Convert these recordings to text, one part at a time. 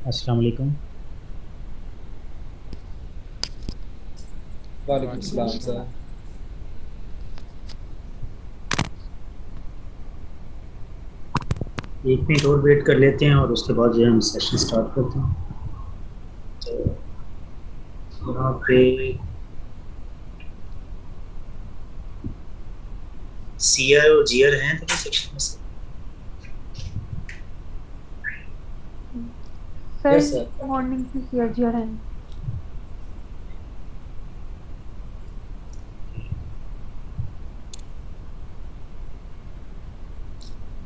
अस्सलाम वालेकुम। वालेकुम सलाम सर। एक मिनट और वेट कर लेते हैं और उसके बाद जो है हम सेशन स्टार्ट करते हैं। तो यहाँ पे सीआर और जीआर हैं तो सेक्शन में से। Yes sir sir. मॉर्निंग से सीआरजीआर है।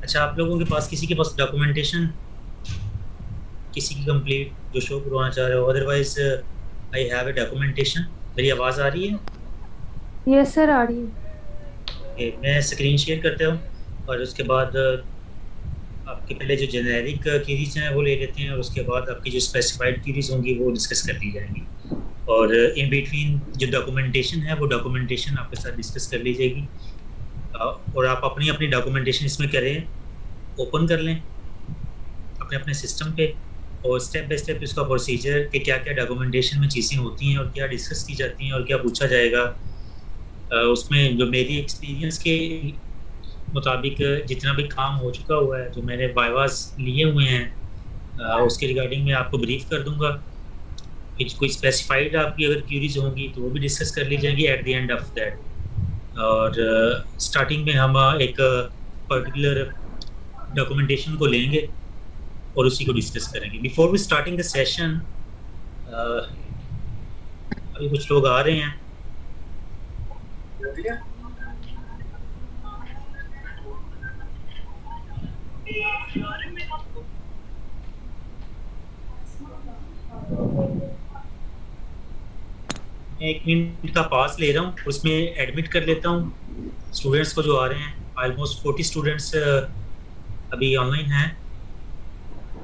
अच्छा, आप लोगों के पास किसी के पास डॉक्यूमेंटेशन किसी की कंप्लीट जो शो करवाना चाह रहे हो? Otherwise I have a documentation. मेरी आवाज़ आ रही है? यस सर आ रही है। मैं स्क्रीन शेयर करता हूँ और उसके बाद आपके पहले जो जेनेरिक क्वेरीज हैं वो ले लेते हैं और उसके बाद आपकी जो स्पेसिफाइड क्वेरीज होंगी वो डिस्कस कर ली जाएंगी। और इन बिटवीन जो डॉक्यूमेंटेशन है वो डॉक्यूमेंटेशन आपके साथ डिस्कस कर ली जाएगी। और आप अपनी अपनी डॉक्यूमेंटेशन इसमें करें, ओपन कर लें अपने अपने सिस्टम पे और स्टेप बाय स्टेप इसका प्रोसीजर कि क्या क्या डॉक्यूमेंटेशन में चीज़ें होती हैं और क्या डिस्कस की जाती हैं और क्या पूछा जाएगा। उसमें जो मेरी एक्सपीरियंस के मुताबिक जितना भी काम हो चुका हुआ है, जो मैंने वाइवास लिए हुए हैं, उसके रिगार्डिंग मैं आपको ब्रीफ कर दूंगा। कोई स्पेसिफाइड आपकी अगर क्यूरीज होंगी तो वो भी डिस्कस कर ली जाएंगी at the end of that. और स्टार्टिंग में हम एक पर्टिकुलर डॉक्यूमेंटेशन को लेंगे और उसी को डिस्कस करेंगे। Before we starting the session, अभी कुछ लोग आ रहे हैं। मैं 1 मिनट का पास ले रहा हूँ, उसमें एडमिट कर लेता हूँ स्टूडेंट्स को जो आ रहे हैं। ऑलमोस्ट 40 स्टूडेंट्स अभी ऑनलाइन हैं।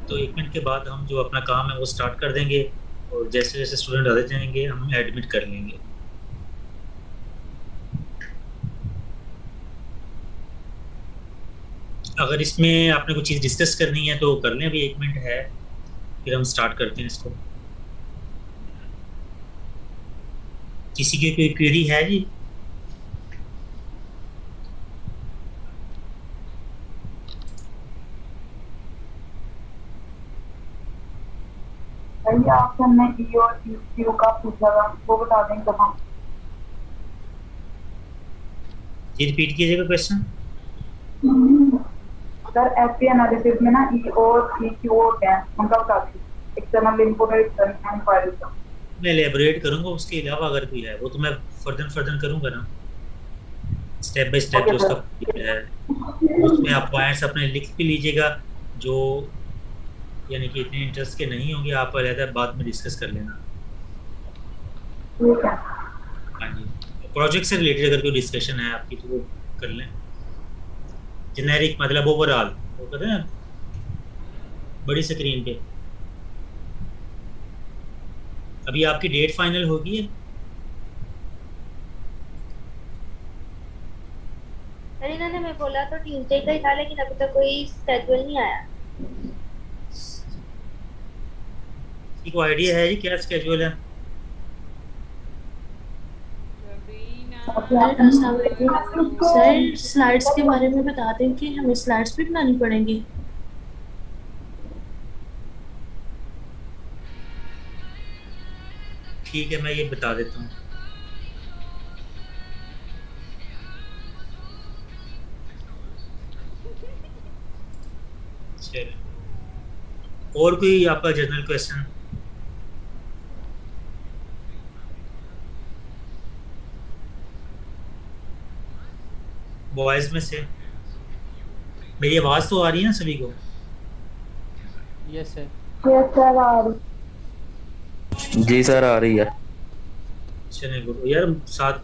तो 1 मिनट के बाद हम जो अपना काम है वो स्टार्ट कर देंगे और जैसे जैसे स्टूडेंट आते जाएंगे हम एडमिट कर लेंगे। अगर इसमें आपने कुछ चीज़ डिस्कस करनी है तो कर लें, अभी 1 मिनट है, फिर हम स्टार्ट करते हैं इसको। किसी की कोई क्वेरी है जी? भैया आपसे हमने ई और क्यू का पूछा था, वो बता दें कहाँ। जी रिपीट कीजिएगा क्वेश्चन। सर एफपी एनालिसिस में ना ई और ई क्यू होते हैं, उनका बता दीजिए। एक्सटर्नल इनपुट और एक्सटर्नल फाइल का। मैं एलेबोरेट करूंगा, उसके अलावा अगर कोई है वो तो मैं फर्दर फर्दर करूंगा ना, स्टेप बाय स्टेप ओके जो उसका सर। है। उसमें आप पॉइंट्स अपने लिख भी लीजिएगा, जो यानी कि इतने इंटरेस्ट के नहीं होंगे, आप अलग बाद में डिस्कस कर लेना। ठीक है। हाँ जी। प्रोजेक्ट से रिलेटेड अगर कोई डिस्कशन है आपकी तो वो कर लें। जेनेरिक मतलब ओवरऑल वो कहते हैं ना, बड़ी स्क्रीन पे। अभी आपकी डेट फाइनल होगी है? अरे इन्होंने मैं बोला तो ट्यूसडे का ही था, लेकिन अभी तक कोई स्केड्यूल नहीं आया। किसी को आइडिया है जी क्या स्केड्यूल है? सर अस्सलाम वालेकुम। सर स्लाइड्स के बारे में बता दें कि हमें स्लाइड्स भी बनानी पड़ेंगी। ठीक है, मैं ये बता देता हूँ। चलो, और कोई आपका जनरल क्वेश्चन? बॉयज में से मेरी आवाज तो आ रही है ना सभी को? Yes sir. यस सर आ रही। जी सर आ रही है। चले गुड यार, साथ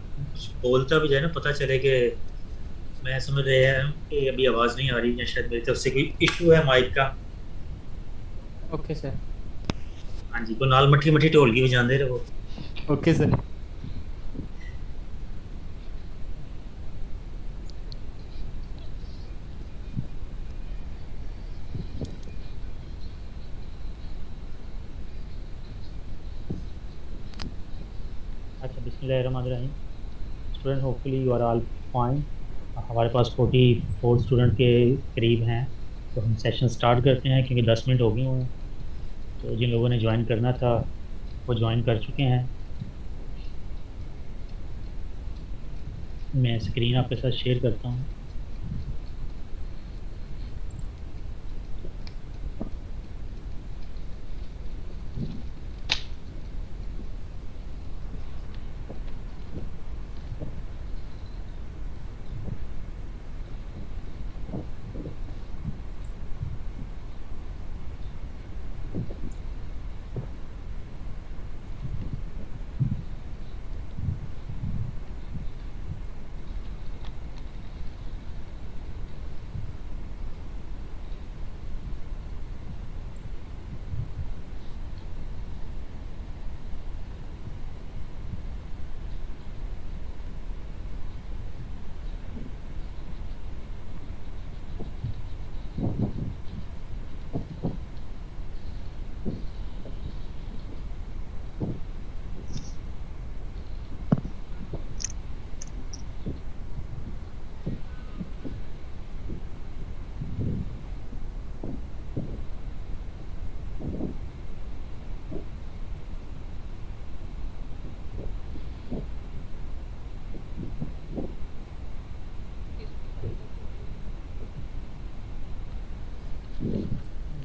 बोलता भी जाए ना, पता चले कि मैं समझ रहा हूँ कि अभी आवाज़ नहीं आ रही है, शायद मेरी तरफ से कोई इशू है माइक का। Okay sir. हाँ जी, को नाल मट्ठी मट्ठी ढोलकी बजाते रहो। Okay sir. अच्छा, बिस्मिल्लाहिर्रहमानिर्रहीम। Student, hopefully you are all fine. हमारे पास 44 स्टूडेंट के करीब हैं, तो हम सेशन स्टार्ट करते हैं क्योंकि 10 मिनट हो गए हुए हैं। तो जिन लोगों ने ज्वाइन करना था वो ज्वाइन कर चुके हैं। मैं स्क्रीन आपके साथ शेयर करता हूँ।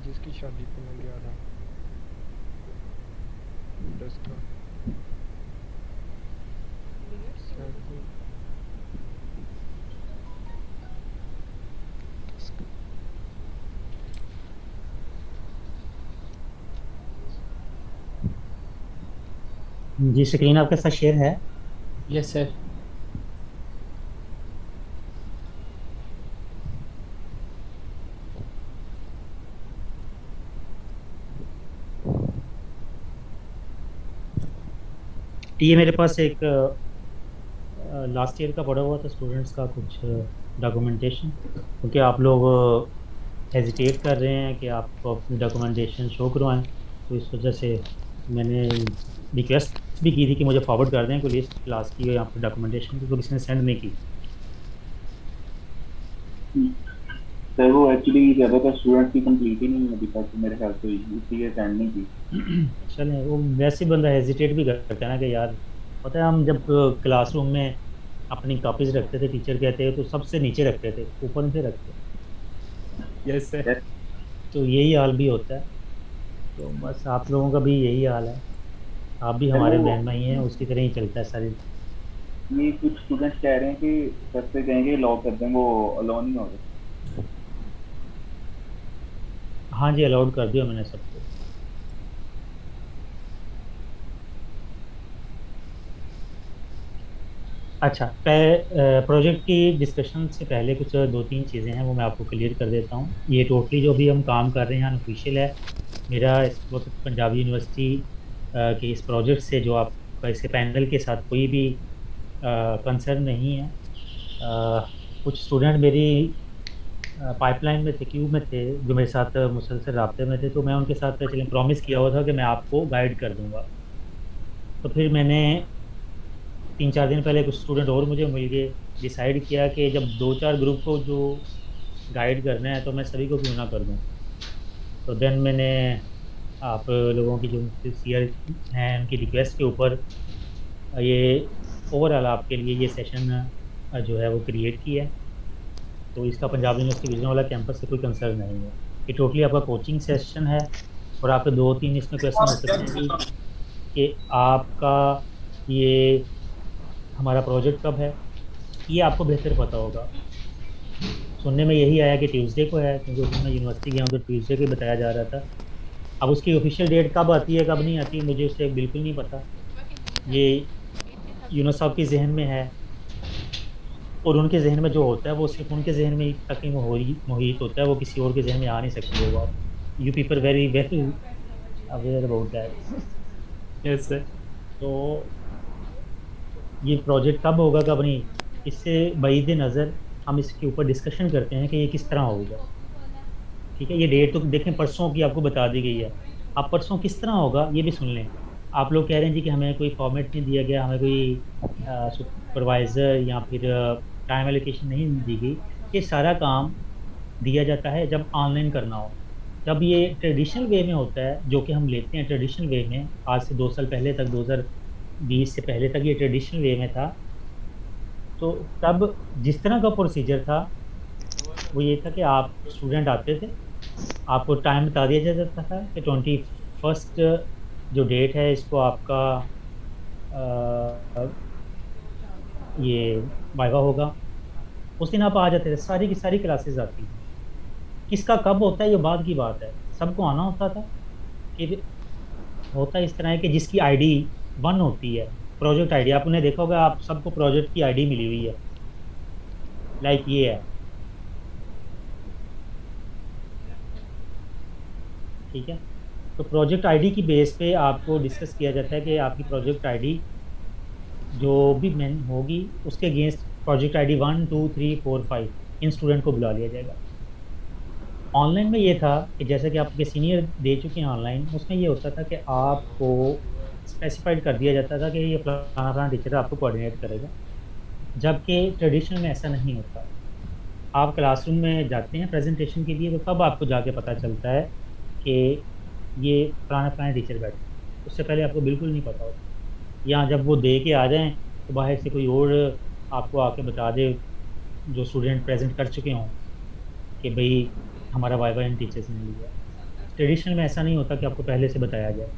जिसकी शादी पे मैं गया था डस्टर क्या कोई जी, स्क्रीन आपके साथ शेयर है। Yes sir. ये मेरे पास एक लास्ट ईयर का पड़ा हुआ था स्टूडेंट्स का कुछ डॉक्यूमेंटेशन, क्योंकि आप लोग हेजिटेट कर रहे हैं कि आपको अपनी डॉक्यूमेंटेशन शो करवाएं, तो इस वजह से मैंने रिक्वेस्ट भी की थी कि मुझे फॉरवर्ड कर दें कोई लिस्ट क्लास की या फिर डॉक्यूमेंटेशन की, तो किसी ने सेंड नहीं की। सर वो एक्चुअली ज़्यादातर स्टूडेंट्स की कंप्लीट ही नहीं है अभी तक, मेरे ख्याल से इसलिए सेंड नहीं की। चलें, वो वैसे ही बंदा हेजिटेट भी करता है ना कि यार, पता है हम जब क्लासरूम में अपनी कॉपीज रखते थे, टीचर कहते हैं तो सबसे नीचे रखते थे, ऊपर नहीं थे रखते। Yes sir. तो यही हाल भी होता है, तो बस आप लोगों का भी यही हाल है। आप भी हमारे बहन भाई हैं, उसकी तरह ही चलता है सारी। ये कुछ स्टूडेंट्स कह रहे हैं कि सर से कहेंगे लॉक कर दें, वो अलाउ नहीं हो रहे। हाँ जी, अलाउड कर दिया मैंने सबको। अच्छा, प्रोजेक्ट की डिस्कशन से पहले कुछ दो तीन चीज़ें हैं, वो मैं आपको क्लियर कर देता हूँ। ये टोटली जो भी हम काम कर रहे हैं अनऑफिशियल है। मेरा इस वक्त पंजाबी यूनिवर्सिटी के इस प्रोजेक्ट से जो आपका इसके पैनल के साथ कोई भी कंसर्न नहीं है। कुछ स्टूडेंट मेरी पाइपलाइन में थे, क्यू में थे, जो मेरे साथ मुसलसल राब्ते में थे, तो मैं उनके साथ चलें प्रॉमिस किया हुआ था कि मैं आपको गाइड कर दूंगा। तो फिर मैंने 3-4 दिन पहले कुछ स्टूडेंट और मुझे मिल गए, डिसाइड किया कि जब 2-4 ग्रुप को जो गाइड करना है तो मैं सभी को क्यों ना कर दूं। तो देन मैंने आप लोगों की जो सीयर हैं उनकी रिक्वेस्ट के ऊपर ये ओवरऑल आपके लिए ये सेशन जो है वो क्रिएट किया है। तो इसका पंजाब यूनिवर्सिटी विजनवाला कैंपस से कोई कंसर्न नहीं है। ये टोटली आपका कोचिंग सेशन है। और आपके 2-3 इसमें क्वेश्चन हो सकते हैं कि आपका ये हमारा प्रोजेक्ट कब है, ये आपको बेहतर पता होगा। सुनने में यही आया कि ट्यूसडे को है, क्योंकि उसमें यूनिवर्सिटी गया हूँ तो ट्यूसडे को बताया जा रहा था। अब उसकी ऑफिशियल डेट कब आती है कब नहीं आती मुझे उससे बिल्कुल नहीं पता। ये यूनुस साहब के जहन में है, और उनके जहन में जो होता है वो सिर्फ उनके जहन में ही तक ही मोहित होता है, वो किसी और के जहन में आ नहीं सकती वो बात। You people very well aware about that. Yes sir. तो ये प्रोजेक्ट कब होगा कब नहीं, इससे बैद नज़र हम इसके ऊपर डिस्कशन करते हैं कि ये किस तरह होगा। ठीक है, ये डेट तो देखें परसों की आपको बता दी गई है, आप परसों किस तरह होगा ये भी सुन लें। आप लोग कह रहे हैं जी कि हमें कोई फॉर्मेट नहीं दिया गया, हमें कोई सुपरवाइज़र या फिर टाइम एलोकेशन नहीं दी गई। ये सारा काम दिया जाता है जब ऑनलाइन करना हो। जब ये ट्रेडिशनल वे में होता है जो कि हम लेते हैं ट्रेडिशनल वे में, आज से 2 साल पहले तक 2020 से पहले तक ये ट्रेडिशनल वे में था, तो तब जिस तरह का प्रोसीजर था वो ये था कि आप स्टूडेंट आते थे, आपको टाइम बता दिया जाता था कि 21 जो डेट है इसको आपका ये वाइवा होगा। उस दिन आप आ जाते थे, सारी की सारी क्लासेस आती थी। किसका कब होता है ये बाद की बात है, सबको आना होता था। कि होता इस तरह है कि जिसकी आईडी 1 होती है, प्रोजेक्ट आईडी, आपने देखा होगा आप सबको प्रोजेक्ट की आईडी मिली हुई है, लाइक ये है। ठीक है, तो प्रोजेक्ट आईडी की बेस पे आपको डिस्कस किया जाता है कि आपकी प्रोजेक्ट आईडी जो भी मैन होगी उसके अगेंस्ट प्रोजेक्ट आईडी 1 2 3 4 5 इन स्टूडेंट को बुला लिया जाएगा। ऑनलाइन में ये था कि जैसे कि आपके सीनियर दे चुके हैं ऑनलाइन, उसमें ये होता था कि आपको स्पेसिफाइड कर दिया जाता था कि ये फलाना फलाना टीचर आपको कोऑर्डिनेट करेगा, जबकि ट्रेडिशनल में ऐसा नहीं होता। आप क्लासरूम में जाते हैं प्रेजेंटेशन के लिए, तो तब आपको जाके पता चलता है कि ये फलाना फलाना टीचर बैठे, उससे पहले आपको बिल्कुल नहीं पता होता। या जब वो दे के आ जाएं तो बाहर से कोई और आपको आके बता दे जो स्टूडेंट प्रेजेंट कर चुके हों कि भाई हमारा वाइवा इन टीचर्स ने लिया। ट्रेडिशनल में ऐसा नहीं होता कि आपको पहले से बताया जाए।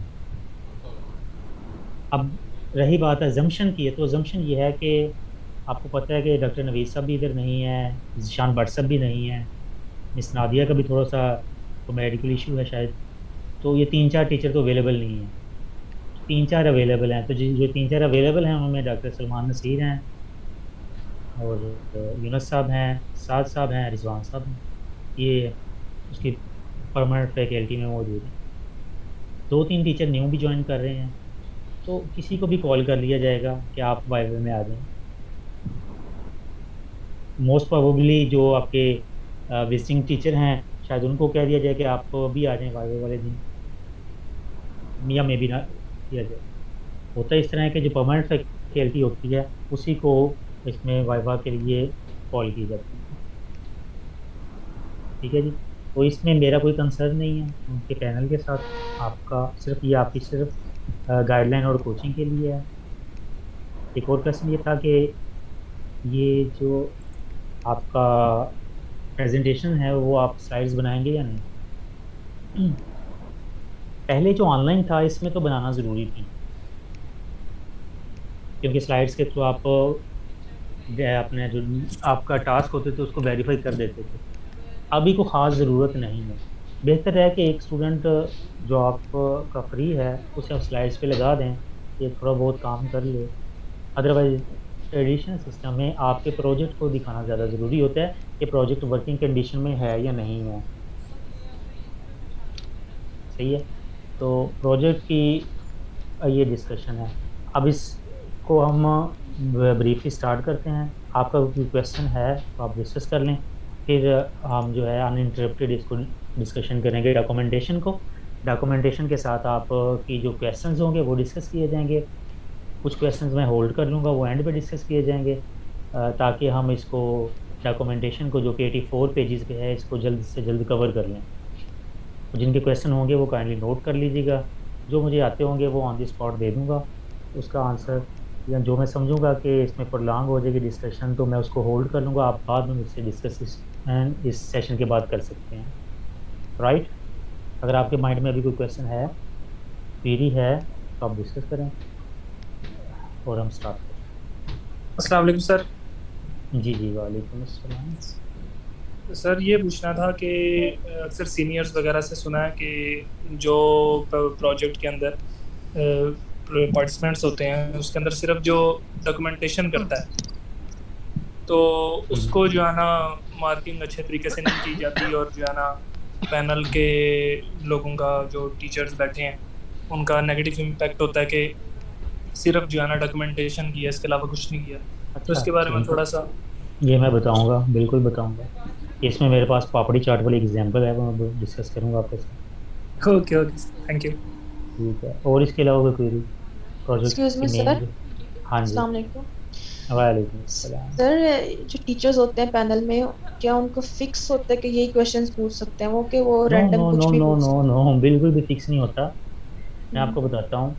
अब रही बात अजम्पशन की है, तो अजम्पशन ये है कि आपको पता है कि डॉक्टर नवीद साहब भी इधर नहीं है, ज़ीशान भट्ट साहब भी नहीं है, मिस नादिया का भी थोड़ा सा तो मेडिकल इशू है शायद, तो ये 3-4 टीचर तो अवेलेबल नहीं है। 3-4 अवेलेबल हैं, तो जो 3-4 अवेलेबल हैं उनमें डॉक्टर सलमान नसीर हैं और यूनुस साहब हैं, साद साहब हैं, रिजवान साहब हैं, ये उसकी परमानेंट फैकल्टी में मौजूद हैं। 2-3 टीचर न्यू भी ज्वाइन कर रहे हैं, तो किसी को भी कॉल कर लिया जाएगा कि आप वाइवा में आ जाएं। मोस्ट प्रोबेबली जो आपके विजिटिंग टीचर हैं शायद उनको कह दिया जाए कि आप भी आ जाएं वाइवा वाले दिन, या मे भी ना किया जाए। होता है इस तरह है कि जो परमानेंट फैकल्टी होती है उसी को इसमें वाइवा के लिए कॉल की जाती है। ठीक है जी, तो इसमें मेरा कोई कंसर्न नहीं है उनके पैनल के साथ, आपका सिर्फ ये आपकी सिर्फ गाइडलाइन और कोचिंग के लिए है। एक और क्वेश्चन ये था कि ये जो आपका प्रेजेंटेशन है वो आप स्लाइड्स बनाएंगे या नहीं। पहले जो ऑनलाइन था इसमें तो बनाना ज़रूरी थी, क्योंकि स्लाइड्स के थ्रू आप अपने जो आपका टास्क होते थे उसको वेरीफाई कर देते थे। अभी को ख़ास ज़रूरत नहीं है। बेहतर है कि एक स्टूडेंट जो आपका फ्री है उसे आप स्लाइड्स पे लगा दें, ये थोड़ा बहुत काम कर ले। अदरवाइज ट्रेडिशनल सिस्टम में आपके प्रोजेक्ट को दिखाना ज़्यादा ज़रूरी होता है कि प्रोजेक्ट वर्किंग कंडीशन में है या नहीं है। सही है, तो प्रोजेक्ट की ये डिस्कशन है। अब इसको हम ब्रीफली स्टार्ट करते हैं। आपका कोई क्वेश्चन है तो आप डिस्कस कर लें, फिर हम जो है अनइंटरप्टेड इसको डिस्कशन करेंगे डॉक्यूमेंटेशन को। डॉक्यूमेंटेशन के साथ आपकी जो क्वेश्चंस होंगे वो डिस्कस किए जाएंगे। कुछ क्वेश्चंस मैं होल्ड कर लूँगा, वो एंड पे डिस्कस किए जाएंगे, ताकि हम इसको डॉक्यूमेंटेशन को जो कि 84 पेजेस पे है इसको जल्द से जल्द कवर कर लें। जिनके क्वेश्चन होंगे वो काइंडली नोट कर लीजिएगा, जो मुझे आते होंगे वो ऑन द स्पॉट दे दूँगा उसका आंसर, या जो मैं समझूंगा कि इसमें प्रॉन्ग हो जाएगी डिस्कशन तो मैं उसको होल्ड कर लूँगा। आप बाद में मुझसे डिस्कस इस सेशन के बाद कर सकते हैं, राइट। अगर आपके माइंड में अभी कोई क्वेश्चन है, क्वेरी है, तो आप डिस्कस करें और हम स्टार्ट करें। अस्सलाम वालेकुम सर। जी जी वालेकुम अस्सलाम। सर ये पूछना था कि अक्सर सीनियर्स वगैरह से सुना है कि जो प्रोजेक्ट के अंदर पार्टिसिपेंट्स होते हैं उसके अंदर सिर्फ जो डॉक्यूमेंटेशन करता है तो उसको जो है ना मार्किंग अच्छे तरीके से नहीं की जाती और जो है ना पैनल के लोगों का जो टीचर्स बैठे हैं उनका नेगेटिव इम्पैक्ट होता है कि सिर्फ जो है ना डॉक्यूमेंटेशन किया, इसके अलावा कुछ नहीं किया। तो इसके बारे में थोड़ा सा ये मैं बताऊंगा, बिल्कुल बताऊंगा। इसमें मेरे पास पापड़ी चाट वाली एग्जांपल है, वो मैं डिस्कस करूंगा आपके साथ। Okay okay thank you. ठीक है, और इसके अलावा कोई query project excuse me sir. हाँ जी, अस्सलाम वालेकुम वालेकुम सलाम। सर। जो टीचर्स होते हैं पैनल में, क्या उनको फिक्स होता है कि यही क्वेश्चंस पूछ सकते हैं वो, कि वो रैंडम कुछ भी पूछ सकते हैं? नो, बिल्कुल भी फिक्स नहीं होता। मैं आपको बताता हूँ।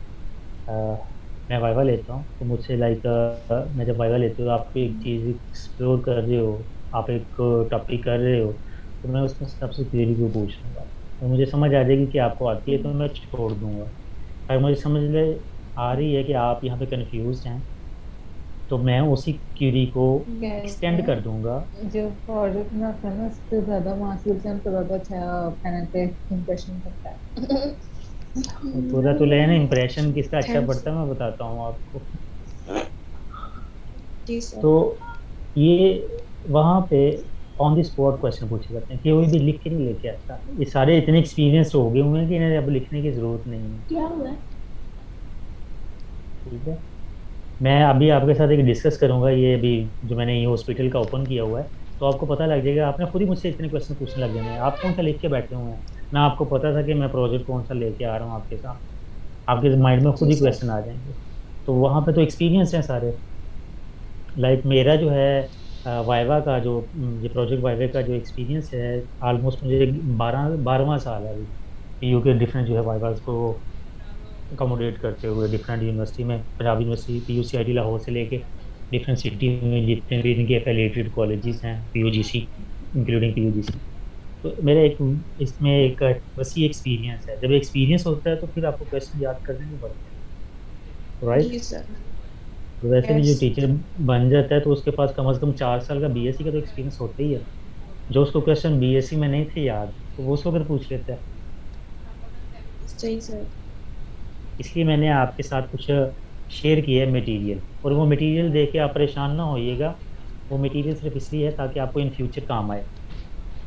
मैं वाइवा लेता हूँ तो मुझसे मैं जब वाइवा लेती हूँ, आप एक चीज़ एक्सप्लोर कर रहे हो, आप एक टॉपिक कर रहे हो, तो मैं उसमें सबसे क्वेरी को पूछ लूँगा। तो मुझे समझ आ जाएगी कि आपको आती है तो मैं छोड़ दूँगा। अगर मुझे समझ में आ रही है कि आप यहाँ पे कंफ्यूज हैं तो मैं उसी क्वेरी को एक्सटेंड कर दूँगा। जो प्रोजेक्ट में होता है ना, उससे ज़्यादा मार्क्स मिलते हैं तो ज़्यादा अच्छा पैनल पे इम्प्रेशन करता है। पूरा तो लेना इम्प्रेशन किसका अच्छा पड़ता है मैं बताता हूँ आपको। जी सर। तो ये वहाँ पे ऑन द स्पॉट क्वेश्चन पूछे जाते हैं कि कोई भी लिख के नहीं लेके आता। ये सारे इतने एक्सपीरियंस हो गए हुए हैं कि इन्हें अब लिखने की ज़रूरत नहीं है। क्या हुआ है? ठीक है, मैं अभी आपके साथ एक डिस्कस करूँगा ये अभी जो मैंने ये हॉस्पिटल का ओपन किया हुआ है, तो आपको पता लग जाएगा। आपने खुद ही मुझसे इतने क्वेश्चन पूछने लग जाएंगे, आप कौन सा लिख के बैठे हुए हैं ना, आपको पता था कि मैं प्रोजेक्ट कौन सा लेके आ रहा हूँ आपके साथ, आपके माइंड में खुद ही क्वेश्चन आ जाएंगे। तो वहाँ पे तो एक्सपीरियंस हैं सारे। लाइक मेरा जो है वाइवा का जो ये प्रोजेक्ट वाइवा का जो एक्सपीरियंस है, ऑलमोस्ट मुझे 12वां साल है अभी पीयू के डिफरेंट जो है वाइवास को अकोमोडेट करते हुए डिफरेंट यूनिवर्सिटी में, पंजाब यूनिवर्सिटी, PUCIT लाहौर से लेके डिफरेंट सिटी में जितने भी इनके एफिलिएटेड कॉलेजेस हैं, PUGC इंक्लूडिंग PUGC। तो मेरा इसमें एक वसी एक्सपीरियंस है। जब एक्सपीरियंस होता है तो फिर आपको क्वेश्चन याद करने नहीं पड़ते, राइट? तो वैसे भी जो टीचर बन जाता है तो उसके पास कम से कम 4 साल का BSc का तो एक्सपीरियंस होता ही है। जो उसको क्वेश्चन BSc में नहीं थे याद तो वो उसको फिर पूछ लेता है। सही सर। इसलिए मैंने आपके साथ कुछ शेयर किया है मटेरियल, और वो मटेरियल देख के आप परेशान ना होइएगा। वो मटेरियल सिर्फ इसलिए है ताकि आपको इन फ्यूचर काम आए।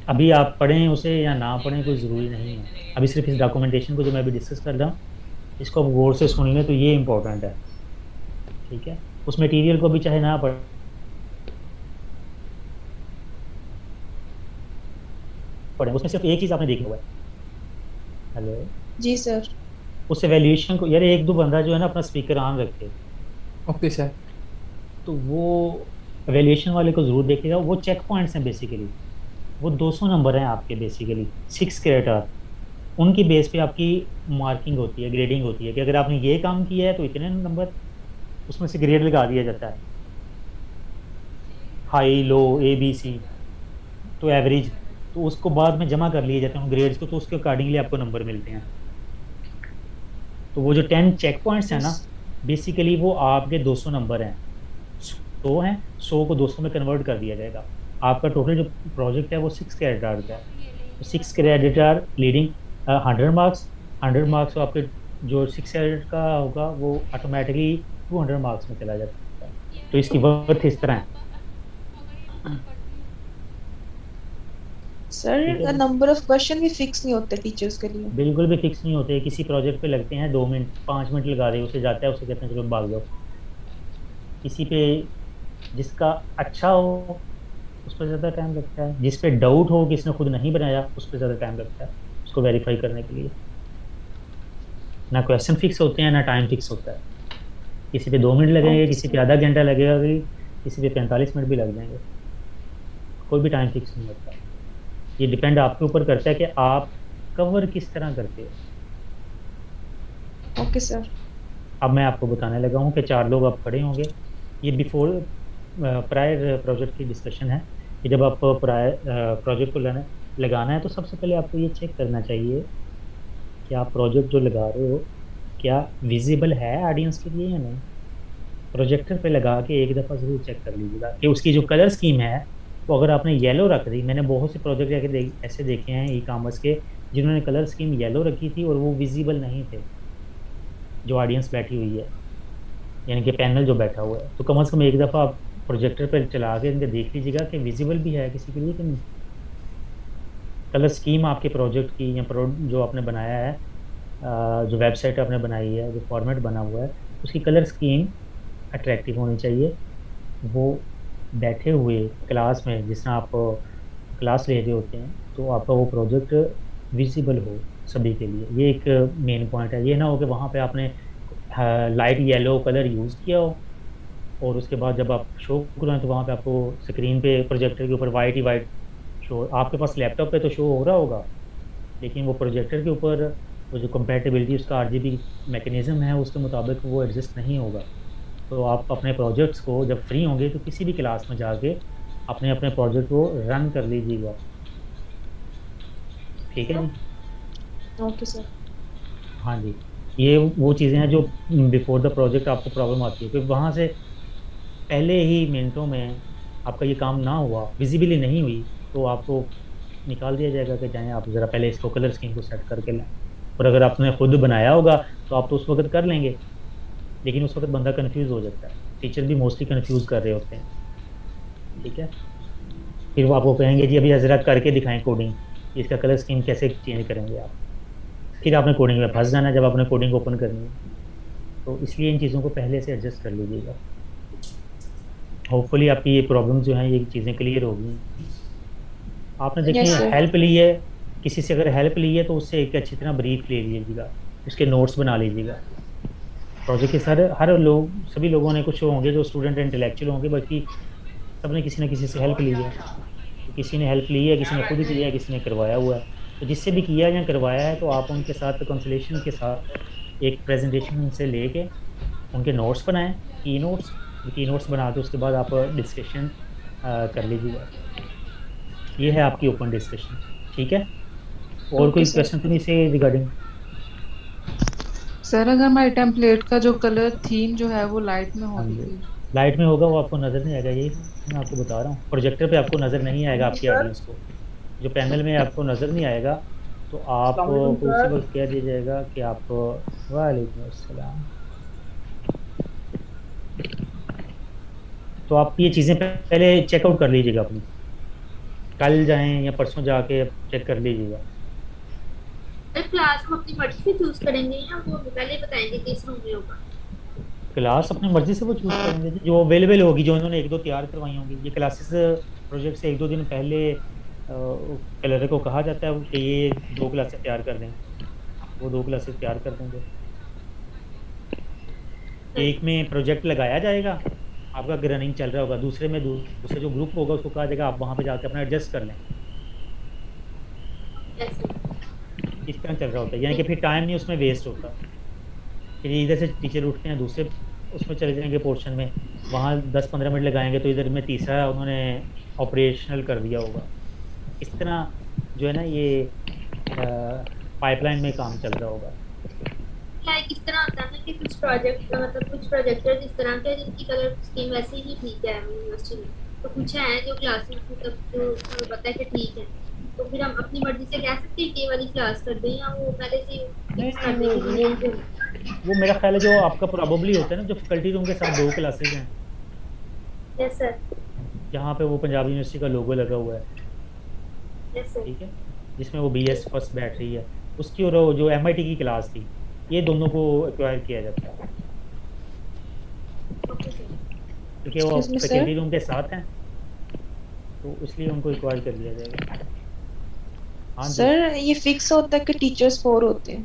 अभी आप पढ़ें उसे या ना पढ़ें कोई ज़रूरी नहीं है। अभी सिर्फ इस डॉक्यूमेंटेशन को जो मैं अभी डिस्कस कर रहा हूँ इसको आप गौर से सुन लें तो ये इंपॉर्टेंट है, ठीक है? उस मटेरियल को भी चाहे ना पढ़ें उसमें सिर्फ एक चीज़ आपने देखी हुआ है। हेलो जी सर। उस एवेल्यूएशन को यार 1-2 बंदा जो है ना अपना स्पीकर ऑन रखे। Okay sir. तो वो एवेल्यूएशन वाले को ज़रूर देखेगा। वो चेक पॉइंट्स हैं बेसिकली, वो 200 नंबर हैं आपके बेसिकली 6 क्रेडिट। उनकी बेस पे आपकी मार्किंग होती है, ग्रेडिंग होती है कि अगर आपने ये काम किया है तो इतने नंबर, उसमें से ग्रेड लगा दिया जाता है, हाई, लो, ABC, तो एवरेज, तो उसको बाद में जमा कर लिए जाते हैं उन ग्रेड्स को, तो उसके अकॉर्डिंगली आपको नंबर मिलते हैं। तो वो जो 10 चेक पॉइंट्स हैं ना, बेसिकली वो आपके 200 नंबर हैं। 100 हैं, 100 को 200 में कन्वर्ट कर दिया जाएगा। आपका टोटल जो प्रोजेक्ट है वो 6 क्रेडिट आवर का है। तो 6 credit hour leading 100 marks. 100 marks आपके जो 6 क्रेडिट का होगा वो ऑटोमेटिकली 200 मार्क्स में चला जाता है। तो इसकी वर्थ इस तरह है। सर नंबर ऑफ क्वेश्चन भी फिक्स नहीं होते टीचर्स के लिए? बिल्कुल भी फिक्स नहीं होते। किसी प्रोजेक्ट पे लगते हैं 2 मिनट, 5 मिनट लगा रहे, उसे जाता है, उसे कहते हैं चलो भाग जाओ। किसी पे जिसका अच्छा हो उस पर ज़्यादा टाइम लगता है, जिस पे डाउट हो कि इसने खुद नहीं बनाया उस पर ज़्यादा टाइम लगता है उसको वेरीफाई करने के लिए। ना क्वेश्चन फिक्स होते हैं ना टाइम फिक्स होता है। किसी पे 2 मिनट लगेंगे, किसी पे आधा घंटा लगेगा, किसी पे 45 मिनट भी लग जाएंगे। कोई भी टाइम फिक्स नहीं होता। ये डिपेंड आपके ऊपर करता है कि आप कवर किस तरह करते हो। Okay sir. अब मैं आपको बताने लगा हूँ कि 4 लोग आप खड़े होंगे। ये बिफोर प्रायर प्रोजेक्ट की डिस्कशन है कि जब आप प्रायर प्रोजेक्ट को लगाना है तो सबसे पहले आपको ये चेक करना चाहिए कि आप प्रोजेक्ट जो लगा रहे हो क्या विजिबल है ऑडियंस के लिए या नहीं। प्रोजेक्टर पे लगा के एक दफ़ा ज़रूर चेक कर लीजिएगा कि उसकी जो कलर स्कीम है तो अगर आपने येलो रख दी, मैंने बहुत से प्रोजेक्ट ऐसे देखे हैं ई कॉमर्स के जिन्होंने कलर स्कीम येलो रखी थी और वो विजिबल नहीं थे, जो ऑडियंस बैठी हुई है, यानी कि पैनल जो बैठा हुआ है। तो कम से कम एक दफ़ा आप प्रोजेक्टर पर चला के इनके देख लीजिएगा कि विजिबल भी है किसी के लिए कि नहीं। कलर स्कीम आपके प्रोजेक्ट की या जो आपने बनाया है, जो वेबसाइट आपने बनाई है, जो फॉर्मेट बना हुआ है, उसकी कलर स्कीम अट्रैक्टिव होनी चाहिए। वो बैठे हुए क्लास में, जिस तरह आप क्लास ले रहे होते हैं, तो आपका वो प्रोजेक्ट विजिबल हो सभी के लिए। ये एक मेन पॉइंट है। ये ना हो कि वहाँ पे आपने लाइट येलो कलर यूज़ किया हो और उसके बाद जब आप शो करें तो वहाँ पे आपको स्क्रीन पे प्रोजेक्टर के ऊपर वाइट ही वाइट शो, आपके पास लैपटॉप पे तो शो हो रहा होगा, लेकिन वो प्रोजेक्टर के ऊपर वो जो कंपैटिबिलिटी उसका आरजीबी मैकेनिज़्म है उसके मुताबिक वो एडजस्ट नहीं होगा। तो आप अपने प्रोजेक्ट्स को जब फ्री होंगे तो किसी भी क्लास में जाके अपने अपने प्रोजेक्ट को रन कर लीजिएगा, ठीक है जी? Okay sir. हाँ जी, ये वो चीज़ें हैं जो बिफोर द प्रोजेक्ट आपको प्रॉब्लम आती है, क्योंकि वहाँ से पहले ही मिनटों में आपका ये काम ना हुआ, विजिबली नहीं हुई, तो आपको निकाल दिया जाएगा कि जाएँ आप ज़रा पहले इसको कलर स्कीम को सेट करके लें। और अगर आपने खुद बनाया होगा तो आप तो उस वक्त कर लेंगे, लेकिन उस वक्त बंदा कंफ्यूज हो जाता है। टीचर भी मोस्टली कंफ्यूज कर रहे होते हैं, ठीक है? फिर वो आपको कहेंगे जी अभी हजरत करके दिखाएं कोडिंग, इसका कलर स्कीम कैसे चेंज करेंगे आप। फिर आपने कोडिंग में फंस जाना जब आपने कोडिंग ओपन करनी है। तो इसलिए इन चीज़ों को पहले से एडजस्ट कर लीजिएगा। होपफुली आपकी ये प्रॉब्लम जो हैं ये चीज़ें क्लियर होगी। आपने देखिए हेल्प ली है, किसी से अगर हेल्प ली है तो उससे एक अच्छी तरह ब्रीफ ले लीजिएगा, उसके नोट्स बना लीजिएगा। प्रोजेक्ट के सभी लोगों ने कुछ होंगे जो स्टूडेंट इंटेलेक्चुअल होंगे, बाकी सबने किसी न किसी से हेल्प ली है। तो किसी ने हेल्प ली है, किसी ने खुद ही किया है, किसी ने करवाया हुआ है। तो जिससे भी किया या करवाया है तो आप उनके साथ कंसल्टेशन के साथ एक प्रेजेंटेशन उनसे लेके उनके नोट्स बनाएं, की नोट्स बना के उसके बाद आप डिस्कशन कर लीजिएगा। ये है आपकी ओपन डिस्कशन, ठीक है? और कोई क्वेश्चन तो नहीं से रिगार्डिंग? सर अगर हमारे टेम्पलेट का जो कलर थीम जो है वो लाइट में होगी, लाइट में होगा, वो आपको नज़र नहीं आएगा। यही मैं आपको बता रहा हूँ, प्रोजेक्टर पे आपको नज़र नहीं आएगा, आपकी ऑडियंस को जो पैनल में आपको नज़र नहीं आएगा, तो आपको उसी वक्त कह दिया जाएगा कि आप वालेकुम अस्सलाम। तो आप ये चीज़ें पहले चेकआउट कर लीजिएगा अपनी, कल जाएं या परसों जाके चेक कर लीजिएगा। क्लास हम अपनी मर्जी से चूज करेंगे या वो पहले बताएंगे किस रूम में होगा? क्लास अपनी मर्जी से वो चूज करेंगे जो अवेलेबल होगी, जो उन्होंने 1-2 तैयार करवाई होंगी। ये क्लासेस प्रोजेक्ट से 1-2 दिन पहले कलर को कहा जाता है कि ये 2 क्लासेस तैयार कर दें, वो 2 क्लासेस तैयार कर देंगे। एक में प्रोजेक्ट लगाया जाएगा, आपका रनिंग चल रहा होगा, दूसरे में दूसरे जो ग्रुप होगा उसको कहा जाएगा आप वहाँ पे जाकर अपना एडजस्ट कर लें। इस तरह चल रहा होता है, यानी कि फिर टाइम नहीं उसमें वेस्ट होता। फिर इधर से टीचर उठते हैं, दूसरे उसमें चले जाएंगे पोर्शन में, वहाँ 10-15 मिनट लगाएंगे, तो इधर में तीसरा उन्होंने ऑपरेशनल कर दिया होगा। इस तरह जो है ना ये पाइपलाइन में काम चल रहा होगा। लाइक इस तरह होता है ना कि कुछ प्रोजेक्ट मतलब कुछ प्रोजेक्टर इस तरह के जिनकी कलर स्कीम वैसे ही ठीक है यूनिवर्सिटी में, तो कुछ हैं जो क्लासेस मतलब जो हमें पता है कि ठीक है, तो फिर हम अपनी मर्जी से कह सकते हैं कि वाली क्लास कर दें या वो पहले से फिक्स कर दें। वो मेरा ख्याल है जो आपका प्रोबेबली होता है ना, जो फैकल्टी रूम के साथ 2 क्लासेस हैं। Yes sir. जहाँ पे वो पंजाब यूनिवर्सिटी का लोगो लगा हुआ है। Yes sir. ठीक है, जिसमें वो BS फर्स्ट बैठ रही है, उसकी और जो MIT की क्लास थी, ये दोनों को एक्वायर किया जाता है क्योंकि वो फैकल्टी रूम के साथ हैं, तो इसलिए उनको एक्वायर कर लिया जाएगा। हाँ सर ये फिक्स होता है कि टीचर्स 4 होते हैं?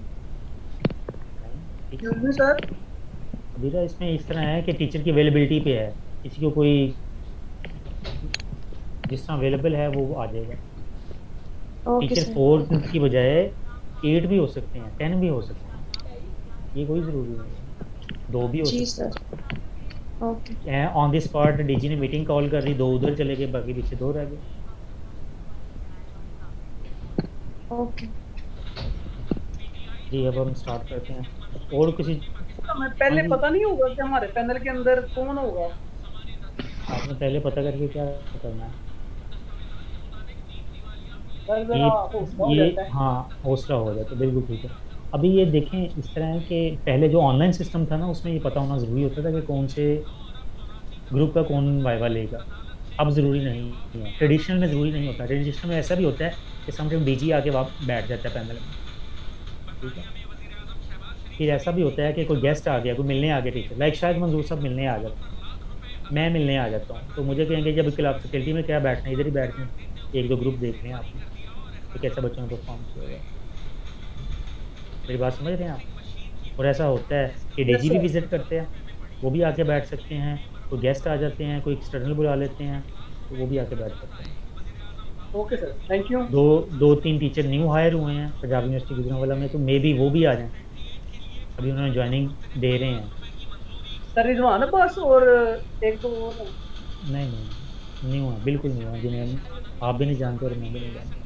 सर अभी तो इसमें इस तरह है कि टीचर की अवेलेबिलिटी पे है, किसी को कोई जिस तरह अवेलेबल है वो आ जाएगा। टीचर 4 की बजाय 8 भी हो सकते हैं, 10 भी हो सकते हैं, ये कोई ज़रूरी नहीं है, 2 भी हो सकते हैं। Okay. On the spot DG ने मीटिंग कॉल कर दी, 2 उधर चले गए, बाकी पीछे 2 रह गए। ओके जी, अब हम स्टार्ट करते हैं। और किसी हमें पहले पता नहीं होगा कि हमारे पैनल के अंदर कौन होगा? आपने पहले पता करके क्या करना है? सर जरा हौसला हो ये जाता है। हाँ हौसला हो जाता है, बिल्कुल ठीक है। अभी ये देखें इस तरह है कि पहले जो ऑनलाइन सिस्टम था ना उसमें ये पता होना ज़रूरी होता था कि कौन से ग्रुप का कौन वाइवा लेगा। अब ज़रूरी नहीं है, ट्रेडिशनल में ज़रूरी नहीं होता। ट्रेडिशनल में ऐसा भी होता है कि समटाइम डीजी आके बैठ जाता है पैनल में, ठीक है। फिर ऐसा भी होता है कि कोई गेस्ट आ गया, कोई मिलने आ गया टीचर, लाइक शायद मंजूर साहब मिलने आ जाते हैं, मैं मिलने आ जाता हूँ, तो मुझे कहेंगे जब क्लास फैकल्टी में क्या बैठना है, इधर ही बैठना है, एक दो ग्रुप देख रहे हैं आपने तो कैसा बच्चों ने परफॉर्म किया हुआ है। मेरी बात समझ रहे हैं आप। और ऐसा होता है कि डीजी भी विजिट करते हैं, वो भी आके बैठ सकते हैं, कोई गेस्ट आ जाते हैं, कोई एक्सटर्नल बुला लेते हैं तो वो भी आके बैठ सकते हैं। Okay sir, thank you. दो तीन टीचर न्यू हायर हुए हैं पंजाब यूनिवर्सिटी गुजरांवाला में, तो मे बी वो भी आ जाएं, अभी उन्होंने ज्वाइनिंग दे रहे हैं। सर रिजवान अब्बास और एक दो और नहीं न्यू है, बिल्कुल न्यू है, जिन्हें आप भी नहीं जानते और मैं भी नहीं जानता।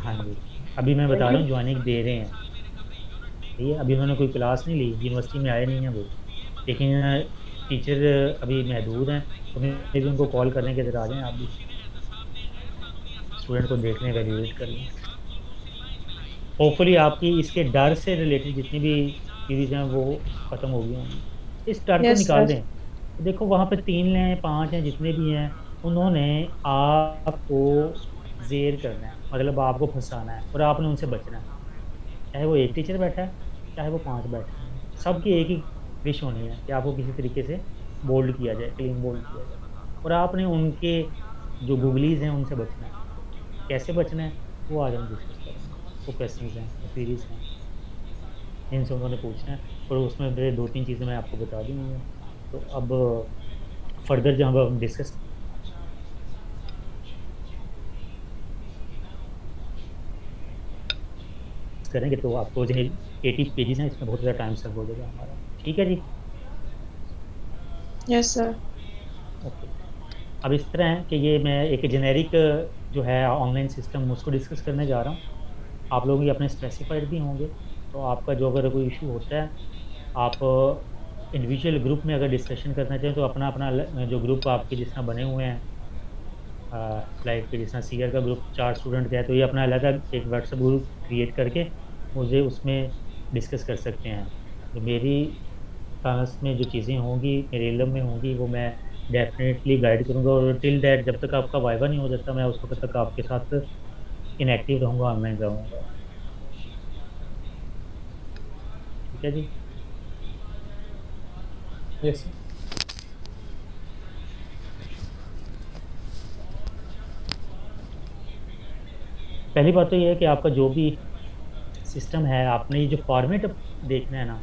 हाँ जी, अभी मैं बता रहा हूँ ज्वाइनिंग दे रहे हैं, ठीक है। अभी उन्होंने कोई क्लास नहीं ली, यूनिवर्सिटी में आए नहीं हैं वो, लेकिन टीचर अभी महदूद हैं, तो मैं भी उनको कॉल करने के इधर आ जाएँ, आप भी स्टूडेंट को देख लें, वैल्यूएट कर लें। होपफुली आपकी इसके डर से रिलेटेड जितनी भी चीज़ें हैं वो ख़त्म हो गई होंगी, इस डर को निकाल दें। देखो वहाँ पे 3 हैं 5 हैं जितने भी हैं, उन्होंने आपको जेर करना है, मतलब आपको फंसाना है और आपने उनसे बचना है। चाहे वो एक टीचर बैठा है, चाहे वो 5 बैठे हैं, सबकी एक ही विश होनी है कि आपको किसी तरीके से बोल्ड किया जाए, क्लीन बोल्ड किया जाए, और आपने उनके जो गुगलीज़ हैं उनसे बचना है। कैसे बचना है वो आज हम डिस्कस करेंगे। वो क्वेश्चन हैं, सीरीज़ हैं, जिनसे उन्होंने पूछना है, और उसमें मेरे 2-3 चीज़ें मैं आपको बता दूँगी। तो अब फर्दर जब हम डिस्कस करेंगे तो आपको जो 80 पेजेस हैं इसमें बहुत ज़्यादा टाइम सर्व हो जाएगा हमारा, ठीक है जी। Yes sir. ओके, अब इस तरह है कि ये मैं एक जेनेरिक जो है ऑनलाइन सिस्टम उसको डिस्कस करने जा रहा हूँ। आप लोग ये अपने स्पेसिफाइड भी होंगे, तो आपका जो अगर कोई इशू होता है, आप इंडिविजुअल ग्रुप में अगर डिस्कशन करना चाहें तो अपना अपना जो ग्रुप आपके जिस तरह बने हुए हैं, लाइक जिस तरह सीआर का ग्रुप 4 स्टूडेंट का है, तो ये अपना अलग एक व्हाट्सएप ग्रुप क्रिएट करके मुझे उसमें डिस्कस कर सकते हैं। तो मेरी क्लास में जो चीज़ें होंगी, मेरे इल्म में होंगी, वो मैं डेफिनेटली गाइड करूँगा, और टिल दैट जब तक आपका वाइवा नहीं हो जाता मैं उस वक्त तक आपके साथ इनएक्टिव रहूँगा, ऑनलाइन रहूँगा, ठीक है जी। यस। पहली बात तो ये है कि आपका जो भी सिस्टम है, आपने ये जो फॉर्मेट देखना है ना,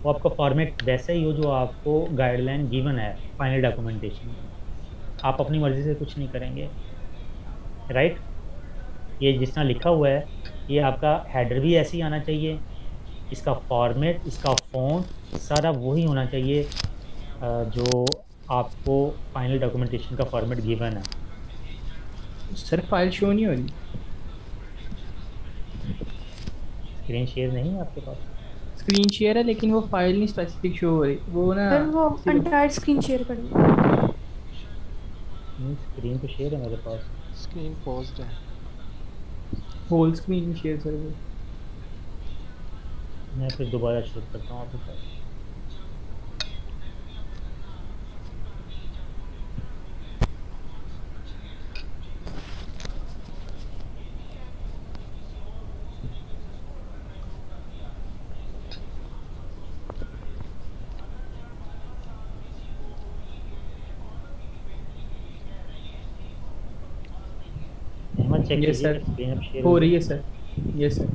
वो आपका फॉर्मेट वैसा ही हो जो आपको गाइडलाइन गिवन है फाइनल डॉक्यूमेंटेशन। आप अपनी मर्ज़ी से कुछ नहीं करेंगे, राइट। ये जिस तरह लिखा हुआ है, ये आपका हेडर भी ऐसे ही आना चाहिए, इसका फॉर्मेट, इसका फ़ॉन्ट सारा वही होना चाहिए जो आपको फाइनल डॉक्यूमेंटेशन का फॉर्मेट गिवन है। सर फाइल शो नहीं हो रही, स्क्रीन शेयर नहीं है आपके पास? स्क्रीन शेयर है लेकिन वो फाइल नहीं स्पेसिफिक शो हो रही, वो ना सर वो एंटायर स्क्रीन शेयर करें। स्क्रीन तो शेयर है मेरे पास, स्क्रीन पॉज्ड है, होल स्क्रीन शेयर सर। वो मैं फिर दोबारा शेयर करता हूँ आपके साथ। चेक यस कीजिए सर, स्क्रीन अब शेयर हो रही है सर। Yes sir.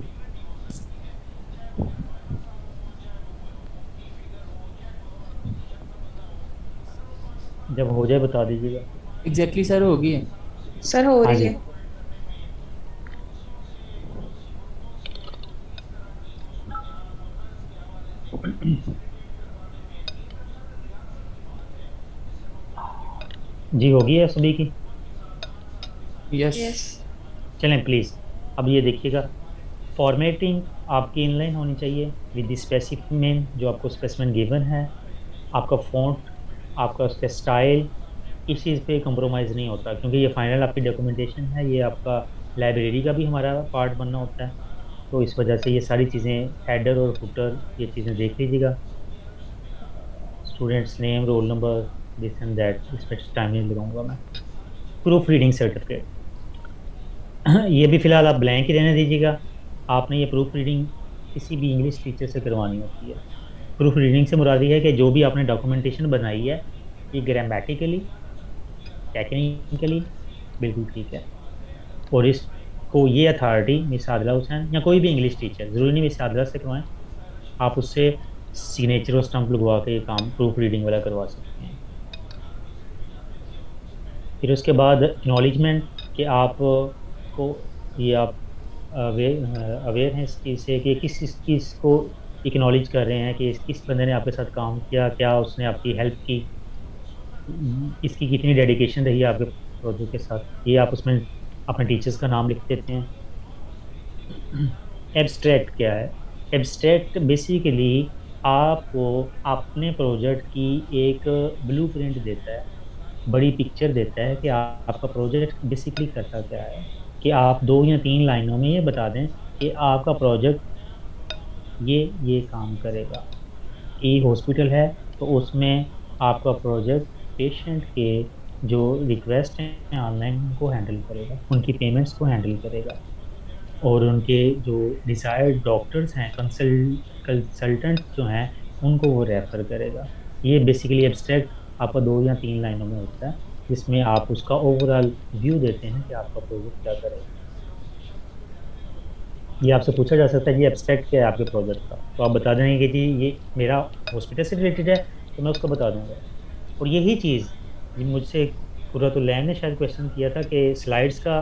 जब हो जाए बता दीजिएगा। एग्जैक्टली सर, हो गई है सर, हो रही है। जी होगी है सभी की? यस। चलें प्लीज़ अब ये देखिएगा, फॉर्मेटिंग आपकी इनलाइन होनी चाहिए विद द स्पेसिफिक जो आपको स्पेसिफिक गिवन है, आपका फ़ॉन्ट, आपका उसका स्टाइल, इस चीज़ पे कंप्रोमाइज़ नहीं होता, क्योंकि ये फाइनल आपकी डॉक्यूमेंटेशन है, ये आपका लाइब्रेरी का भी हमारा पार्ट बनना होता है। तो इस वजह से ये सारी चीज़ें, हेडर और फुटर, ये चीज़ें देख लीजिएगा। Students name, roll number, this and that, इस पर टाइम नहीं लगाऊंगा मैं। प्रूफ रीडिंग सर्टिफिकेट ये भी फ़िलहाल आप ब्लैंक ही रहने दीजिएगा। आपने ये प्रूफ रीडिंग किसी भी इंग्लिश टीचर से करवानी होती है। प्रूफ रीडिंग से मुराद ये है कि जो भी आपने डॉक्यूमेंटेशन बनाई है, ये ग्रामेटिकली, टेक्निकली बिल्कुल ठीक है, और इसको ये अथॉरिटी मिस आदिला हुसैन या कोई भी इंग्लिश टीचर, ज़रूरी नहीं मिस आदिला से करवाएं, आप उससे सिग्नेचर और स्टम्प लगवा के ये काम प्रूफ रीडिंग वाला करवा सकते हैं। फिर उसके बाद एक्नॉलेजमेंट कि आप को ये आप अवेयर हैं इस चीज़ से कि किस चीज़ को एक्नॉलेज कर रहे हैं कि किस बंदे ने आपके साथ काम किया, क्या उसने आपकी हेल्प की, इसकी कितनी डेडिकेशन रही है आपके प्रोजेक्ट के साथ। ये आप उसमें अपने टीचर्स का नाम लिख देते हैं। एब्स्ट्रैक्ट क्या है? एब्स्ट्रैक्ट बेसिकली आपको अपने प्रोजेक्ट की एक ब्लूप्रिंट देता है, बड़ी पिक्चर देता है कि आपका प्रोजेक्ट बेसिकली करता क्या है, कि आप 2 या 3 लाइनों में ये बता दें कि आपका प्रोजेक्ट ये काम करेगा। ये हॉस्पिटल है तो उसमें आपका प्रोजेक्ट पेशेंट के जो रिक्वेस्ट हैं ऑनलाइन उनको हैंडल करेगा, उनकी पेमेंट्स को हैंडल करेगा, और उनके जो डिज़ायर्ड डॉक्टर्स हैं, कंसल्टेंट जो हैं, उनको वो रेफ़र करेगा। ये बेसिकली एब्स्ट्रैक्ट आपका 2 या 3 लाइनों में होता है, जिसमें आप उसका ओवरऑल व्यू देते हैं कि आपका प्रोजेक्ट क्या करेगा। ये आपसे पूछा जा सकता है कि एब्स्ट्रैक्ट क्या है आपके प्रोजेक्ट का, तो आप बता देंगे कि जी ये मेरा हॉस्पिटल से रिलेटेड है, तो मैं उसको बता दूँगा। और यही चीज़ मुझसे कुर्रतुल्लैन ने शायद क्वेश्चन किया था कि स्लाइड्स का,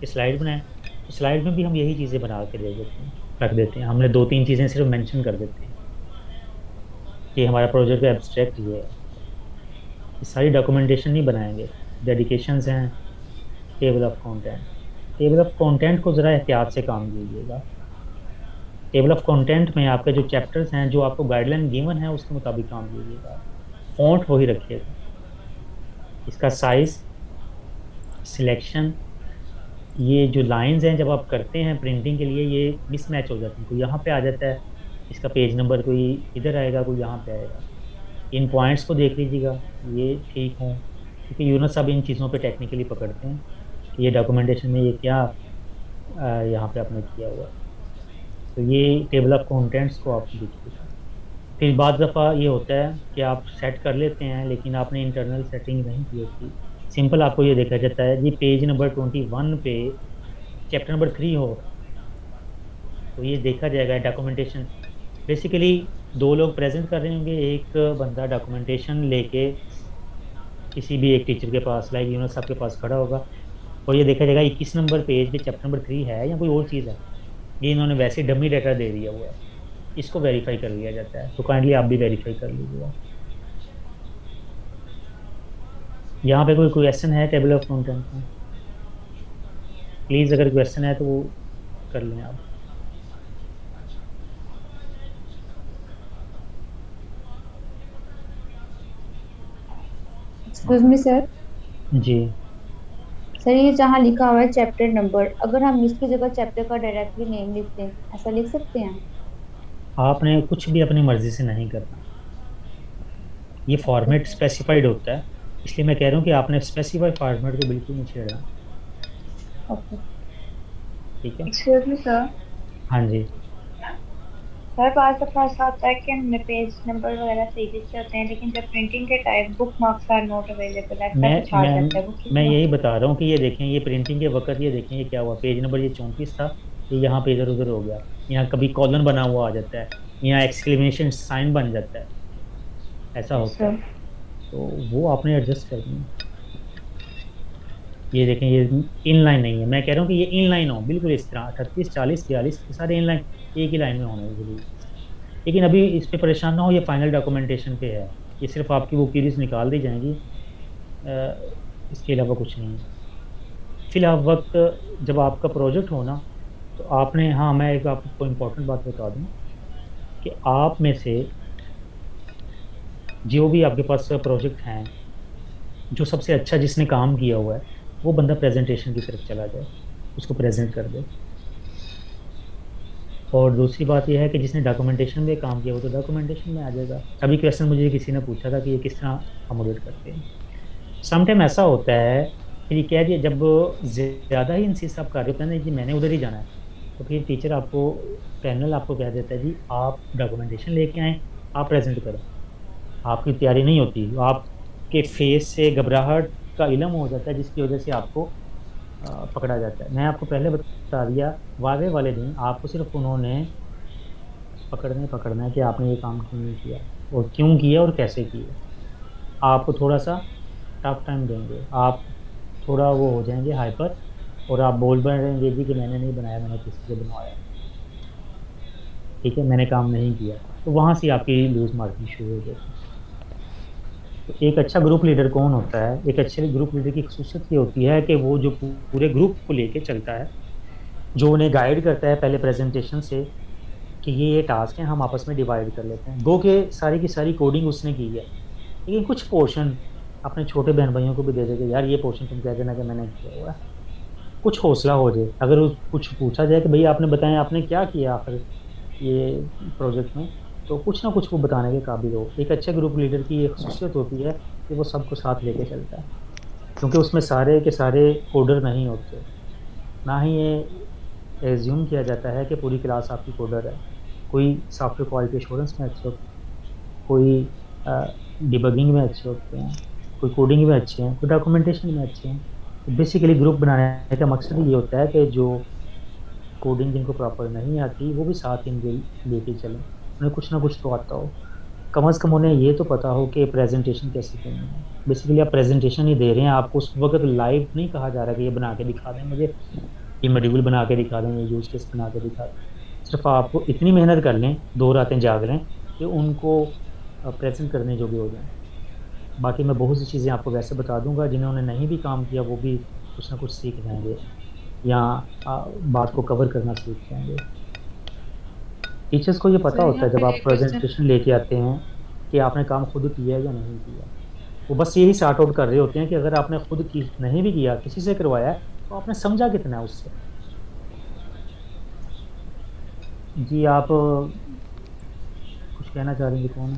कि स्लाइड बनाएं, तो स्लाइड में भी हम यही चीज़ें बना के दे देते हैं, रख देते हैं। हमने 2-3 चीज़ें सिर्फ मेंशन कर देते हैं कि हमारा प्रोजेक्ट का एब्स्ट्रैक्ट ये है। सारी डॉक्यूमेंटेशन नहीं बनाएंगे, डेडिकेशंस हैं, table of content. Table of content को ज़रा एहतियात से काम कीजिएगा। टेबल ऑफ कंटेंट में आपके जो चैप्टर्स हैं, जो आपको गाइडलाइन गिवन है, उसके मुताबिक काम कीजिएगा। फ़ॉन्ट वही रखिएगा, इसका साइज़, सिलेक्शन, ये जो लाइंस हैं जब आप करते हैं प्रिंटिंग के लिए, ये मिसमैच हो जाती हैं, कोई यहाँ पे आ जाता है, इसका पेज नंबर कोई इधर आएगा, कोई यहाँ पे आएगा। इन पॉइंट्स को देख लीजिएगा, ये ठीक हों, क्योंकि यूनुस साहब इन चीज़ों पे टेक्निकली पकड़ते हैं कि ये डॉक्यूमेंटेशन में ये क्या यहाँ पे आपने किया हुआ। तो ये टेबल ऑफ कंटेंट्स को आप देखिएगा। फिर बाद दफ़ा ये होता है कि आप सेट कर लेते हैं, लेकिन आपने इंटरनल सेटिंग नहीं की होती। सिंपल आपको ये देखा जाता है जी, पेज नंबर 21 पे चैप्टर नंबर 3 हो, तो ये देखा जाएगा डॉक्यूमेंटेशन। बेसिकली 2 लोग प्रेजेंट कर रहे होंगे, एक बंदा डॉक्यूमेंटेशन लेके किसी भी एक टीचर के पास, लाइक यूनुस साहब के पास खड़ा होगा, और ये देखा जाएगा 21 नंबर पेज पे चैप्टर नंबर 3 है या कोई और चीज़ है, ये इन्होंने वैसे डमी डाटा दे दिया हुआ है, इसको वेरीफाई कर लिया जाता है। तो काइंडली आप भी वेरीफाई कर लीजिएगा। यहाँ पे कोई क्वेश्चन है टेबल ऑफ कंटेंट में? प्लीज़ अगर क्वेश्चन है तो वो कर लें आप। Excuse me sir. जी सर, ये जहाँ लिखा हुआ है चैप्टर नंबर, अगर हम इसकी जगह चैप्टर का डायरेक्टली नेम लिखते हैं, ऐसा लिख सकते हैं? आपने कुछ भी अपनी मर्जी से नहीं करना, ये फॉर्मेट स्पेसिफाइड होता है, इसलिए मैं कह रहा हूँ कि आपने स्पेसिफाइड फॉर्मेट को बिल्कुल नहीं छेड़ना। ओके, ठीक है। Excuse me sir. हाँ जी सर, बात दफा ऐसा होता है कि हमने पेज नंबर वगैरह सही लिखे होते हैं, लेकिन जब प्रिंटिंग के time book marks are not available, ऐसा कुछ आ जाता है। मैं यही बता रहा हूँ कि ये देखें, ये प्रिंटिंग के वक्त ये देखें ये क्या हुआ, पेज नंबर ये 34 था, ये यहाँ पे इधर उधर हो गया, यहाँ कभी कॉलन बना हुआ आ जाता है, यहाँ एक्सक्लेमेशन साइन बन जाता है, ऐसा होता है। तो वो आपने एडजस्ट करनी है। ये देखें, ये इन लाइन नहीं है, मैं कह रहा हूँ कि ये इन लाइन हो बिल्कुल इस तरह 38, 40, 42 सारे इन लाइन एक ही लाइन में होने जरूरी। लेकिन अभी इस पर परेशान ना हो, ये फाइनल डॉक्यूमेंटेशन पे है, ये सिर्फ आपकी वो क्वेरीज निकाल दी जाएंगी, इसके अलावा कुछ नहीं है। फिलहाल वक्त जब आपका प्रोजेक्ट हो ना, तो आपने, हाँ मैं एक आपको इम्पोर्टेंट बात बता दूँ कि आप में से जो भी आपके पास प्रोजेक्ट हैं, जो सबसे अच्छा जिसने काम किया हुआ है वो बंदा प्रेजेंटेशन की तरफ चला जाए, उसको प्रेजेंट कर दे। और दूसरी बात यह है कि जिसने डॉक्यूमेंटेशन में काम किया वो तो डॉक्यूमेंटेशन में आ जाएगा। अभी क्वेश्चन मुझे किसी ने पूछा था कि ये किस तरह अकोमोडेट करते हैं। समटाइम ऐसा होता है कि कह दिए जब ज़्यादा ही इंसिस्ट आप कर रहे होते हैं ना जी मैंने उधर ही जाना है, तो फिर टीचर आपको पैनल आपको कह देता है जी आप डॉक्यूमेंटेशन लेके आएँ, आप प्रेजेंट करें। आपकी तैयारी नहीं होती, आपके फेस से घबराहट का इलम हो जाता है जिसकी वजह से आपको पकड़ा जाता है। मैं आपको पहले बता दिया वादे वाले दिन आपको सिर्फ उन्होंने पकड़ना है कि आपने ये काम क्यों नहीं किया और क्यों किया और कैसे किया। आपको थोड़ा सा टफ टाइम देंगे, आप थोड़ा वो हो जाएंगे हाइपर और आप बोल बढ़ेंगे जी कि मैंने नहीं बनाया, मैंने किसी से बनवाया, ठीक है, मैंने काम नहीं किया। तो वहाँ से आपकी लूज मार्किंग शुरू हो जाएगी। तो एक अच्छा ग्रुप लीडर कौन होता है? एक अच्छे ग्रुप लीडर की खासियत ये होती है कि वो जो पूरे ग्रुप को लेके चलता है, जो उन्हें गाइड करता है पहले प्रेजेंटेशन से कि ये टास्क हैं, हम आपस में डिवाइड कर लेते हैं। गो के सारी की सारी कोडिंग उसने की है, लेकिन कुछ पोर्शन अपने छोटे बहन भाइयों को भी दे देते, यार ये पोर्शन तुम कह देना कि मैंने किया हुआ है, कुछ हौसला हो जाए। अगर कुछ पूछा जाए कि भैया आपने बताया आपने क्या किया आखिर ये प्रोजेक्ट में, तो कुछ ना कुछ वो बताने के काबिल हो। एक अच्छे ग्रुप लीडर की एक खासियत होती है कि वो सबको साथ लेके चलता है, क्योंकि उसमें सारे के सारे कोडर नहीं होते, ना ही ये एज्यूम किया जाता है कि पूरी क्लास आपकी कोडर है। कोई सॉफ्टवेयर क्वालिटी एश्योरेंस में अच्छे होते हैं, कोई डिबगिंग में अच्छे होते हैं, कोई कोडिंग में अच्छे हैं, कोई डॉक्यूमेंटेशन में अच्छे हैं। तो बेसिकली ग्रुप बनाने का मकसद ये होता है कि जो कोडिंग जिनको प्रॉपर नहीं आती वो भी साथ इनके लेके चलें, उन्हें कुछ ना कुछ तो आता हो, कम से कम उन्हें ये तो पता हो कि प्रेजेंटेशन कैसे करनी है। बेसिकली आप प्रेजेंटेशन ही दे रहे हैं, आपको उस वक्त लाइव नहीं कहा जा रहा कि ये बना के दिखा दें मुझे, ये मॉड्यूल बना के दिखा दें, ये यूज़ केस बना के दिखा दें। सिर्फ आपको इतनी मेहनत कर लें, 2 रातें जाग लें कि उनको प्रेजेंट करने जो भी हो जाए। बाकी मैं बहुत सी चीज़ें आपको वैसे बता दूंगा, जिन्होंने नहीं भी काम किया वो भी कुछ ना कुछ सीख जाएंगे या बात को कवर करना सीख जाएंगे। टीचर्स को ये पता होता है जब आप प्रेजेंटेशन लेके आते हैं कि आपने काम खुद किया या नहीं किया। वो बस यही सॉर्ट आउट कर रहे होते हैं कि अगर आपने खुद की नहीं भी किया, किसी से करवाया है, तो आपने समझा कितना है उससे। जी आप कुछ कहना चाह रही हैं? कौन?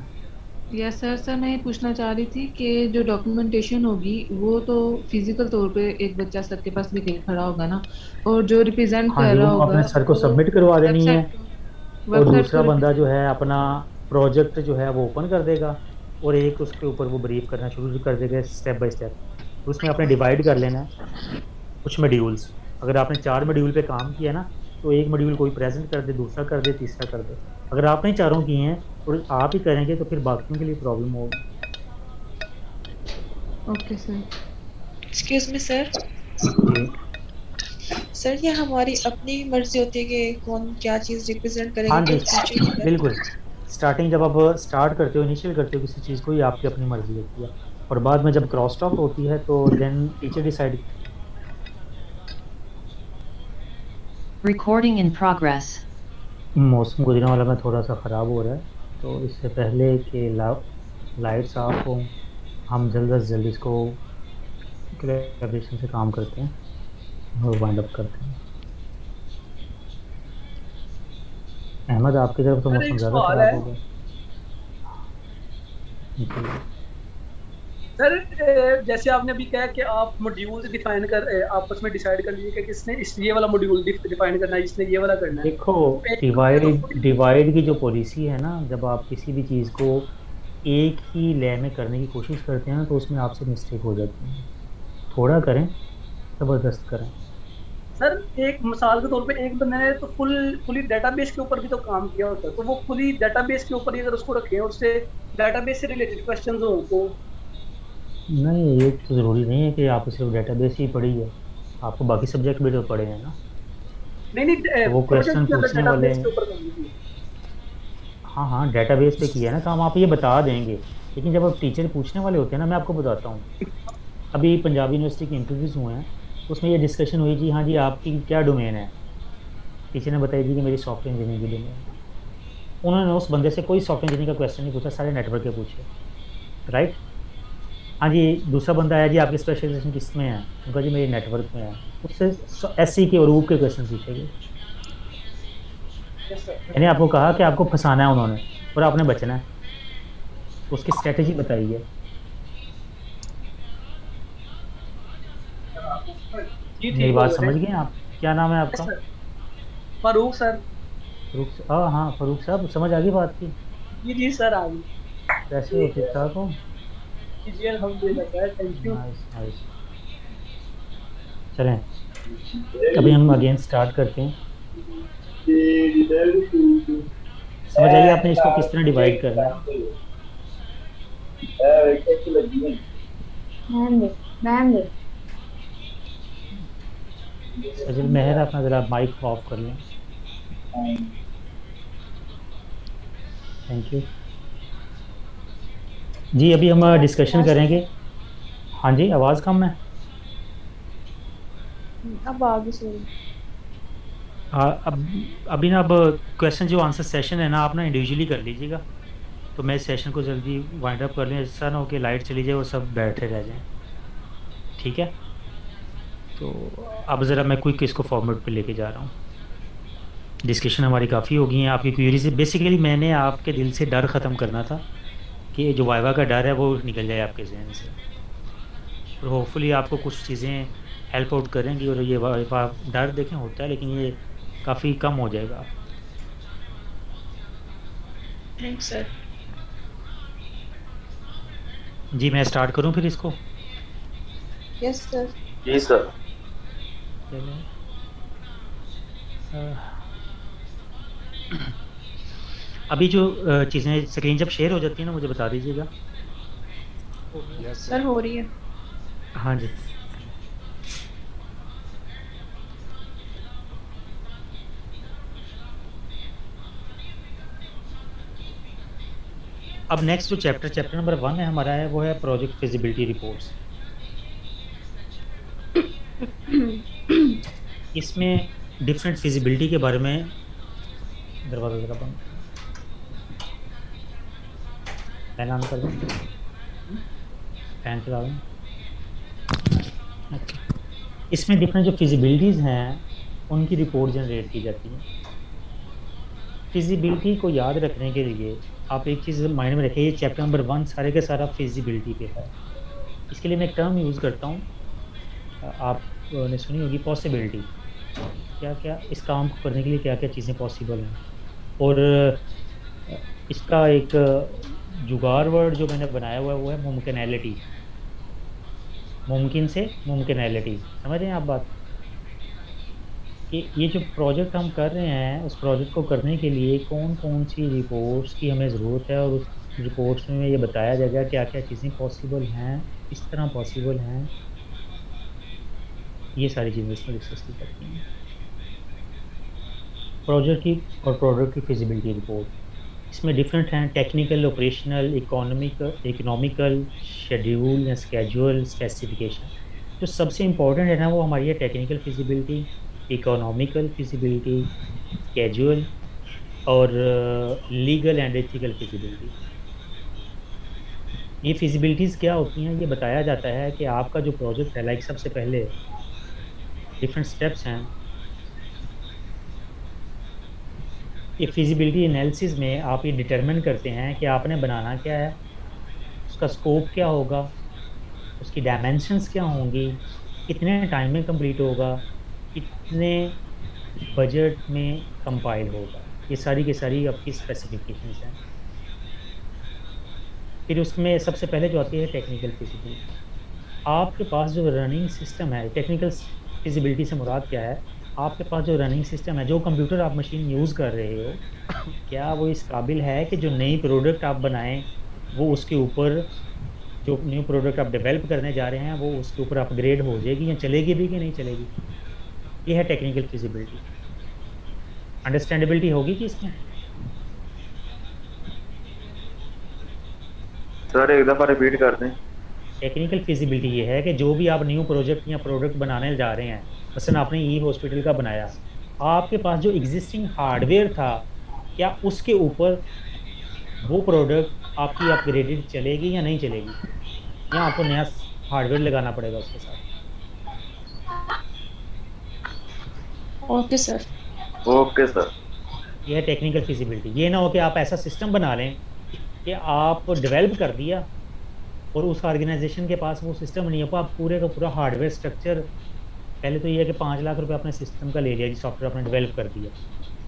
यस सर मैं ये पूछना चाह रही थी कि जो डॉक्यूमेंटेशन होगी वो तो फिजिकल तौर पे एक बच्चा सर के पास भी कहीं खड़ा होगा ना, और जो रिप्रेजेंट कर रहा होगा अपने सर को सबमिट करवा देनी है, और दूसरा बंदा जो है अपना प्रोजेक्ट जो है वो ओपन कर देगा और एक उसके ऊपर वो ब्रीफ करना शुरू कर देगा स्टेप बाय स्टेप। उसमें आपने डिवाइड कर लेना है कुछ मॉड्यूल्स। अगर आपने 4 मॉड्यूल पे काम किया ना, तो एक मॉड्यूल कोई प्रेजेंट कर दे, दूसरा कर दे, तीसरा कर दे। अगर आपने 4 किए हैं और आप ही करेंगे तो फिर बाकियों के लिए प्रॉब्लम होगी। Okay sir. Excuse me sir, sir ये हमारी अपनी मर्जी होती है कि कौन क्या चीज़ रिप्रेजेंट करेगा। हाँ बिल्कुल, स्टार्टिंग जब आप स्टार्ट करते हो, इनिशियल करते हो किसी चीज़ को, ये आपकी अपनी मर्जी होती है, और बाद में जब क्रॉस टॉक होती है तो then teacher decide. Recording in progress. मौसम गुजरने वाला में थोड़ा सा ख़राब हो रहा है, तो इससे पहले कि लाइट्स ऑफ हो, हम जल्द से जल्द इसको कोलैबोरेशन से काम करते हैं और वाइंड अप करते हैं। अहमद आपकी तरफ तो मौसम ज़्यादा ख़राब हो गया सर। जैसे आपने अभी कहा कि आप मॉड्यूल्स डिफाइन कर आपस में डिसाइड कर लीजिए कि किसने ये वाला मॉड्यूल डिफाइन करना है, इसने ये वाला करना है। देखो डिवाइड की जो पॉलिसी है ना, जब आप किसी भी चीज़ को एक ही ले में करने की कोशिश करते हैं तो उसमें आपसे मिस्टेक हो जाती है। थोड़ा करें, ज़बरदस्त करें। सर एक मिसाल के तौर पे एक बंदे ने तो फुली डेटाबेस के ऊपर भी तो काम किया होता है, तो वो फुली डेटाबेस के ऊपर ही अगर उसको रखें और उससे डेटाबेस से रिलेटेड क्वेश्चंस हो तो नहीं, ये तो ज़रूरी नहीं है कि आप सिर्फ डेटाबेस ही पढ़ी है, आपको बाकी सब्जेक्ट भी तो पढ़े हैं ना। नहीं वो क्वेश्चन पूछने वाले हैं। हाँ डेटाबेस पे किया है ना काम, आप ये बता देंगे, लेकिन जब आप टीचर पूछने वाले होते हैं ना, मैं आपको बताता हूँ। अभी पंजाब यूनिवर्सिटी के इंटरव्यूज़ हुए हैं, उसमें ये डिस्कशन हुई जी, हाँ जी आपकी क्या डोमेन है। टीचर ने बताई जी कि मेरी सॉफ्टवेयर इंजीनियरिंग की डोमेन है। उन्होंने उस बंदे से कोई सॉफ्टवेयर इंजीनियरिंग का क्वेश्चन नहीं पूछा, सारे नेटवर्क के पूछे, राइट। हाँ जी, दूसरा बंदा आया जी, आपकी स्पेशलाइजेशन किस में है? उनका जी मेरे नेटवर्क में है। उससे एससी के और ऊप के क्वेश्चन पूछेंगे। मैंने आपको कहा कि आपको फंसाना है उन्होंने और आपने बचना है, उसकी स्ट्रेटेजी बताइए। मेरी बात समझ गए आप? क्या नाम है आपका? फारूक सर। फरूक, हाँ हाँ फरूक साहब, समझ आ गई बात की? जी सर आ गई। कैसे हो, ठीक ठाक हो? जी अल्हम्दुलिल्लाह sir, thank you. Nice nice. चलें अभी हम अगेन स्टार्ट करते हैं। समझ आइए आपने इसको किस तरह डिवाइड करना है। सजल मेहर, अपना ज़रा माइक ऑफ कर लें। थैंक यू जी। अभी हम डिस्कशन करेंगे। हाँ जी, आवाज़ कम है। अब आगे सही। अब अभी ना, अब क्वेश्चन जो आंसर सेशन है ना, आप ना इंडिविजुअली कर लीजिएगा, तो मैं सेशन को जल्दी वाइंड अप कर लूँ। ऐसा ना हो कि लाइट चली जाए और सब बैठे रह जाएं। ठीक है, तो अब ज़रा मैं क्विक इसको फॉर्मेट पे लेके जा रहा हूँ। डिस्कशन हमारी काफ़ी हो गई है आपकी क्वेरी से। बेसिकली मैंने आपके दिल से डर ख़त्म करना था कि जो वाइवा का डर है वो निकल जाए आपके जहन से, और होपफुली आपको कुछ चीज़ें हेल्प आउट करेंगी और ये वाइवा डर देखें होता है, लेकिन ये काफ़ी कम हो जाएगा। Thanks sir. जी मैं स्टार्ट करूं फिर इसको? Yes sir. जी सर। अभी जो चीज़ें स्क्रीन जब शेयर हो जाती है ना, मुझे बता दीजिएगा। सर हो रही है। हाँ जी। अब नेक्स्ट जो चैप्टर नंबर 1 है हमारा है, वो है प्रोजेक्ट फिजिबिलिटी रिपोर्ट्स। इसमें डिफरेंट फिजिबिलिटी के बारे में, दरवाज़ा ज़रा बंद, फैन ऑन कर दूँ, फैन चला दूँ। इसमें डिफरेंट जो फिजिबिलिटीज़ हैं उनकी रिपोर्ट जनरेट की जाती है। फिजिबिलिटी को याद रखने के लिए आप एक चीज़ माइंड में रखें, ये चैप्टर नंबर 1 सारे के सारा फिजिबिलिटी पे है। इसके लिए मैं एक टर्म यूज़ करता हूँ, आपने सुनी होगी, पॉसिबिलिटी। क्या क्या इस काम को करने के लिए क्या क्या चीज़ें पॉसिबल हैं, और इसका एक जुगाड़ वर्ड जो मैंने बनाया हुआ है वो है मुमकिनैलिटी। मुमकिन से मुमकिनैलिटी, समझ रहे हैं आप बात? कि ये जो प्रोजेक्ट हम कर रहे हैं, उस प्रोजेक्ट को करने के लिए कौन कौन सी रिपोर्ट्स की हमें ज़रूरत है, और उस रिपोर्ट्स में ये बताया जाएगा क्या क्या चीज़ें पॉसिबल हैं, किस तरह पॉसिबल हैं, ये सारी चीज़ें इसमें डिस्कस की जाती हैं। प्रोजेक्ट की और प्रोडक्ट की फिजिबिलिटी रिपोर्ट इसमें डिफरेंट हैं, टेक्निकल, ऑपरेशनल, इकोनॉमिकल, शेड्यूल या स्केड्यूल, स्पेसिफिकेशन। जो सबसे इम्पोर्टेंट है ना वो हमारी है technical feasibility, economical feasibility, schedule और लीगल एंड एथिकल फिजिबिलिटी। ये फिजिबिलिटीज़ क्या होती हैं, ये बताया जाता है कि आपका जो प्रोजेक्ट है, लाइक सबसे पहले डिफरेंट स्टेप्स हैं। ये फिजिबिलिटी एनालिसिस में आप ये डिटरमिन करते हैं कि आपने बनाना क्या है, उसका स्कोप क्या होगा, उसकी डायमेंशंस क्या होंगी, कितने टाइम में कंप्लीट होगा, कितने बजट में कंपाइल होगा, ये सारी की सारी आपकी स्पेसिफिकेशंस हैं। फिर उसमें सबसे पहले जो आती है टेक्निकल फिजिबिलिटी। आपके पास जो रनिंग सिस्टम है, टेक्निकल फिजिबिलिटी से मुराद क्या है, आपके पास जो रनिंग सिस्टम है, जो कंप्यूटर आप मशीन यूज़ कर रहे हो, क्या वो इस काबिल है कि जो नई प्रोडक्ट आप बनाएं वो उसके ऊपर, जो न्यू प्रोडक्ट आप डेवलप करने जा रहे हैं वो उसके ऊपर अपग्रेड हो जाएगी या चलेगी भी कि नहीं चलेगी। ये है टेक्निकल फिजिबिलिटी। अंडरस्टैंडेबिलिटी होगी कि इसमें? सर एक दफ़ा रिपीट कर दें। टेक्निकल फिजिबिलिटी ये है कि जो भी आप न्यू प्रोजेक्ट या प्रोडक्ट बनाने जा रहे हैं, मसलन आपने ई हॉस्पिटल का बनाया, आपके पास जो एग्जिस्टिंग हार्डवेयर था, क्या उसके ऊपर वो प्रोडक्ट आपकी अपग्रेडेड चलेगी या नहीं चलेगी। या आपको नया हार्डवेयर लगाना पड़ेगा उसके साथ। Okay sir. Okay sir. ये है टेक्निकल फिजिबिलिटी। ये ना हो कि आप ऐसा सिस्टम बना लें कि आप डेवलप कर दिया और उस ऑर्गेनाइजेशन के पास वो सिस्टम नहीं है, आप पूरे का पूरा हार्डवेयर स्ट्रक्चर, पहले तो ये है कि 5 लाख रुपए अपने सिस्टम का ले लिया जी, सॉफ्टवेयर आपने डेवलप कर दिया,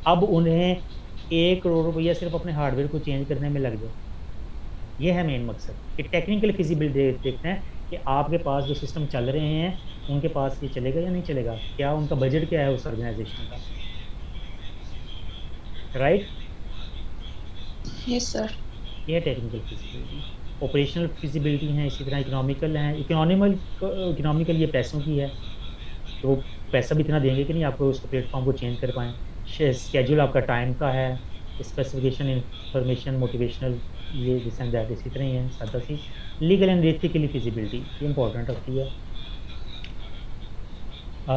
अब उन्हें 1 करोड़ रुपया सिर्फ अपने हार्डवेयर को चेंज करने में लग जाए। ये है मेन मकसद कि टेक्निकल फिजिबिलिटी देखते हैं कि आपके पास जो सिस्टम चल रहे हैं उनके पास ये चलेगा या नहीं चलेगा, क्या उनका बजट क्या है उस ऑर्गेनाइजेशन का, राइट? Yes sir. ये टेक्निकल फिजिबिलिटी। ऑपरेशनल फिजिबिलिटी है, इसी तरह इकोनॉमिकल है। इकोनॉमिकल ये पैसों की है, तो पैसा भी इतना देंगे कि नहीं आपको उसको प्लेटफॉर्म को चेंज कर पाएँ। स्केड्यूल आपका टाइम का है, स्पेसिफिकेशन, इंफॉर्मेशन, मोटिवेशनल, ये दिस एंड दैट इसी तरह ही है, सादा सी। लीगल एंड एथिकली फिजिबिलिटी ये इंपॉर्टेंट होती है।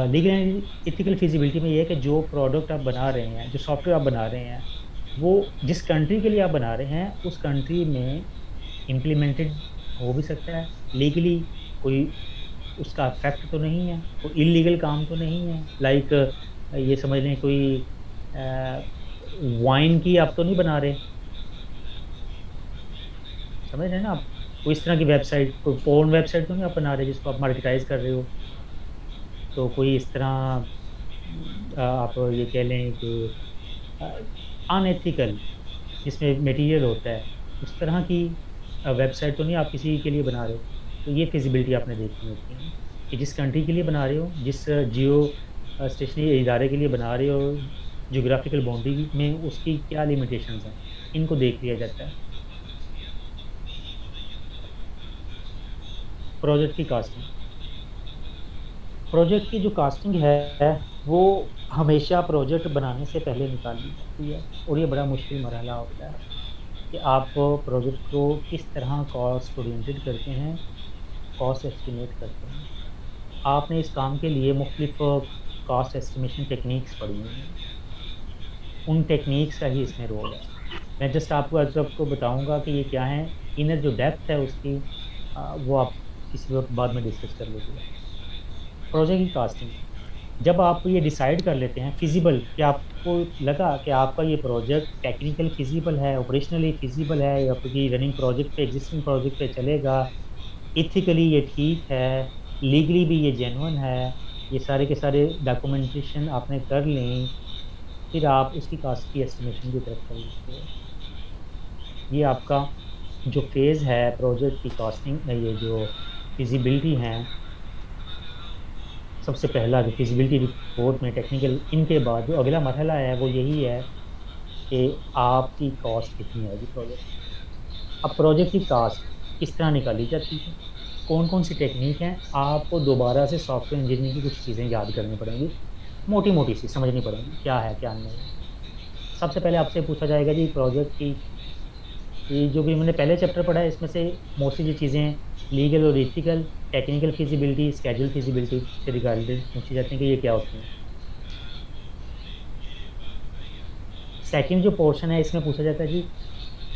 लीगल एंड एथिकल फिजिबिलिटी में ये है कि जो प्रोडक्ट आप बना रहे हैं, जो सॉफ्टवेयर आप बना रहे हैं, वो जिस कंट्री के लिए आप बना रहे हैं उस कंट्री में इम्प्लीमेंटेड हो भी सकता है, लीगली कोई उसका इफेक्ट तो नहीं है, कोई इलीगल काम तो नहीं है। लाइक ये समझ लें कोई वाइन की आप तो नहीं बना रहे, समझ रहे हैं ना आप, कोई इस तरह की वेबसाइट, कोई पोर्न वेबसाइट तो नहीं आप बना रहे जिसको आप मार्केटाइज कर रहे हो, तो कोई इस तरह आप ये कह लें कि अनएथिकल जिसमें मटेरियल होता है, उस तरह की वेबसाइट तो नहीं आप किसी के लिए बना रहे हो। तो ये फिजिबिलिटी आपने देखनी होती है कि जिस कंट्री के लिए बना रहे हो, जिस जियो स्टेशनरी इदारे के लिए बना रहे हो, जोग्राफिकल बाउंड्री में उसकी क्या लिमिटेशंस हैं, इनको देख लिया जाता है। प्रोजेक्ट की कास्टिंग, प्रोजेक्ट की जो कास्टिंग है वो हमेशा प्रोजेक्ट बनाने से पहले निकाली जाती है, और ये बड़ा मुश्किल मरहला होता है कि आप प्रोजेक्ट को किस तरह कॉस्ट ओरिएंटेड करते हैं, कॉस्ट एस्टिमेट करते हैं। आपने इस काम के लिए मुख्तलिफ कॉस्ट एस्टिमेशन टेक्निक्स पढ़ी हुई हैं, उन टेक्निक्स का ही इसमें रोल है। मैं जस्ट आपको बताऊंगा कि ये क्या है, इनर जो डेप्थ है उसकी वो आप किसी वक्त बाद में डिस्कस कर लीजिए। प्रोजेक्ट की कास्टिंग, जब आप ये डिसाइड कर लेते हैं फिजिबल, कि आपको लगा कि आपका ये प्रोजेक्ट टेक्निकल फिजिबल है, ऑपरेशनली फिजिबल है, आपकी रनिंग प्रोजेक्ट पे, एग्जिस्टिंग प्रोजेक्ट पे चलेगा, इथिकली ये ठीक है, लीगली भी ये जेन्युइन है, ये सारे के सारे डॉक्यूमेंटेशन आपने कर लें, फिर आप उसकी कास्ट की एस्टिमेशन की तरफ कर सकते हो। ये आपका जो फेज़ है प्रोजेक्ट की कास्टिंग, ये जो फिजिबिलिटी हैं, सबसे पहला जो फिजिबिलिटी रिपोर्ट में टेक्निकल, इनके बाद जो अगला मरहला है वो यही है कि आपकी कॉस्ट कितनी आएगी प्रोजेक्ट। अब प्रोजेक्ट की कास्ट किस तरह निकाली जाती है, कौन कौन सी टेक्निक हैं, आपको दोबारा से सॉफ्टवेयर इंजीनियरिंग की कुछ चीज़ें याद करनी पड़ेंगी, मोटी मोटी सी समझनी पड़ेंगी क्या है क्या नहीं है। सबसे पहले आपसे पूछा जाएगा जी प्रोजेक्ट की, ये जो भी मैंने पहले चैप्टर पढ़ा है इसमें से मोस्टली जो चीज़ें लीगल और ethical, technical feasibility, schedule feasibility से रिगार्डेड पूछी जाती हैं कि ये क्या होती हैं। सेकंड जो पोर्शन है इसमें पूछा जाता है जी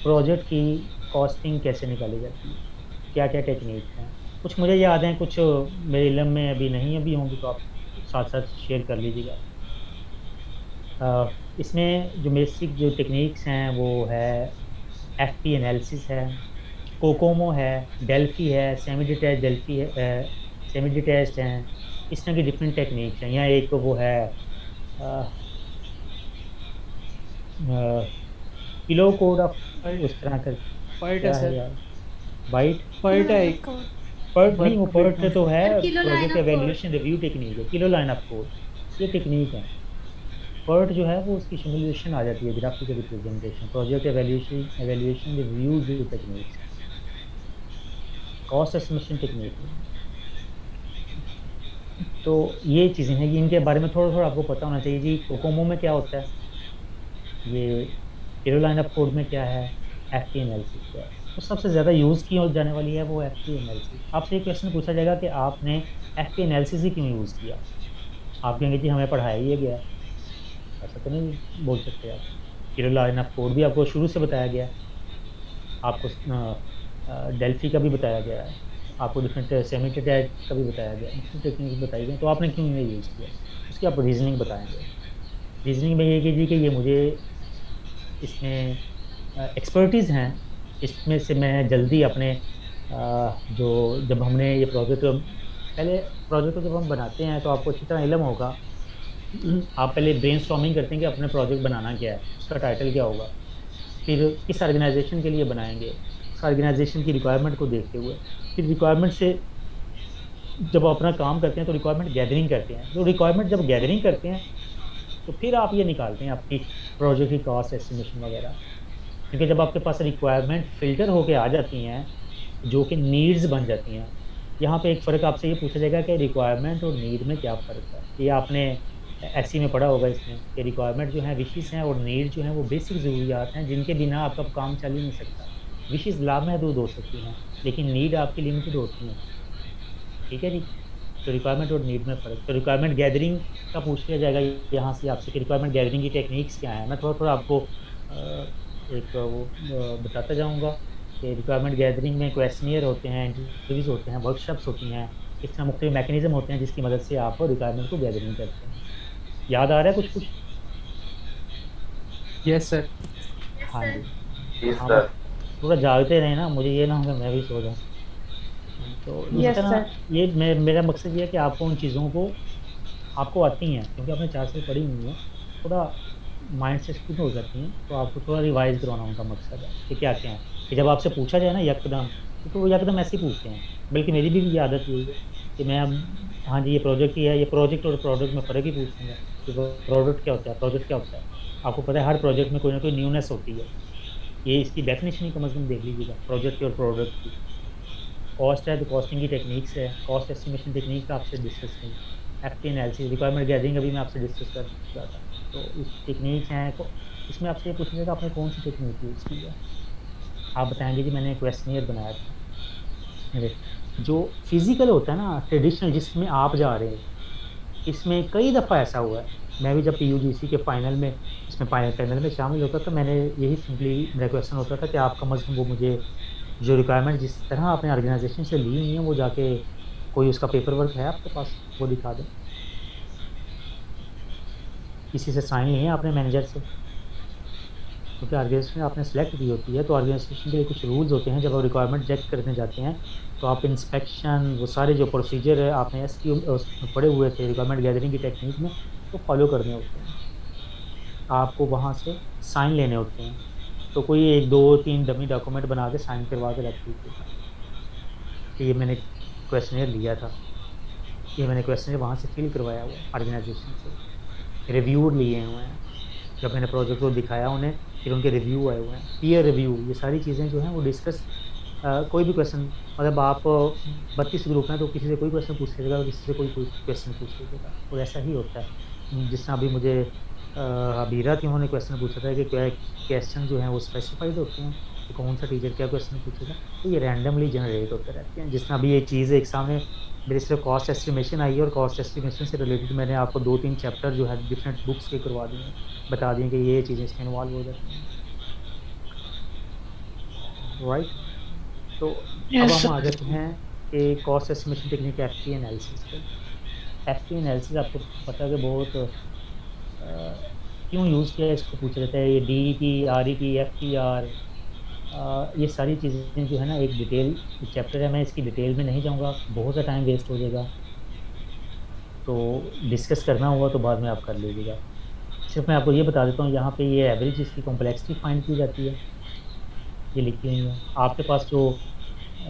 प्रोजेक्ट की कॉस्टिंग कैसे निकाली जाती है, क्या क्या टेक्निक हैं। कुछ मुझे याद हैं, कुछ मेरे इल्म में अभी नहीं अभी होंगी, तो आप साथ साथ शेयर कर लीजिएगा। इसमें जो बेसिक जो टेक्निक्स हैं वो है FP एनालिसिस है, कोकोमो है, डेल्फी है, सेमी डिटैच डेल्फी है, सेमी डिटैच्ड हैं, इस तरह की डिफरेंट टेक्निक्स हैं। यहाँ एक वो है किलो कोड ऑफ उस तरह का पर्ट है सर, बाइट पर्ट है एक, पर्ट नहीं, वो पर्ट तो है प्रोजेक्ट एवेल्यूएशन रिव्यू टेक्निक है, किलो लाइन ऑफ कोड ये टेक्निक है। पर्ट जो है वो उसकी सिमुलेशन आ जाती है, graphical representation, project evaluation review जो टेक्निक्स, कॉस्ट एस्टिमेशन टेक्निक। तो ये चीज़ें हैं, इनके बारे में थोड़ा थोड़ा आपको पता होना चाहिए जी। कोकोमो में क्या होता है, ये किलो लाइन ऑफ कोड में क्या है, FP एनालिसिस क्या है। तो सबसे ज़्यादा यूज़ की जाने वाली है वो FP एनालिसिस। आपसे एक क्वेश्चन पूछा जाएगा कि आपने FP एनालिसिस ही क्यों यूज़ किया, आप कहेंगे जी हमें पढ़ाया ही गया, ऐसा तो नहीं बोल सकते आप। किलो लाइन ऑफ कोड भी आपको शुरू से बताया गया, आपको डेल्फी का भी बताया गया है, आपको डिफरेंट सेमी डिटैच का भी बताया गया, डिफरेंट टेक्निक्स बताई गई, तो आपने क्यों इन्हें यूज़ किया, उसकी आप रीजनिंग बताएंगे। रीजनिंग में ये कीजिए कि ये मुझे इसमें एक्सपर्टीज़ हैं, इसमें से मैं जल्दी अपने जो जब हमने ये प्रोजेक्ट पहले प्रोजेक्ट को जब हम बनाते हैं तो आपको अच्छी तरह इल्म होगा। आप पहले ब्रेनस्टॉर्मिंग करते हैं कि अपने प्रोजेक्ट बनाना क्या है, उसका टाइटल क्या होगा, फिर किस ऑर्गेनाइजेशन के लिए बनाएंगे, उस ऑर्गेनाइजेशन की रिक्वायरमेंट को देखते हुए फिर रिक्वायरमेंट से जब आप अपना काम करते हैं तो रिक्वायरमेंट गैदरिंग करते हैं। तो रिक्वायरमेंट जब गैदरिंग करते हैं तो फिर आप ये निकालते हैं आपकी प्रोजेक्ट की कॉस्ट एस्टिमेशन वगैरह, क्योंकि जब आपके पास रिक्वायरमेंट फ़िल्टर होके आ जाती हैं जो कि नीड्स बन जाती हैं, यहाँ पे एक फ़र्क आपसे ये पूछा जाएगा कि रिक्वायरमेंट और नीड में क्या फ़र्क है। ये आपने एससी में पढ़ा होगा इसमें कि रिक्वायरमेंट जो है विशेष हैं और नीड जो है वो बेसिक ज़रूरियात हैं जिनके बिना आपका काम चल ही नहीं सकता। विशेष लामहदूद हो सकती हैं लेकिन नीड आपकी लिमिटेड होती हैं, ठीक है जी। तो रिक्वायरमेंट और नीड में फ़र्क, तो रिक्वायरमेंट गैदरिंग का पूछ लिया जाएगा यहाँ से आपसे कि रिक्वायरमेंट गैदरिंग की टेक्निक्स क्या हैं। मैं थोड़ा थोड़ा आपको एक वो बताता जाऊँगा कि रिक्वायरमेंट गैदरिंग में क्वेश्चनियर होते हैं, इंटरव्यूज़ होते हैं, वर्कशॉप्स होती हैं, इस तरह मुख्तलिफ मैकेनिज़्म होते हैं जिसकी मदद से आप रिक्वायरमेंट को गैदरिंग करते हैं। याद आ रहा है कुछ? Yes sir. हाँ जी, हाँ थोड़ा जागते रहे ना, मुझे ये ना हो कि मैं भी सो जाऊँ। तो इस तरह ये मेरा मकसद ये है कि आपको उन चीज़ों को आपको आती हैं क्योंकि आपने 4 साल पढ़ी हुई हैं, थोड़ा माइंड से स्किप हो जाती हैं, तो आपको थोड़ा रिवाइज़ करवाना उनका मकसद है कि क्या क्या है कि जब आपसे पूछा जाए ना यकदम तो वो यकदम ऐसे ही पूछते हैं। बल्कि मेरी भी ये आदत हुई है कि मैं अब हाँ जी ये प्रोजेक्ट ही है, ये प्रोजेक्ट और प्रोडक्ट में फ़र्क ही पूछूँगा कि प्रोडक्ट क्या होता है, प्रोजेक्ट क्या होता है। आपको पता है हर प्रोजेक्ट में कोई ना कोई न्यूनेस होती है, ये इसकी डेफिनेशन ही कम अज़ कम देख लीजिएगा प्रोजेक्ट और प्रोडक्ट की। कॉस्ट है तो कॉस्टिंग की टेक्निक्स है, कॉस्ट एस्टिमेशन टेक्निक आपसे डिस्कस की, एफटी एनालिसिस, रिक्वायरमेंट गैदरिंग अभी मैं आपसे डिस्कस कर रहा था। तो इस टेक्निक्स हैं, तो इसमें आपसे ये पूछा जाएगा आपने कौन सी टेक्निक यूज़ की है। आप बताएंगे कि मैंने क्वेश्चनियर बनाया था। जो फिज़िकल होता है ना ट्रेडिशनल जिसमें आप जा रहे हैं, इसमें कई दफ़ा ऐसा हुआ है। मैं भी जब PUGC के फाइनल में इसमें पैनल में शामिल होता था, मैंने यही सिंपली मेरा क्वेश्चन होता था कि आप कम अज़ कम वो मुझे जो रिक्वायरमेंट जिस तरह आपने ऑर्गेनाइजेशन से ली हुई है वो जाके कोई उसका पेपर वर्क है आपके पास वो दिखा दें, किसी से साइन लिए हैं आपने मैनेजर से, क्योंकि ऑर्गेनाइजेशन आपने सेलेक्ट की होती है तो ऑर्गेनाइजेशन के लिए कुछ रूल्स होते हैं। जब आप रिक्वायरमेंट चेक करने जाते हैं तो आप इंस्पेक्शन वो सारे जो प्रोसीजर है आपने SQ पढ़े हुए थे रिक्वायरमेंट गैदरिंग की टेक्निक में तो फॉलो करने होते हैं, आपको वहाँ से साइन लेने होते हैं। तो कोई 1 2 3 डमी डॉक्यूमेंट बना के साइन करवा के रख दीजिएगा कि ये मैंने क्वेश्चनियर लिया था, ये मैंने क्वेश्चनियर वहाँ से फिल करवाया हुआ ऑर्गेनाइजेशन से, रिव्यू लिए हुए हैं, जब मैंने प्रोजेक्ट को दिखाया उन्हें फिर उनके रिव्यू आए हुए हैं, पीयर रिव्यू, ये सारी चीज़ें जो हैं वो डिस्कस कोई भी क्वेश्चन मतलब आप 32 ग्रुप हैं तो किसी से कोई क्वेश्चन पूछ लीजिएगा, किसी से कोई क्वेश्चन पूछ लीजिएगा, तो ऐसा ही होता है। जिस तरह अभी मुझे अबीरा थी उन्होंने क्वेश्चन पूछा था कि क्या क्वेश्चन जो हैं वो स्पेसिफाइड होते हैं कि कौन सा टीचर क्या क्वेश्चन पूछेगा, तो ये रैंडमली जनरेट होते रहते हैं। जिस तरह अभी ये चीज़ एक सामने मेरे सिर्फ कॉस्ट एस्टिमेशन आई है और कॉस्ट एस्टिमेशन से रिलेटेड मैंने आपको 2-3 चैप्टर जो है डिफरेंट बुक्स के करवा दिए, बता दिए कि ये चीज़ें इसमें इन्वॉल्व हो जाती हैं, राइट। तो अब हम आ जाते हैं कि cost estimation technique FT analysis पर। FT एनालिसिस आपको पता है कि बहुत क्यों यूज़ किया है इसको पूछा जाता है। ये DET, RET, FTR ये सारी चीज़ें जो है ना एक डिटेल चैप्टर है, मैं इसकी डिटेल में नहीं जाऊँगा, बहुत सा टाइम वेस्ट हो जाएगा, तो डिस्कस करना हुआ तो बाद में आप कर लीजिएगा। सिर्फ मैं आपको ये बता देता हूँ यहाँ पे ये एवरेज इसकी कॉम्प्लेक्सिटी फाइंड की जाती है, ये लिखी हुई है आपके पास जो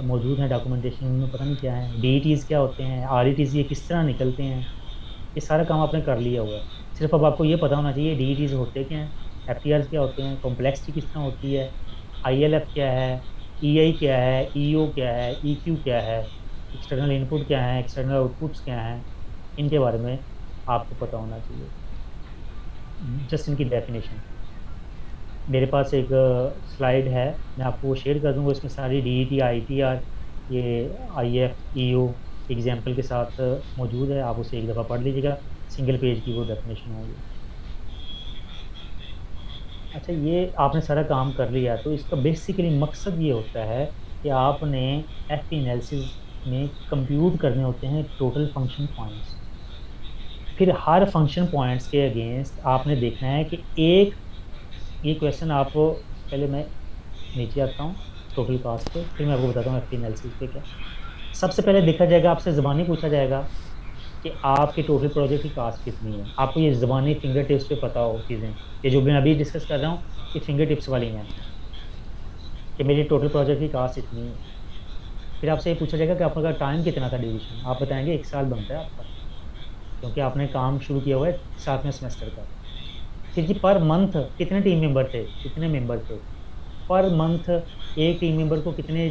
मौजूद है डॉक्यूमेंटेशन में, पता नहीं क्या है, DETs क्या होते हैं, RETs ये किस तरह निकलते हैं, ये सारा काम आपने कर लिया हुआ है। सिर्फ अब आपको ये पता होना चाहिए DETs होते क्या हैं, FTRs क्या होते हैं, कॉम्प्लेक्सिटी किस तरह होती है, ILF क्या है, EI क्या है, EO क्या है, EQ क्या है, एक्सटर्नल इनपुट क्या है, एक्सटर्नल आउटपुट्स क्या हैं, इनके बारे में आपको पता होना चाहिए, जस्ट इनकी डेफिनेशन। मेरे पास एक स्लाइड है, मैं आपको शेयर कर दूँगा, इसमें सारी DET, ITR, ये IF, EO एग्जाम्पल के साथ मौजूद है, आप उसे एक दफ़ा पढ़ लीजिएगा, सिंगल पेज की वो डेफिनेशन होगी। अच्छा, ये आपने सारा काम कर लिया तो इसका बेसिकली मकसद ये होता है कि आपने FT एनालिसिस में कंप्यूट करने होते हैं टोटल फंक्शन पॉइंट्स। फिर हर फंक्शन पॉइंट्स के अगेंस्ट आपने देखना है कि एक ये क्वेश्चन आप पहले मैं नीचे आता हूँ टोटल कास्ट पे, फिर मैं आपको बताता हूँ एफपी एनालिसिस पे क्या। सबसे पहले देखा जाएगा, आपसे ज़बानी पूछा जाएगा कि आपके टोटल प्रोजेक्ट की कास्ट कितनी है। आपको ये ज़बानी फिंगर टिप्स पे पता हो चीज़ें, ये जो मैं अभी डिस्कस कर रहा हूँ ये फिंगर टिप्स वाली हैं कि मेरी टोटल प्रोजेक्ट की कास्ट इतनी है। फिर आपसे ये पूछा जाएगा कि आपका टाइम कितना था ड्यूरेशन, आप बताएंगे 1 साल बनता है आपका, क्योंकि आपने काम शुरू किया हुआ है 7वें सेमेस्टर का। फिर जी पर मंथ कितने टीम मेंबर थे, कितने मेंबर थे, पर मंथ एक टीम मेंबर को कितने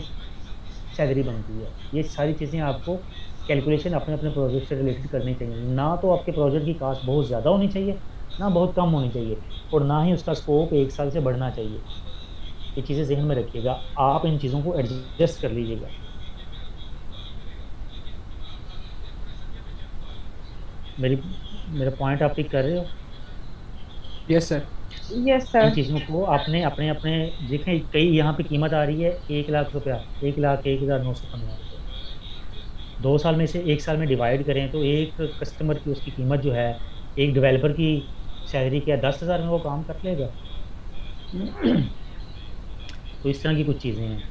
सैलरी बनती है। ये सारी चीज़ें आपको कैलकुलेशन अपने अपने प्रोजेक्ट से रिलेटेड करनी चाहिए। ना तो आपके प्रोजेक्ट की कास्ट बहुत ज़्यादा होनी चाहिए, ना बहुत कम होनी चाहिए, और ना ही उसका स्कोप 1 साल से बढ़ना चाहिए। ये चीज़ें जहन में रखिएगा, आप इन चीज़ों को एडजस्ट कर लीजिएगा। मेरा पॉइंट आप पिक कर रहे हो? Yes sir. Yes sir. इन चीज़ों को आपने अपने अपने देखें, कई यहाँ पे कीमत आ रही है 1 लाख रुपया, 1,01,915 रुपये। 2 साल में से 1 साल में डिवाइड करें तो एक कस्टमर की उसकी कीमत जो है, एक डेवलपर की सैलरी क्या 10,000 में वो काम कर लेगा? तो इस तरह की कुछ चीज़ें हैं।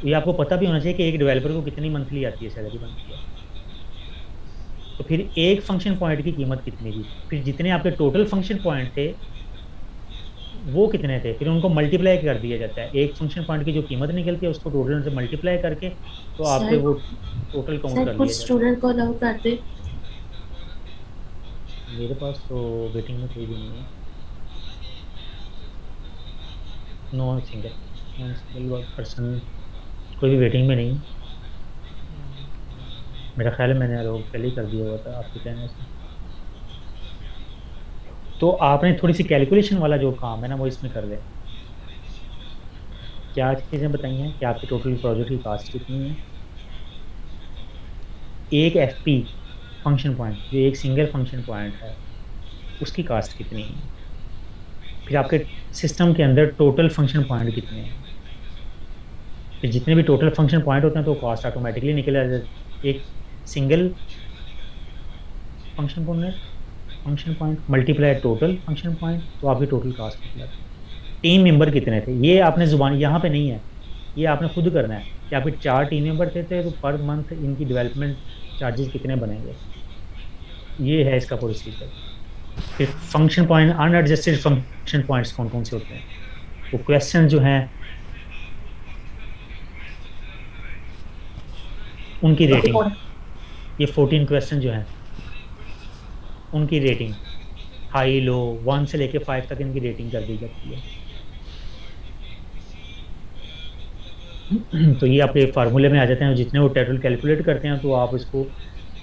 ये आपको पता भी होना चाहिए कि एक डेवलपर को कितनी मंथली आती है सैलरी बनती है। तो फिर एक फंक्शन पॉइंट की कीमत कितनी थी, फिर जितने आपके टोटल फंक्शन पॉइंट थे वो कितने थे, फिर उनको मल्टीप्लाई कर दिया जाता है। एक फंक्शन पॉइंट की जो कीमत निकलती है उसको टोटल से मल्टीप्लाई करके तो आपके वो टोटल काउंट कर लिया जाता है। स्टूडेंट को अलाउ करते? मेरे पास तो वेटिंग में कोई भी नहीं है। नो सिंगल पर्सन कोई भी वेटिंग में नहीं। मेरा ख्याल है मैंने अलाउ पहले ही कर दिया हुआ था आपके कहने से। तो आपने थोड़ी सी कैलकुलेशन वाला जो काम है ना वो इसमें कर लें। क्या चीज़ें बताई हैं कि आपके टोटल प्रोजेक्ट की कास्ट कितनी है, एक एफपी फंक्शन पॉइंट जो एक सिंगल फंक्शन पॉइंट है उसकी कास्ट कितनी है, फिर आपके सिस्टम के अंदर टोटल फंक्शन पॉइंट कितने हैं। फिर जितने भी टोटल फंक्शन पॉइंट होते हैं तो कॉस्ट ऑटोमेटिकली निकल जाता है। एक single function point multiply total function point तो आपकी टोटल कास्ट निकल जाती है। टीम मेंबर कितने थे ये आपने जुबान यहाँ पे नहीं है, ये आपने खुद करना है कि आपके 4 टीम मेंबर थे तो पर मंथ इनकी डेवलपमेंट चार्जेस कितने बनेंगे, ये है इसका प्रोसीजर। फिर function point unadjusted function points कौन कौन से होते हैं, वो क्वेश्चन जो हैं उनकी रेटिंग, ये 14 क्वेश्चन जो हैं उनकी रेटिंग हाई लो 1 से लेके 5 तक इनकी रेटिंग कर दी जाती है। तो ये आपके फार्मूले में आ जाते हैं, जितने वो टोटल कैलकुलेट करते हैं तो आप इसको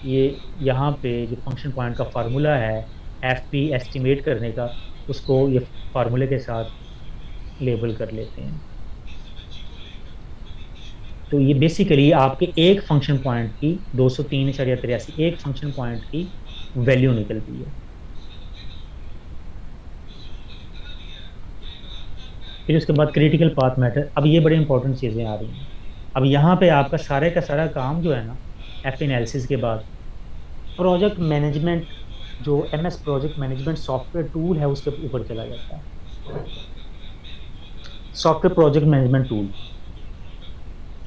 ये यहाँ पे जो फंक्शन पॉइंट का फार्मूला है एफपी एस्टिमेट करने का, उसको ये फार्मूले के साथ लेबल कर लेते हैं। तो ये बेसिकली आपके एक फंक्शन पॉइंट की 203.83 एक फंक्शन पॉइंट की वैल्यू निकलती है। फिर उसके बाद क्रिटिकल पाथ मैटर। अब ये बड़ी इंपॉर्टेंट चीज़ें आ रही हैं। अब यहाँ पे आपका सारे का सारा काम जो है ना एफ एनालिसिस के बाद प्रोजेक्ट मैनेजमेंट जो MS project management software tool है उसके ऊपर चला जाता है। सॉफ्टवेयर प्रोजेक्ट मैनेजमेंट टूल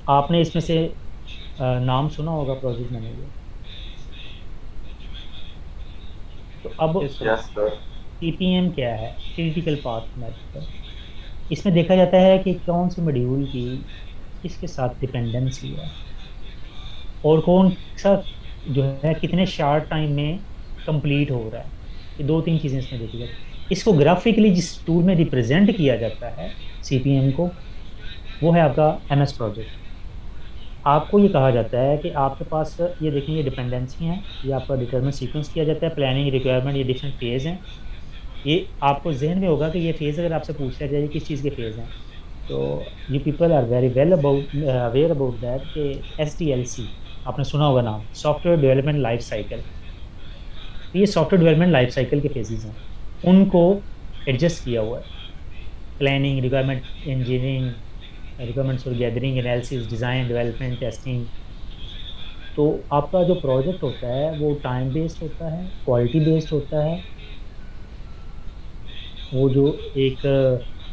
आपने इसमें से नाम सुना होगा प्रोजेक्ट मैनेजर। तो अब सीपीएम क्या है, क्रिटिकल पाथ मैटर। इसमें देखा जाता है कि कौन से मॉड्यूल की किसके साथ डिपेंडेंसी है और कौन सा जो है कितने शार्ट टाइम में कंप्लीट हो रहा है। ये 2-3 चीज़ें इसमें देखी जाती है। इसको ग्राफिकली जिस टूल में रिप्रेजेंट किया जाता है सीपीएम को, वो है आपका एमएस प्रोजेक्ट। आपको ये कहा जाता है कि आपके पास ये देखें ये डिपेंडेंसी हैं, ये आपका डिटरमिन सीक्वेंस किया जाता है, प्लानिंग रिक्वायरमेंट, ये डिफरेंट फेज़ हैं। ये आपको जहन में होगा कि ये फेज़ अगर आपसे पूछा जाए किस चीज़ के फेज़ हैं तो you people are very well aware about that कि SDLC आपने सुना होगा नाम, सॉफ्टवेयर डेवलपमेंट लाइफ साइकिल। ये सॉफ्टवेयर डेवलपमेंट लाइफ साइकिल के फेजेस हैं, उनको एडजस्ट किया हुआ है। Planning, requirement engineering, requirements for gathering, analysis, design, development, testing, तो आपका जो प्रोजेक्ट होता है वो टाइम बेस्ड होता है, क्वालिटी बेस्ड होता है, वो जो एक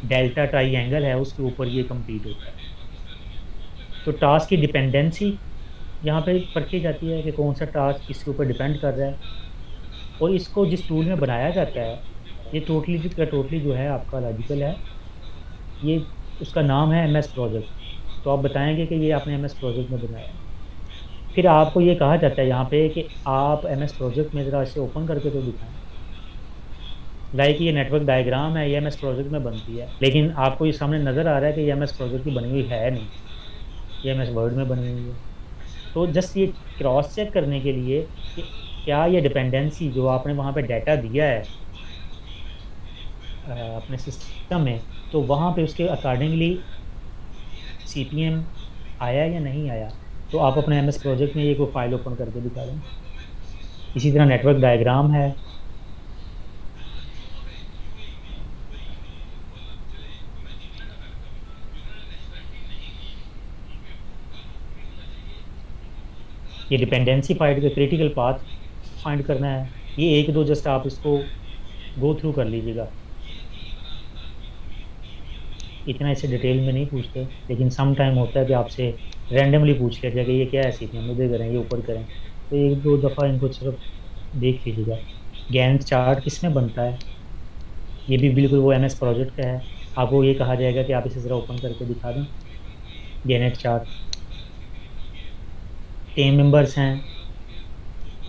डेल्टा ट्राइंगल है उसके ऊपर ये कंप्लीट होता है। तो टास्क की डिपेंडेंसी यहाँ पे परखी जाती है कि कौन सा टास्क किसके ऊपर डिपेंड कर रहा है, और इसको जिस टूल में बनाया जाता है ये टोटली जो है आपका लॉजिकल है। ये उसका नाम है MS प्रोजेक्ट। तो आप बताएंगे कि ये आपने MS प्रोजेक्ट में बनाया। फिर आपको ये कहा जाता है यहाँ पे कि आप MS प्रोजेक्ट में ज़रा इसे ओपन करके तो दिखाएं। लाइक ये नेटवर्क डायग्राम है, ये MS प्रोजेक्ट में बनती है, लेकिन आपको ये सामने नज़र आ रहा है कि ये MS प्रोजेक्ट की बनी हुई है नहीं, ये MS वर्ड में बनी हुई है। तो जस्ट ये क्रॉस चेक करने के लिए कि क्या ये डिपेंडेंसी जो आपने वहाँ पे डाटा दिया है अपने सिस्टम में, तो वहाँ पे उसके अकॉर्डिंगली CPM आया या नहीं आया, तो आप अपने MS प्रोजेक्ट में ये कोई फाइल ओपन करके दिखा दें। इसी तरह नेटवर्क डायग्राम है, ये डिपेंडेंसी फाइंड का क्रिटिकल पाथ फाइंड करना है। ये एक दो जस्ट आप इसको गो थ्रू कर लीजिएगा, इतना इसे डिटेल में नहीं पूछते, लेकिन सम टाइम होता है कि आपसे रैंडमली पूछ लेते हैं कि ये क्या है CPM इधर करें, ये ऊपर करें, तो एक दो दफ़ा इनको सिर्फ देख लीजिएगा। गैंट चार्ट किस में बनता है, ये भी बिल्कुल वो MS प्रोजेक्ट का है। आपको ये कहा जाएगा कि आप इसे ज़रा ओपन करके दिखा दें। गैनेट चार्ट, टीम मेंबर्स हैं,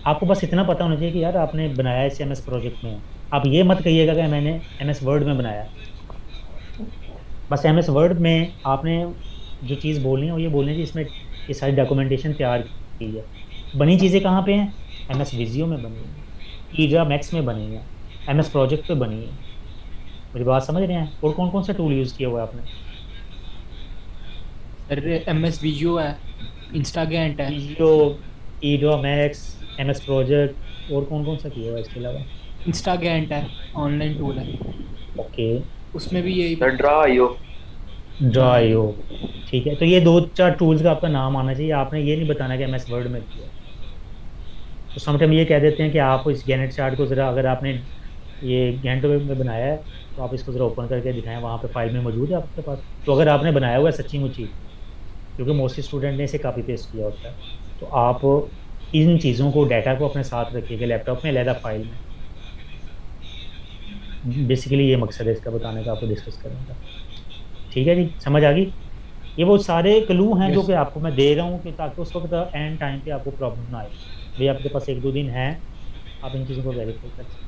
आपको बस इतना पता होना चाहिए कि यार आपने बनाया इसे MS प्रोजेक्ट में। आप ये मत कहिएगा कि मैंने MS वर्ड में बनाया। बस MS वर्ड में आपने जो चीज़ बोलनी है वो ये बोलनी है इसमें ये सारी डॉक्यूमेंटेशन तैयार की है। बनी चीज़ें कहाँ पे हैं? MS विजियो में बनी है, ईड्रा मैक्स में बनी है, MS प्रोजेक्ट पे बनी है। मेरी बात समझ रहे हैं? और कौन कौन सा टूल यूज़ किया हुआ है आपने? सर MS विजियो है, इंस्टागैंट है, विजियो, ईड्रा मैक्स, MS प्रोजेक्ट, और कौन कौन सा किया हुआ है इसके अलावा? इंस्टागैंट है, ऑनलाइन टूल है। ओके, उसमें भी यही ड्रा.io, ठीक है। तो ये 2-4 टूल्स का आपका नाम आना चाहिए, आपने ये नहीं बताना कि MS वर्ड में किया। तो समटाइम ये कह देते हैं कि आप इस गैनेट चार्ट को ज़रा, अगर आपने ये गैंट में बनाया है तो आप इसको ज़रा ओपन करके दिखाएं, वहाँ पे फाइल में मौजूद है आपके पास। तो अगर आपने बनाया हुआ है सच्ची मुच्ची, क्योंकि मोस्टली स्टूडेंट ने इसे कॉपी पेस्ट किया होता है, तो आप इन चीज़ों को, डाटा को अपने साथ रखिएगा लैपटॉप में, अलग फाइल में। बेसिकली ये मकसद है इसका बताने का, आपको डिस्कस करने का। ठीक है जी, समझ आ गई? ये वो सारे क्लू हैं जो कि आपको मैं दे रहा हूँ कि ताकि उस वक्त एंड टाइम पे आपको प्रॉब्लम ना आए। भाई आपके पास 1-2 दिन है, आप इन चीज़ों को वेरीफाई कर सकते हैं।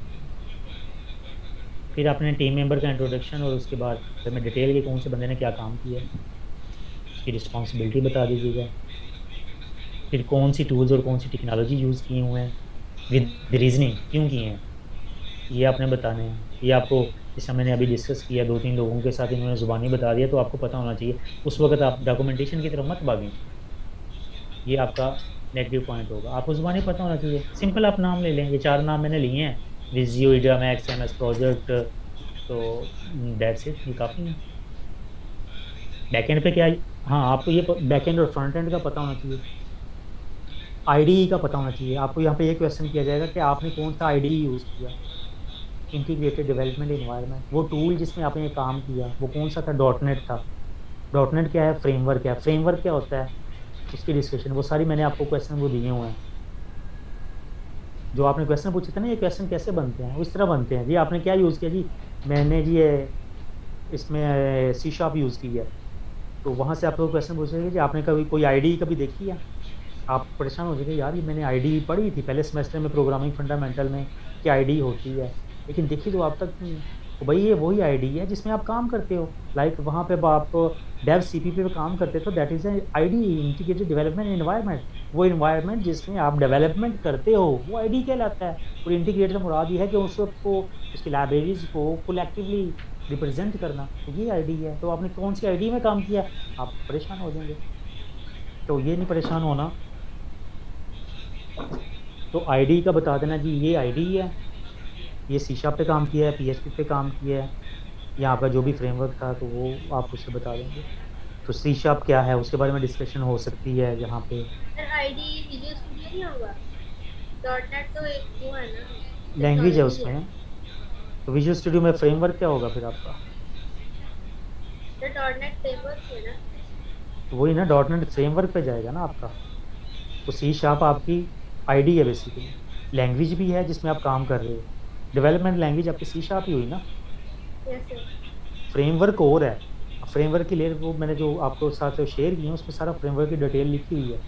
फिर अपने टीम मेंबर का इंट्रोडक्शन, और उसके बाद फिर मैं डिटेल के कौन से बंदे ने क्या काम किया, उसकी रिस्पॉन्सिबिलिटी बता दीजिएगा। फिर कौन सी टूल्स और कौन सी टेक्नोलॉजी यूज़ किए हुए हैं, विद रीजनिंग क्यों किए हैं, ये आपने बताने हैं। ये आपको, जैसा मैंने अभी डिस्कस किया 2-3 लोगों के साथ, इन्होंने ज़ुबानी बता दिया, तो आपको पता होना चाहिए। उस वक्त आप डॉक्यूमेंटेशन की तरफ मत भागें, ये आपका नेगेटिव पॉइंट होगा। आपको ज़ुबानी पता होना चाहिए। सिंपल आप नाम ले लें, ये 4 नाम मैंने लिए हैं, विजियो, ईड्रा मैक्स, MS प्रोजेक्ट, तो दैट्स इट, ये काफ़ी है। बैकएंड पे क्या, हाँ आपको ये बैकएंड और फ्रंट एंड का पता होना चाहिए, IDE का पता होना चाहिए। आपको यहाँ पे ये क्वेश्चन किया जाएगा कि आपने कौन सा IDE यूज़ किया, इंटीग्रेटेड डेवलपमेंट एनवायरनमेंट। वो टूल जिसमें आपने काम किया वो कौन सा था? .NET था। .NET क्या है? फ्रेमवर्क है। फ्रेमवर्क क्या होता है, उसकी डिस्कशन, वो सारी मैंने आपको क्वेश्चन वो दिए हुए हैं। जो आपने क्वेश्चन पूछे थे ना, ये क्वेश्चन कैसे बनते हैं, वो इस तरह बनते हैं। जी आपने क्या यूज़ किया? जी मैंने जी इसमें C# यूज़ की है। तो वहाँ से आप लोग क्वेश्चन पूछेंगे कि आपने कभी कोई IDE कभी देखी है? आप परेशान हो जाएंगे, यार ये मैंने IDE पढ़ी थी पहले सेमेस्टर में, प्रोग्रामिंग फंडामेंटल में, कि IDE होती है, लेकिन देखिए तो आप तक नहीं। तो भाई ये वही IDE है जिसमें आप काम करते हो। लाइक वहाँ पे आप डेव CPP पे काम करते हो, तो that is IDE, integrated development environment. वो एनवायरनमेंट जिसमें आप डेवलपमेंट करते हो वो IDE कहलाता है। और इंटीग्रेटेड मुराद ये है कि उसको, उसकी लाइब्रेरीज को कलेक्टिवली रिप्रेजेंट करना, तो ये IDE है। तो आपने कौन सी IDE में काम किया, आप परेशान हो जाएंगे। तो ये नहीं परेशान होना, तो IDE का बता देना जी ये IDE है, ये C# पे काम किया है, PHP पे काम किया है, या आपका जो भी फ्रेमवर्क था तो वो आप उससे बता देंगे। तो C# क्या है उसके बारे में डिस्कशन हो सकती है यहाँ पे। आईडी विजुअल स्टूडियो नहीं होगा? .NET तो एक वो है ना, लैंग्वेज है टेक्नोलॉजी उसमें, तो विजुअल स्टूडियो में फ्रेमवर्क क्या होगा फिर आपका? तो .NET फ्रेमवर्क है ना। तो वही ना, .NET फ्रेमवर्क पे जाएगा ना आपका। तो सी शार्प आपकी आईडी है बेसिकली, लैंग्वेज भी है जिसमें आप काम कर रहे हो। डेवलपमेंट लैंग्वेज आपकी सी शार्प ही हुई ना। Yes sir. फ्रेमवर्क और है, फ्रेमवर्क की लेयर वो मैंने जो आपको साथ शेयर की है उसमें सारा फ्रेमवर्क की डिटेल लिखी हुई है।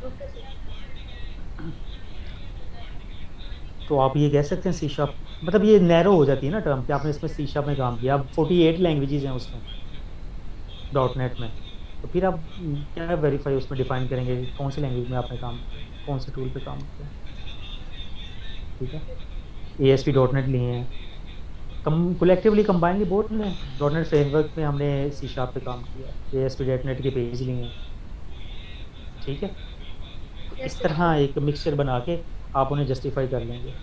Okay sir. तो आप ये कह सकते हैं सी शार्प, मतलब ये नैरो हो जाती है ना टर्म कि आपने इसमें सी शार्प में काम किया। अब 48 लैंग्वेजेस हैं उसमें .NET में, तो फिर आप क्या वेरीफाई उसमें डिफाइन करेंगे कौन सी लैंग्वेज में आपने काम किया, कौन से टूल पे काम किया। ठीक है, ASP.NET लिए हैं, कलेक्टिवली कंबाइनली बोथ ने .NET फ्रेमवर्क में हमने सी शार्प पे काम किया, ASP.NET के पेज लिए हैं। ठीक है, तो इस तरह एक मिक्सचर बना के आप उन्हें जस्टिफाई कर लेंगे।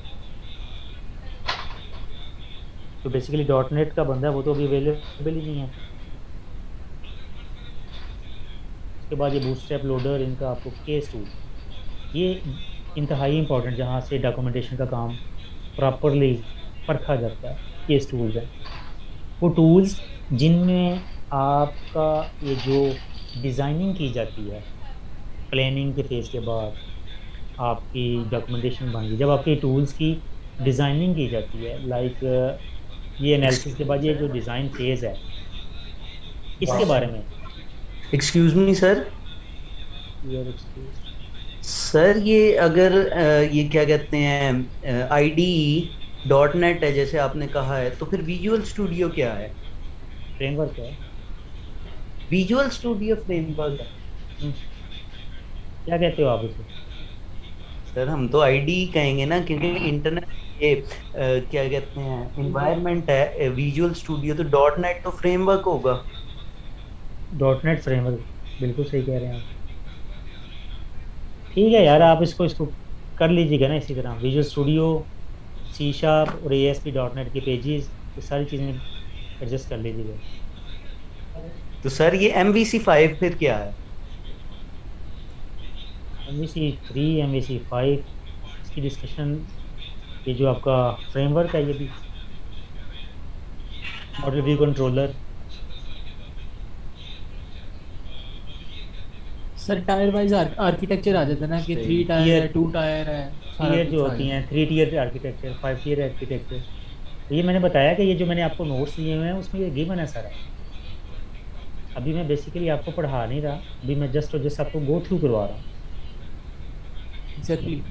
तो बेसिकली .NET का बंदा है वो तो अभी अवेलेबल ही नहीं है। उसके बाद ये बूटस्ट्रैप लोडर, इनका आपको केस टूल, ये इंतहाई इंपॉर्टेंट, जहाँ से डॉक्यूमेंटेशन का काम प्रॉपरली परखा जाता है। केस टूल्स हैं वो टूल्स जिनमें आपका ये जो डिज़ाइनिंग की जाती है, प्लानिंग के फेज के बाद आपकी डॉक्यूमेंटेशन बन गई, जब आपके टूल्स की डिज़ाइनिंग की जाती है, लाइक ये एनालिसिस के बाद ये जो डिज़ाइन फेज़ है, इसके बारे में। एक्सक्यूज मी सर, सर ये अगर ये क्या कहते हैं IDE.NET है जैसे आपने कहा है, तो फिर विजुअल स्टूडियो क्या है? फ्रेमवर्क है। विजुअल स्टूडियो फ्रेमवर्क है। क्या कहते हो आप इसे? सर हम तो IDE कहेंगे ना, क्योंकि इंटरनेट ये क्या कहते हैं एनवायरनमेंट है। विजुअल स्टूडियो तो .NET तो फ्रेमवर्क होगा। .NEट फ्रेमवर्क, बिल्कुल सही कह रहे हैं आप। ठीक है यार, आप इसको कर लीजिएगा ना इसी तरह, विजुअल स्टूडियो, सी शार्प और ASP.NET के पेजेस, ये सारी चीज़ें एडजस्ट कर लीजिएगा। तो सर ये MVC5 फिर क्या है? MVC3 MVC5 इसकी डिस्कशन, ये जो आपका फ्रेमवर्क है ये भी, model view controller. Sir tier wise architecture आ जाता है ना कि 3 टायर है, 2 टायर है, टीयर जो होती हैं, 3 टीयर आर्किटेक्चर, 5 टीयर आर्किटेक्चर। तो ये मैंने बताया कि ये जो मैंने आपको नोट्स दिए हुए हैं उसमें ये गिवन है सारा। अभी मैं बेसिकली आपको पढ़ा नहीं रहा, अभी मैं जस्ट आपको गो थ्रू करवा रहा हूँ। एग्जैक्टली।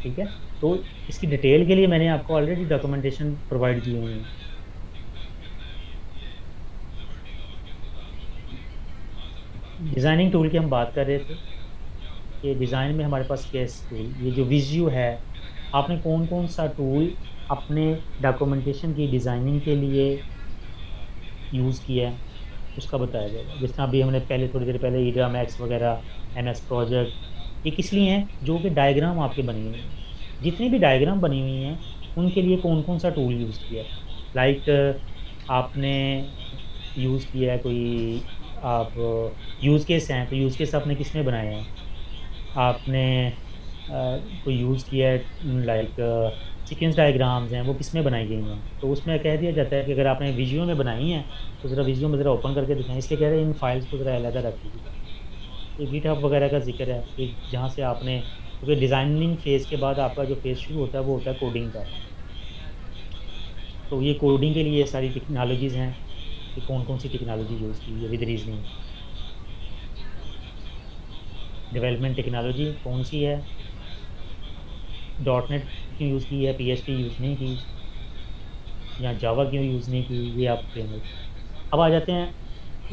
ठीक है, तो इसकी डिटेल के लिए मैंने आपको ऑलरेडी डॉक्यूमेंटेशन प्रोवाइड की हुई है। डिज़ाइनिंग टूल की हम बात कर रहे थे कि डिज़ाइन में हमारे पास केस टूल, ये जो विज़्यू है, आपने कौन कौन सा टूल अपने डॉक्यूमेंटेशन की डिज़ाइनिंग के लिए यूज़ किया है उसका बताया जाएगा। जिस तरह अभी हमने पहले थोड़ी देर पहले ईडा मैक्स वगैरह, MS प्रोजेक्ट, ये किस लिए हैं? जो कि डायग्राम आपके बनी हुई हैं, जितनी भी डायग्राम बनी हुई हैं उनके लिए कौन कौन सा टूल यूज़ किया है। लाइक आपने यूज़ किया है कोई, आप यूज़ केस हैं तो यूज़ केस आपने किस में बनाए हैं? आपने कोई यूज़ किया है लाइक सीक्वेंस डायग्राम्स हैं, वो किस में बनाई गई हैं? तो उसमें कह दिया जाता है कि अगर आपने विजुअल में बनाई हैं तो ज़रा विजुअल में ज़रा ओपन करके दिखाएं। इसलिए कह रहे हैं इन फाइल्स को ज़रा अलग रख लीजिए। ये गिटहब वगैरह का जिक्र है कि जहाँ से आपने, क्योंकि डिज़ाइनिंग फेज़ के बाद आपका जो फेज़ शुरू होता है वो होता है कोडिंग का। तो ये कोडिंग के लिए सारी टेक्नोलॉजीज़ हैं कि कौन कौन सी टेक्नोलॉजी यूज़ की है विद रीजनिंग। डेवलपमेंट टेक्नोलॉजी कौन सी है, .NET क्यों यूज़ की है, PHP यूज़ नहीं की, या जावा क्यों यूज़ नहीं की, ये आप फ्रेमवर्क। अब आ जाते हैं,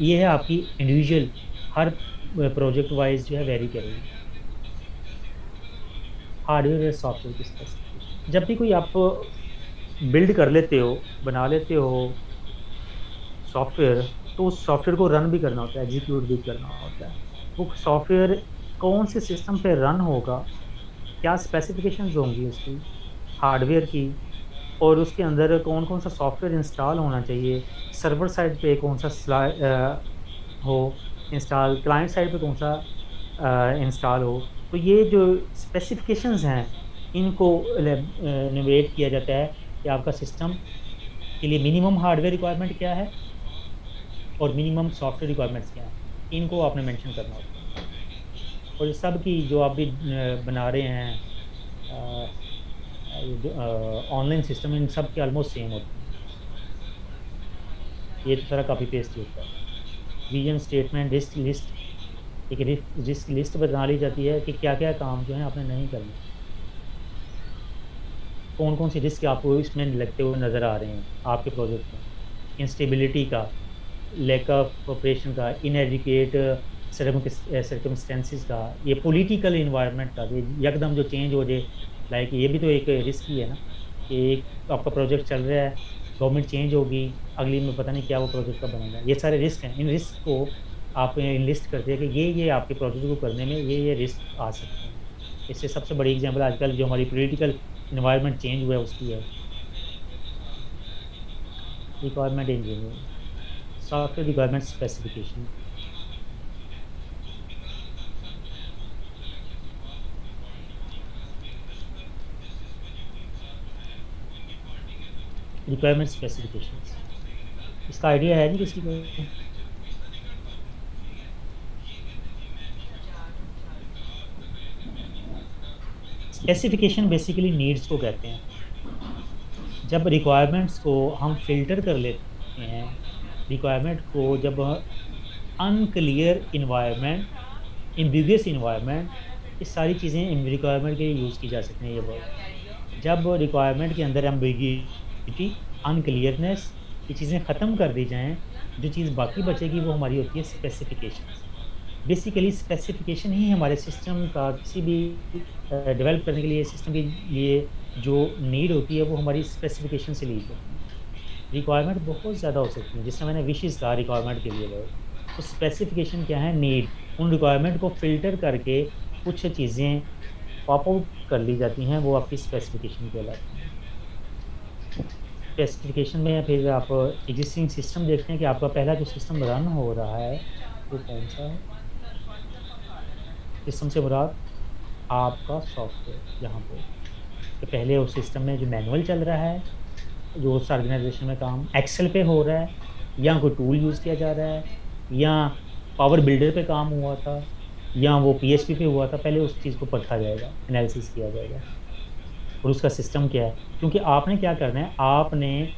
ये है आपकी इंडिविजुअल, हर प्रोजेक्ट वाइज जो है वेरी करेगी हार्डवेयर और सॉफ्टवेयर की स्पेसिफिकेशन। जब भी कोई आप बिल्ड कर लेते हो, बना लेते हो सॉफ्टवेयर, तो उस सॉफ्टवेयर को रन भी करना होता है, एग्जीक्यूट भी करना होता है। वो सॉफ्टवेयर कौन से सिस्टम पे रन होगा, क्या स्पेसिफिकेशंस होंगी उसकी हार्डवेयर की, और उसके अंदर कौन कौन सा सॉफ्टवेयर इंस्टॉल होना चाहिए, सर्वर साइड पे कौन सा हो इंस्टॉल, क्लाइंट साइड पे कौन सा इंस्टॉल हो। तो ये जो स्पेसिफिकेशंस हैं इनको इनोवेट किया जाता है कि आपका सिस्टम के लिए मिनिमम हार्डवेयर रिक्वायरमेंट क्या है और मिनिमम सॉफ्टवेयर रिक्वायरमेंट्स क्या हैं, इनको आपने मेंशन करना होता है। और सब की जो आप भी बना रहे हैं ऑनलाइन सिस्टम, इन सब के ऑलमोस्ट सेम होते हैं। ये तो सारा कॉपी पेस्ट होता है। विजन स्टेटमेंट, रिस्क लिस्ट, एक रिस्क लिस्ट बना ली जाती है कि क्या क्या काम जो है आपने नहीं करना, कौन कौन से रिस्क आपको इसमें लगते हुए नज़र आ रहे हैं आपके प्रोजेक्ट में, इंस्टेबिलिटी का, लैक ऑफ ऑपरेशन का, इनएजुकेट सर्कमस्टेंसेस का, ये पॉलिटिकल इन्वायरमेंट का, ये एकदम जो चेंज हो जाए, लाइक ये भी तो एक रिस्क ही है ना कि एक आपका प्रोजेक्ट चल रहा है, गवर्नमेंट चेंज होगी, अगली में पता नहीं क्या वो प्रोजेक्ट का बनेगा। ये सारे रिस्क हैं, इन रिस्क को आप लिस्ट करते हैं कि ये आपके प्रोजेक्ट को करने में ये रिस्क आ सकते हैं। इससे सबसे बड़ी एग्जांपल आजकल जो हमारी पॉलिटिकल इन्वायरमेंट चेंज हुआ है उसकी है। Requirement engineering, software requirement specification, requirement specifications, इसका आइडिया है नहीं किसी को? स्पेसिफिकेशन बेसिकली नीड्स को कहते हैं। जब रिक्वायरमेंट्स को हम फिल्टर कर लेते हैं, रिक्वायरमेंट को जब अनक्लियर इन्वायरमेंट, एम्बिगुअस इन्वायरमेंट, ये सारी चीज़ें रिक्वायरमेंट के लिए यूज़ की जा सकती हैं। ये वर्ड जब रिक्वायरमेंट के अंदर एम्बिग्युइटी, अनक्लियरनेस, ये चीज़ें ख़त्म कर दी जाएँ, जो चीज़ बाकी बचेगी वो हमारी होती है स्पेसिफिकेशन। बेसिकली स्पेसिफिकेशन ही हमारे सिस्टम का किसी भी डेवलप करने के लिए, सिस्टम के लिए जो नीड होती है वो हमारी स्पेसिफिकेशन से ली जाती है। रिक्वायरमेंट बहुत ज़्यादा हो सकती है, जिससे मैंने विशेष कहा रिक्वायरमेंट के लिए वो, तो स्पेसिफिकेशन क्या है? नीड। उन रिक्वायरमेंट को फ़िल्टर करके कुछ चीज़ें पॉप आउट कर ली जाती हैं, वो आपकी स्पेसिफिकेशन कहलाती हैं। स्पेसिफिकेशन में फिर आप एग्जिस्टिंग सिस्टम देखते हैं कि आपका पहला जो सिस्टम रन हो रहा है वो कौन सा है। सिस्टम से मुराद आपका सॉफ्टवेयर, यहाँ पे तो पहले उस सिस्टम में जो मैनुअल चल रहा है, जो उस ऑर्गेनाइजेशन में काम एक्सेल पे हो रहा है, या कोई टूल यूज़ किया जा रहा है, या पावर बिल्डर पे काम हुआ था, या वो PHP पे हुआ था, पहले उस चीज़ को परखा जाएगा, एनालिसिस किया जाएगा और उसका सिस्टम क्या है। क्योंकि आपने क्या करना है, आपने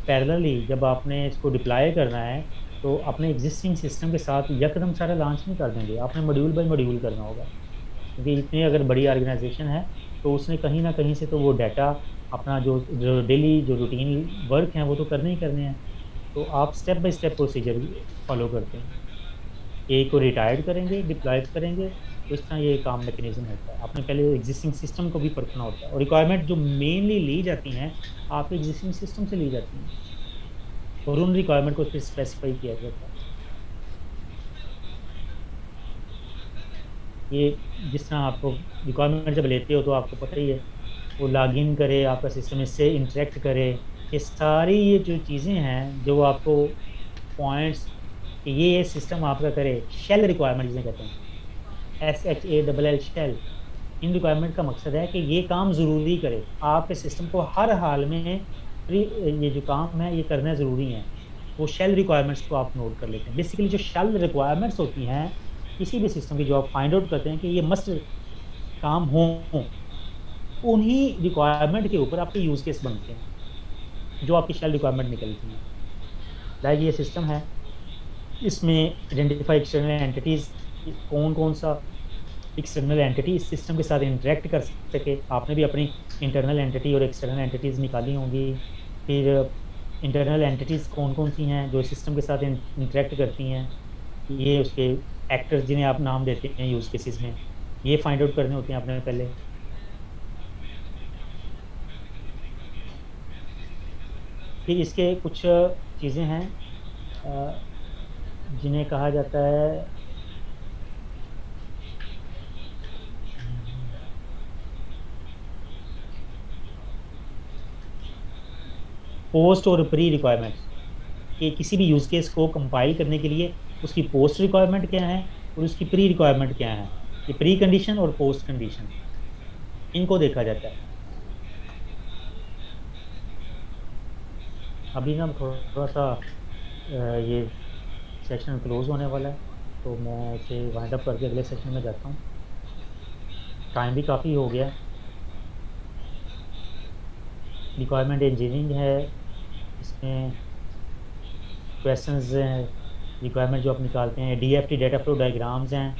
पैरेलली जब आपने इसको डिप्लॉय करना है तो अपने एग्जिस्टिंग सिस्टम के साथ यकदम सारा लॉन्च नहीं कर देंगे, आपने मॉड्यूल बाय मॉड्यूल करना होगा। क्योंकि इतनी अगर बड़ी ऑर्गेनाइजेशन है तो उसने कहीं ना कहीं से तो वो डाटा अपना जो डेली जो रूटीन वर्क हैं वो तो करने ही करने हैं। तो आप step by step procedure follow करते हैं, एक को रिटायर्ड करेंगे, डिप्लॉय करेंगे, तो इस तरह ये काम मैकेनिज्म होता है। आपने पहले एग्जिस्टिंग सिस्टम को भी परखना होता है, और रिक्वायरमेंट जो मेनली ली जाती हैं आपके एग्जिस्टिंग सिस्टम से ली जाती हैं, और उन रिक्वायरमेंट को फिर स्पेसिफाई किया जाता है। ये जिस तरह आपको रिक्वायरमेंट जब लेते हो तो आपको पता ही है, वो लॉगिन करे, आपका सिस्टम इससे इंटरेक्ट करे, ये सारी ये जो चीज़ें हैं जो आपको पॉइंट्स कि ये सिस्टम आपका करे, शेल रिक्वायरमेंट जिसे कहते हैं, SHALL शेल। इन रिक्वायरमेंट का मकसद है कि ये काम ज़रूरी करे, आपके सिस्टम को हर हाल में ये जो काम है ये करना ज़रूरी है। वो शेल रिक्वायरमेंट्स को आप नोट कर लेते हैं। बेसिकली जो शेल रिक्वायरमेंट्स होती हैं किसी भी सिस्टम की, जो आप फाइंड आउट करते हैं कि ये मस्ट काम हो, उन्हीं रिक्वायरमेंट के ऊपर आपके यूज़ केस बनते हैं जो आपकी शेल रिक्वायरमेंट निकलती हैं। लाइक ये सिस्टम है, इसमें आइडेंटिफाई एक्सटर्नल एंटिटीज़, कौन कौन सा एक्सटर्नल एंटिटी इस सिस्टम के साथ इंटरेक्ट कर सके। आपने भी अपनी इंटरनल एंटिटी और एक्सटर्नल एंटिटीज़ निकाली होंगी। फिर इंटरनल एंटिटीज़ कौन कौन सी हैं जो सिस्टम के साथ इंटरेक्ट करती हैं, ये उसके एक्टर्स जिन्हें आप नाम देते हैं यूज़ केसेस में, ये फाइंड आउट करने होते हैं आपने पहले। फिर इसके कुछ चीज़ें हैं जिन्हें कहा जाता है पोस्ट और प्री रिक्वायरमेंट्स, कि किसी भी यूज़ केस को कंपाइल करने के लिए उसकी पोस्ट रिक्वायरमेंट क्या है और उसकी प्री रिक्वायरमेंट क्या है। ये प्री कंडीशन और पोस्ट कंडीशन, इनको देखा जाता है। अभी ना थोड़ा सा ये सेक्शन क्लोज होने वाला है, तो मैं इसे वाइंड अप करके अगले सेक्शन में जाता हूँ। टाइम भी काफ़ी हो गया। रिक्वायरमेंट इंजीनियरिंग है, इसमें क्वेश्चंस हैं, रिक्वायरमेंट जो आप निकालते हैं। DFT डाटा फ्लो डायग्राम्स हैं,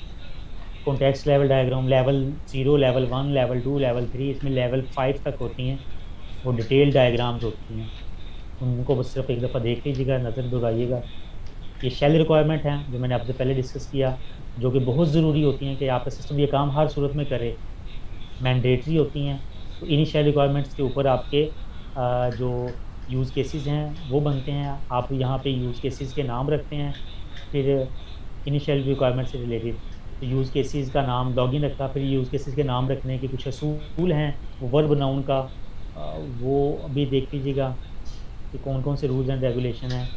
context level diagram level 0, level 1, level 2, level 3, इसमें लेवल 5 तक होती हैं। वो डिटेल डायग्राम्स होती हैं, उनको बस सिर्फ एक दफ़ा देख लीजिएगा, नज़र दौड़ाइएगा। ये शेल रिक्वायरमेंट हैं जो मैंने आपसे पहले डिस्कस किया, जो कि बहुत ज़रूरी होती हैं कि आपका सिस्टम ये काम हर सूरत में करे, मैंडेटरी होती हैं। तो इन्हीं शेल रिक्वायरमेंट्स के ऊपर आपके जो यूज़ केसेस हैं वो बनते हैं। आप यहाँ पे यूज़ केसेस के नाम रखते हैं, फिर इनिशियल रिक्वायरमेंट से रिलेटेड तो यूज़ केसेस का नाम लॉगिन रखा, फिर यूज़ केसेस के नाम रखने के कुछ असूल हैं, वो वर्ब नाउन का वो अभी देख लीजिएगा कि कौन कौन से रूल्स एंड रेगुलेशन हैं।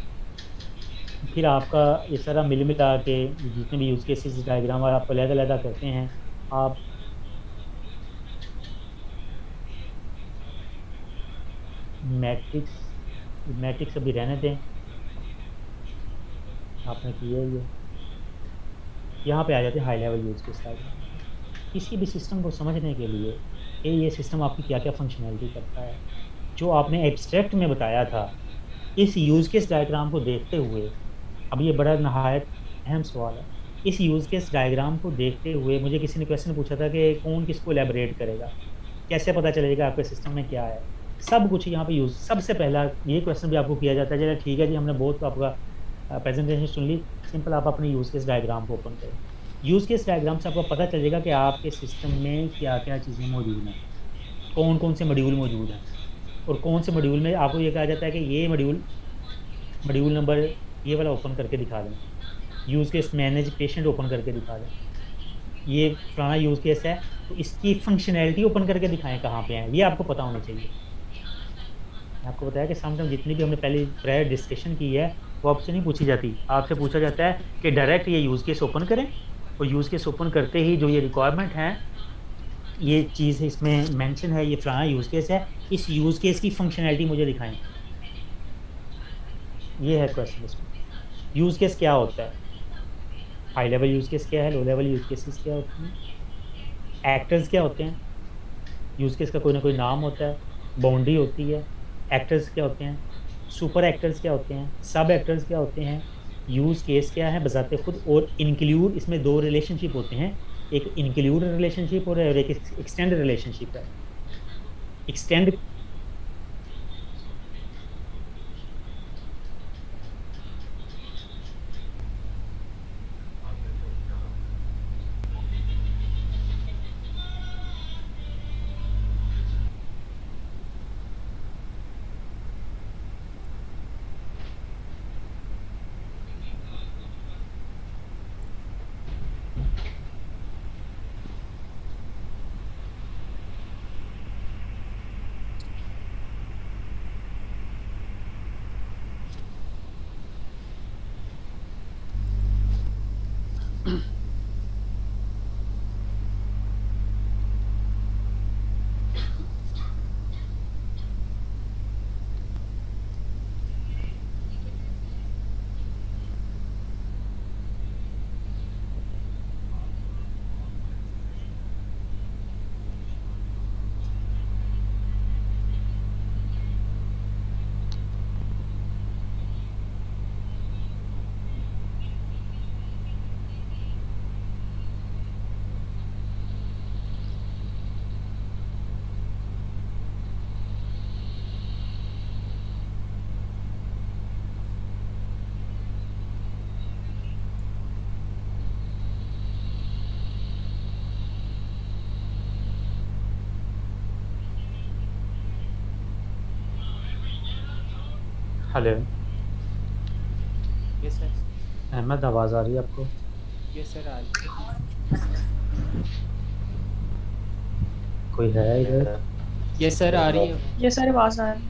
फिर आपका ये सारा मिल मिला के जितने भी यूज़ केसेस डायग्राम आप अलग-अलग करते हैं। आप मैट्रिक्स अभी रहने दें, आपने किया ये। यहाँ पे आ जाते हैं high level use case diagram. किसी भी सिस्टम को समझने के लिए ये सिस्टम आपकी क्या क्या फंक्शनैलिटी करता है, जो आपने एब्स्ट्रैक्ट में बताया था, इस यूज़ केस डायग्राम को देखते हुए, अब ये बड़ा नहायत अहम सवाल है, इस यूज़ केस डायग्राम को देखते हुए मुझे किसी ने क्वेश्चन पूछा था कि कौन किसको एलैबोरेट करेगा, कैसे पता चलेगा आपके सिस्टम में क्या है। सब कुछ यहाँ पे यूज़, सबसे पहला ये क्वेश्चन भी आपको किया जाता है, चलो ठीक है जी हमने बहुत आपका प्रेजेंटेशन सुन ली, सिंपल आप अपने यूज़ केस डायग्राम को ओपन करें। यूज़ केस डायग्राम से आपको पता चलेगा कि आपके सिस्टम में क्या क्या चीज़ें मौजूद हैं, कौन कौन से मॉड्यूल मौजूद हैं, और कौन से मॉड्यूल में आपको ये कहा जाता है कि ये मॉड्यूल नंबर ये वाला ओपन करके दिखा दें, use case manage patient open करके दिखा दें, ये फलाना यूज़ केस है तो इसकी फंक्शनैलिटी ओपन करके दिखाएं कहाँ पे हैं, ये आपको पता होना चाहिए। आपको बताया कि समटाइम जितनी भी हमने पहले प्रायर डिस्कशन की है वो आपसे नहीं पूछी जाती, आपसे पूछा जाता है कि डायरेक्ट ये यूज़ केस ओपन करें, और यूज़ केस ओपन करते ही जो ये रिक्वायरमेंट है, ये चीज़ इसमें मेंशन है, ये फलाना यूज़ केस है, इस यूज़ केस की फंक्शनैलिटी मुझे दिखाएं। ये है क्वेश्चन इसमें। यूज़ केस क्या होता है, हाई लेवल यूज़ केस क्या है, लो लेवल यूज़ केसेस क्या होते हैं, एक्टर्स क्या होते हैं, यूज़ केस का कोई ना कोई नाम होता है, बाउंड्री होती है, एक्टर्स क्या होते हैं, सुपर एक्टर्स क्या होते हैं, सब एक्टर्स क्या होते हैं, यूज़ केस क्या है बजाते खुद, और इंक्लूड, इसमें दो रिलेशनशिप होते हैं, एक इंक्लूड रिलेशनशिप और एक एक्सटेंड रिलेशनशिप है। Extend hello, yes sir. Ahmed आवाज़ आ रही है आपको? यस सर, आ रही कोई है इधर? यस सर, आ रही है। यस सर, आवाज़ आ रही है।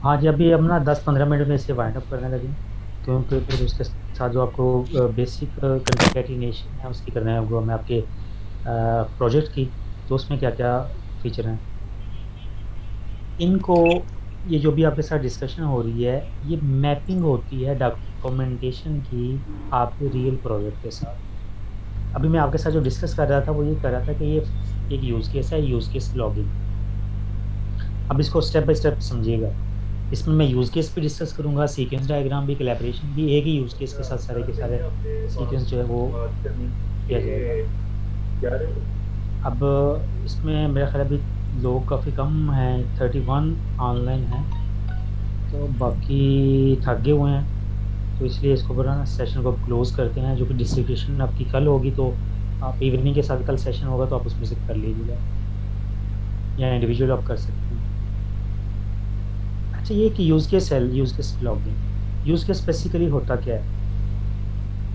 हाँ जी, अभी हम ना 10-15 मिनट में इसे वाइंड अप करने लगे, क्योंकि फिर उसके साथ जो आपको बेसिक कंकैटिनेशन है उसकी करना है वो हमें आपके प्रोजेक्ट की, तो उसमें क्या क्या फीचर हैं इनको, ये जो भी आपके साथ डिस्कशन हो रही है ये मैपिंग होती है डॉक्यूमेंटेशन की आपके रियल प्रोजेक्ट के साथ। अभी मैं आपके साथ जो डिस्कस कर रहा था वो ये कर रहा था कि ये एक यूज़ केस है, यूज़ केस लॉगिंग। अब इसको स्टेप बाय स्टेप समझिएगा। इसमें मैं यूज़ केस भी डिस्कस करूँगा, सीक्वेंस डायग्राम भी, कोलैबोरेशन भी, एक ही यूज़ केस के साथ सारे के सारे सीक्वेंस जो है वो किया जाएगा। अब इसमें मेरा ख्याल अभी लोग काफ़ी कम हैं, 31 ऑनलाइन हैं, तो बाकी थके हुए हैं, तो इसलिए इसको पूरा ना सेशन को क्लोज़ करते हैं। जो कि डिस्कशन आपकी कल होगी, तो आप इवनिंग के साथ कल सेशन होगा तो आप उसमें से कर लीजिएगा या इंडिविजुअल आप कर सकते हैं। अच्छा, ये कि यूज़ केस है, use case logging. Use case basically होता क्या है?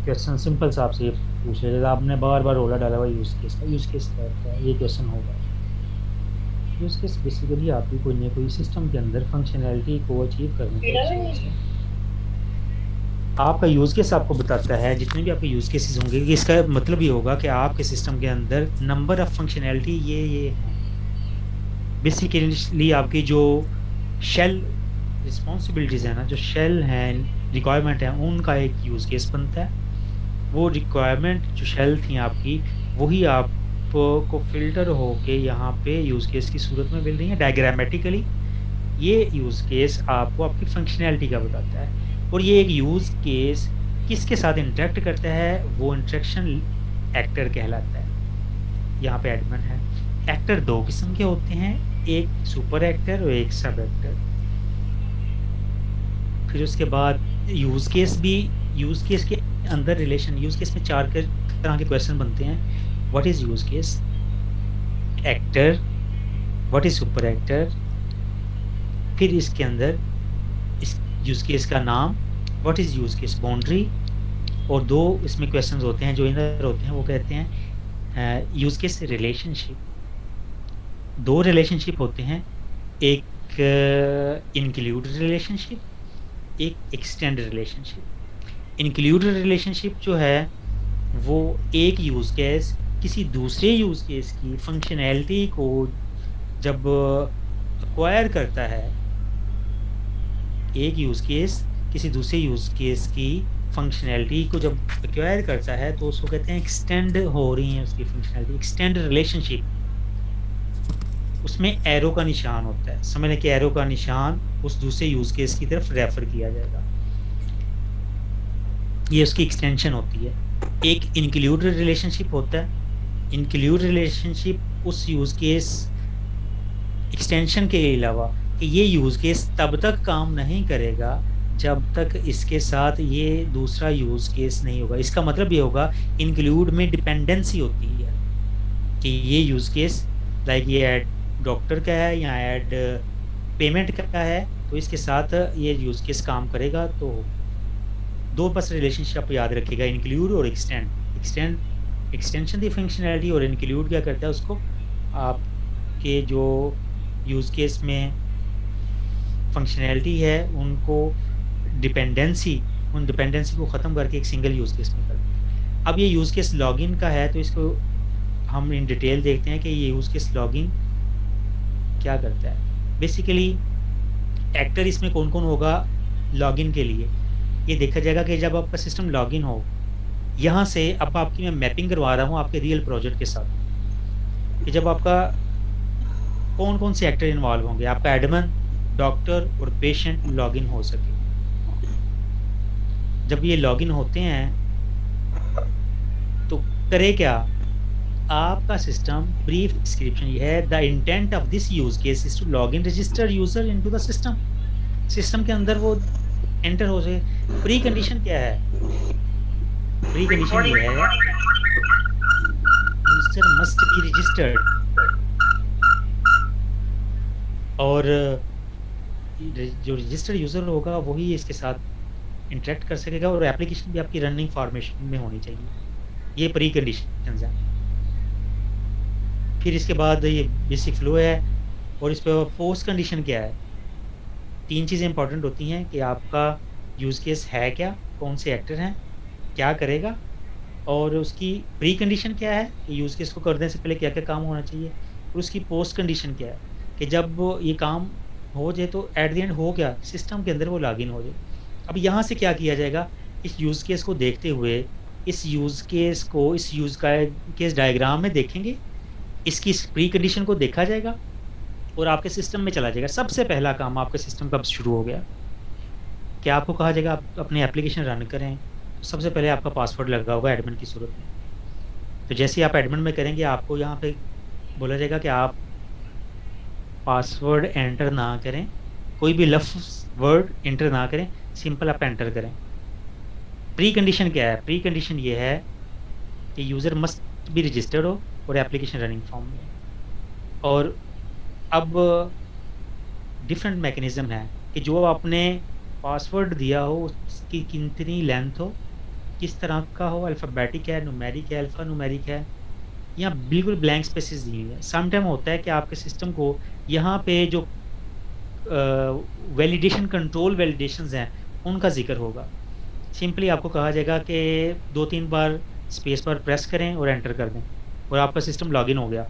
क्वेश्चन सिंपल सा आपसे ये पूछ रहे, आपने बार बार रोला डाला हुआ यूज़ केस का, यूज़ केस क्या होता है, ये क्वेश्चन होगा। यूज़ केस बेसिकली आपकी कोई ना कोई सिस्टम के अंदर फंक्शनैलिटी को अचीव करने की आपका यूज़ केस आपको बताता है, जितने भी आपके यूज़ केसेस होंगे, इसका मतलब ये होगा कि आपके सिस्टम के अंदर नंबर ऑफ फंक्शनैलिटी ये है। बेसिकली आपकी जो शेल रिस्पॉन्सिबिलिटीज़ है ना, जो शेल हैं, रिक्वायरमेंट है, उनका एक यूज़ केस बनता है। वो रिक्वायरमेंट जो शेल थी आपकी, वही आपको फिल्टर होके यहाँ पे यूज़ केस की सूरत में मिल रही है डायग्रामेटिकली। ये यूज़ केस आपको आपकी फंक्शनैलिटी का बताता है। और ये एक यूज़ केस किसके साथ इंटरेक्ट करता है, वो इंटरेक्शन एक्टर कहलाता है। यहाँ पे एडमिन है। एक्टर दो किस्म के होते हैं, एक सुपर एक्टर और एक सब एक्टर। फिर उसके बाद यूज़ केस भी, यूज़ केस के अंदर रिलेशन, यूज़ केस में 4 तरह के क्वेश्चन बनते हैं। What is use case, actor, what is super actor, फिर इसके अंदर इस यूज़ केस का नाम, what is use case boundary, और 2 इसमें क्वेश्चंस होते हैं जो इधर होते हैं, वो कहते हैं यूज़ केस रिलेशनशिप। 2 रिलेशनशिप होते हैं, एक इंक्लूड रिलेशनशिप, एक एक्सटेंड रिलेशनशिप। इंक्लूड रिलेशनशिप जो है वो एक यूज़ केस किसी दूसरे यूज़ केस की फंक्शनैलिटी को जब एक्वायर करता है, एक यूज़ केस किसी दूसरे यूज़ केस की फंक्शनैलिटी को जब एक्वायर करता है तो उसको कहते हैं एक्सटेंड हो रही है उसकी फंक्शनैलिटी, एक्सटेंड रिलेशनशिप। उसमें एरो का निशान होता है, समझ लें कि एरो का निशान उस दूसरे यूज़ केस की तरफ रेफर किया जाएगा, ये उसकी एक्सटेंशन होती है। एक इंक्लूड रिलेशनशिप होता है। इंक्लूड रिलेशनशिप उस यूज़ केस एक्सटेंशन के अलावा कि ये यूज़ केस तब तक काम नहीं करेगा जब तक इसके साथ ये दूसरा यूज़ केस नहीं होगा। इसका मतलब ये होगा, इंक्लूड में डिपेंडेंसी होती है कि ये यूज़ केस लाइक ये ऐड डॉक्टर का है या ऐड पेमेंट का है, तो इसके साथ ये यूज़ केस काम करेगा। तो 2 बस रिलेशनशिप आप याद रखिएगा, इंक्लूड और एक्सटेंड। एक्सटेंशन दी फंक्शनैलिटी और इंक्लूड क्या करता है, उसको आपके जो यूज़ केस में फंक्शनैलिटी है उनको डिपेंडेंसी, उन डिपेंडेंसी को ख़त्म करके एक सिंगल यूज़ केस में करते। अब ये यूज़ केस लॉगिन का है, तो इसको हम इन डिटेल देखते हैं कि ये यूज़ केस लॉगिन क्या करता है। बेसिकली एक्टर इसमें कौन कौन होगा लॉगिन के लिए, ये देखा जाएगा कि जब आपका सिस्टम लॉगिन हो, यहाँ से अब आपकी मैं मैपिंग करवा रहा हूँ आपके रियल प्रोजेक्ट के साथ, कि जब आपका कौन कौन से एक्टर इन्वॉल्व होंगे, आपका एडमिन, डॉक्टर और पेशेंट लॉगिन हो सके। जब ये लॉगिन होते हैं तो करे क्या, आपका सिस्टम ब्रीफ डिस्क्रिप्शन ये है, the intent of this use case is to log in register user into the system. System के अंदर वो एंटर हो जाए। प्री कंडीशन क्या है, प्री कंडीशन ये है यूजर मस्ट बी रजिस्टर्ड, और जो रजिस्टर्ड यूजर होगा वही इसके साथ इंटरेक्ट कर सकेगा, और एप्लीकेशन भी आपकी रनिंग फॉर्मेशन में होनी चाहिए। ये प्री कंडीशंस हैं। फिर इसके बाद ये बेसिक फ्लो है, और इस पर पोस्ट कंडीशन क्या है। 3 चीज़ें इंपॉर्टेंट होती हैं कि आपका यूज़ केस है क्या, कौन से एक्टर हैं, क्या करेगा, और उसकी प्री कंडीशन क्या है कि यूज़ केस को करने से पहले क्या क्या काम होना चाहिए, और उसकी पोस्ट कंडीशन क्या है कि जब ये काम हो जाए तो एट द एंड हो क्या सिस्टम के अंदर वो लॉगिन हो जाए। अब यहाँ से क्या किया जाएगा, इस यूज़ केस को देखते हुए इस यूज़ केस को इस यूज़ केस डायग्राम में देखेंगे, इसकी प्री कंडीशन को देखा जाएगा और आपके सिस्टम में चला जाएगा। सबसे पहला काम आपके सिस्टम कब शुरू हो गया कि आपको कहा जाएगा आप अपनी एप्लीकेशन रन करें, तो सबसे पहले आपका पासवर्ड लगा होगा एडमिन की सूरत में। तो जैसे ही आप एडमिन में करेंगे आपको यहाँ पे बोला जाएगा कि आप पासवर्ड एंटर ना करें, कोई भी लफ्ज़ वर्ड एंटर ना करें, सिंपल आप एंटर करें। प्री कंडीशन क्या है, प्री कंडीशन ये है कि यूज़र मस्ट बी रजिस्टर्ड हो और एप्लीकेशन रनिंग फॉर्म में। और अब डिफरेंट मैकेनिज़्म है कि जो आपने पासवर्ड दिया हो उसकी कितनी लेंथ हो, किस तरह का हो, अल्फ़ाबेटिक है, न्यूमेरिक है, अल्फ़ा न्यूमेरिक है, या बिल्कुल ब्लैंक स्पेसेस दी हुई है। सम टाइम होता है कि आपके सिस्टम को यहाँ पे जो वैलिडेशन कंट्रोल वैलिडेशंस हैं उनका जिक्र होगा। सिंपली आपको कहा जाएगा कि 2-3 बार स्पेस पर प्रेस करें और एंटर कर दें और आपका सिस्टम लॉगिन हो गया,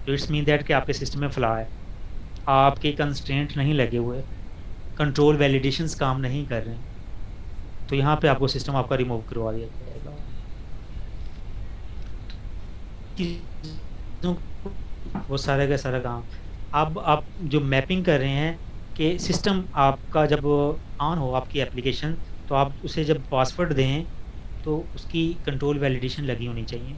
तो इट्स मीन दैट कि आपके सिस्टम में फ्लॉ है, आपके कंस्ट्रेंट नहीं लगे हुए, कंट्रोल वैलिडेशंस काम नहीं कर रहे हैं, तो यहाँ पे आपको सिस्टम आपका रिमूव करवा दिया जाएगा। वो सारे का सारा काम अब आप जो मैपिंग कर रहे हैं कि सिस्टम आपका जब ऑन हो आपकी एप्लीकेशन, तो आप उसे जब पासवर्ड दें तो उसकी कंट्रोल वैलिडेशन लगी होनी चाहिए।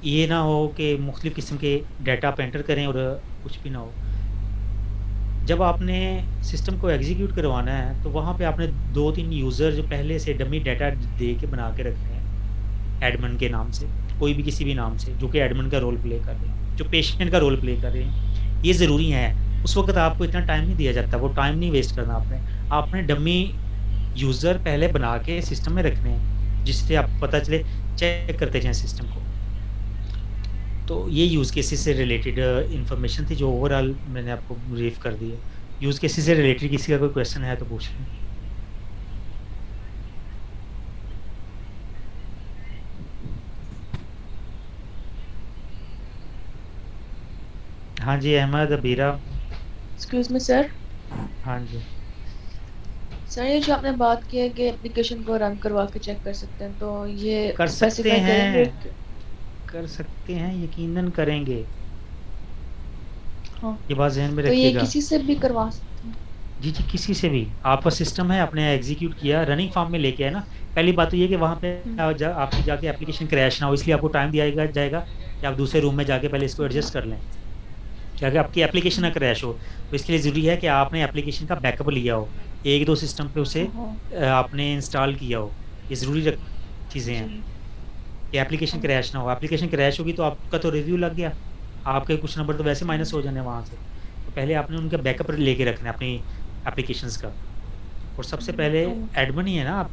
ये ना हो कि मुख्तलिफ़ किस्म के डाटा आप एंटर करें और कुछ भी ना हो। जब आपने सिस्टम को एग्जीक्यूट करवाना है तो वहाँ पे आपने 2-3 यूज़र जो पहले से डमी डाटा दे के बना के रखते हैं एडमिन के नाम से, कोई भी किसी भी नाम से, जो कि एडमिन का रोल प्ले कर रहे हैं, जो पेशेंट का रोल प्ले कर रहे हैं। ये ज़रूरी है। उस वक्त आपको इतना टाइम नहीं दिया जाता, वो टाइम नहीं वेस्ट करना आपने डमी यूज़र पहले बना के सिस्टम में रखने हैं, जिससे आपको पता चले, चेक करते जाएँ सिस्टम को। तो ये यूज़ केसेस से रिलेटेड इन्फॉर्मेशन थी जो ओवरऑल मैंने आपको ब्रीफ कर दी है। यूज़ केसेस से रिलेटेड किसी का कोई क्वेश्चन है तो पूछ लें। हाँ जी, Ahmad Abira. Excuse me sir. हाँ जी सर, ये जो आपने बात की है कि एप्लीकेशन को रन करवा के चेक कर सकते हैं, तो ये कर सकते specify हैं, करेंगे? कर सकते हैं, यकीनन करेंगे। हाँ। ये बात जहन में तो ये रखिएगा। किसी से भी करवा सकते हैं? जी जी, किसी से भी। आपका सिस्टम है, आपने एग्जीक्यूट किया, रनिंग फॉर्म में लेके आए ना। पहली बात तो ये कि वहाँ पे आपकी जाके एप्लीकेशन क्रैश ना हो, इसलिए आपको टाइम दिया जाएगा कि आप दूसरे रूम में जाके पहले इसको एडजस्ट कर लें, क्या कि आपकी एप्लीकेशन ना क्रैश हो। तो इसके लिए ज़रूरी है कि आपने एप्लीकेशन का बैकअप लिया हो, 1-2 सिस्टम पे उसे आपने इंस्टॉल किया हो। ये ज़रूरी चीज़ें हैं कि एप्लीकेशन क्रैश ना हो। एप्लीकेशन क्रैश होगी तो आपका तो रिव्यू लग गया, आपके कुछ नंबर तो वैसे माइनस हो जाने वहाँ से। तो पहले आपने उनका बैकअप लेके रखना है अपनी एप्लीकेशंस का। और सबसे पहले एडमिन ही है ना आप,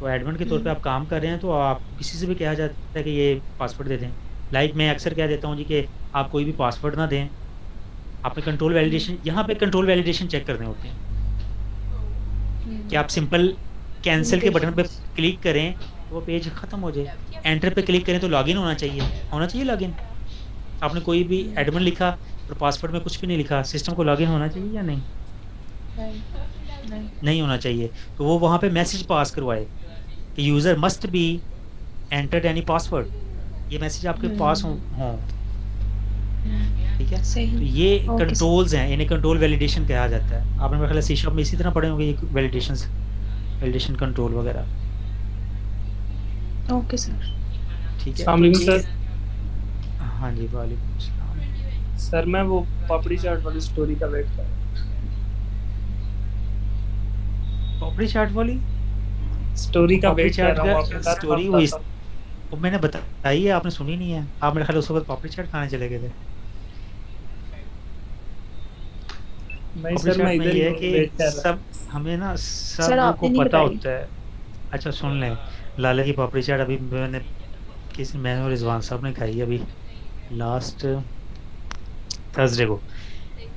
तो एडमिन के तौर पे आप काम कर रहे हैं, तो आप किसी से भी कहा जाता है कि ये पासवर्ड दे दें। लाइक मैं अक्सर कह देता हूँ जी कि आप कोई भी पासवर्ड ना दें, आपने कंट्रोल वैलिडेशन, यहाँ पे कंट्रोल वैलिडेशन चेक करने होते हैं कि आप सिंपल कैंसिल के बटन पे क्लिक करें तो वो पेज ख़त्म हो जाए, एंटर पे क्लिक करें तो लॉगिन होना चाहिए लॉगिन। आपने कोई भी एडमिन लिखा और पासवर्ड में कुछ भी नहीं लिखा, सिस्टम को लॉगिन होना चाहिए या नहीं? नहीं होना चाहिए। तो वो वहाँ पे मैसेज पास करवाए कि user must be entered any password, ये मैसेज आपके पास हो। ठीक है, तो ये कंट्रोल्स हैं, इन्हें कंट्रोल वैलिडेशन कहा जाता है। आपने मेरे ख्याल सी शॉप में इसी तरह पढ़े होंगे ये वैलिडेशन कंट्रोल वगैरह। Okay sir. ठीक है सर। हाँ जी, वालेकुम अस्सलाम सर। मैं वो पापड़ी चाट वाली स्टोरी का वेट कर रहा हूँ। पापड़ी चाट वाली स्टोरी का वेट कर रहा हूँ। स्टोरी वो मैंने बताई है, आपने सुनी नहीं है। आप मेरे ख्याल उस वक्त पापड़ी चाट खाने चले गए थे। नहीं सर, मैं इधर ही है कि सब हमें ना सबको पता होता है। अच्छा सुन लें, लाला की पापड़ी चाट अभी मैंने और रिजवान साहब ने खाई अभी लास्ट थर्सडे को।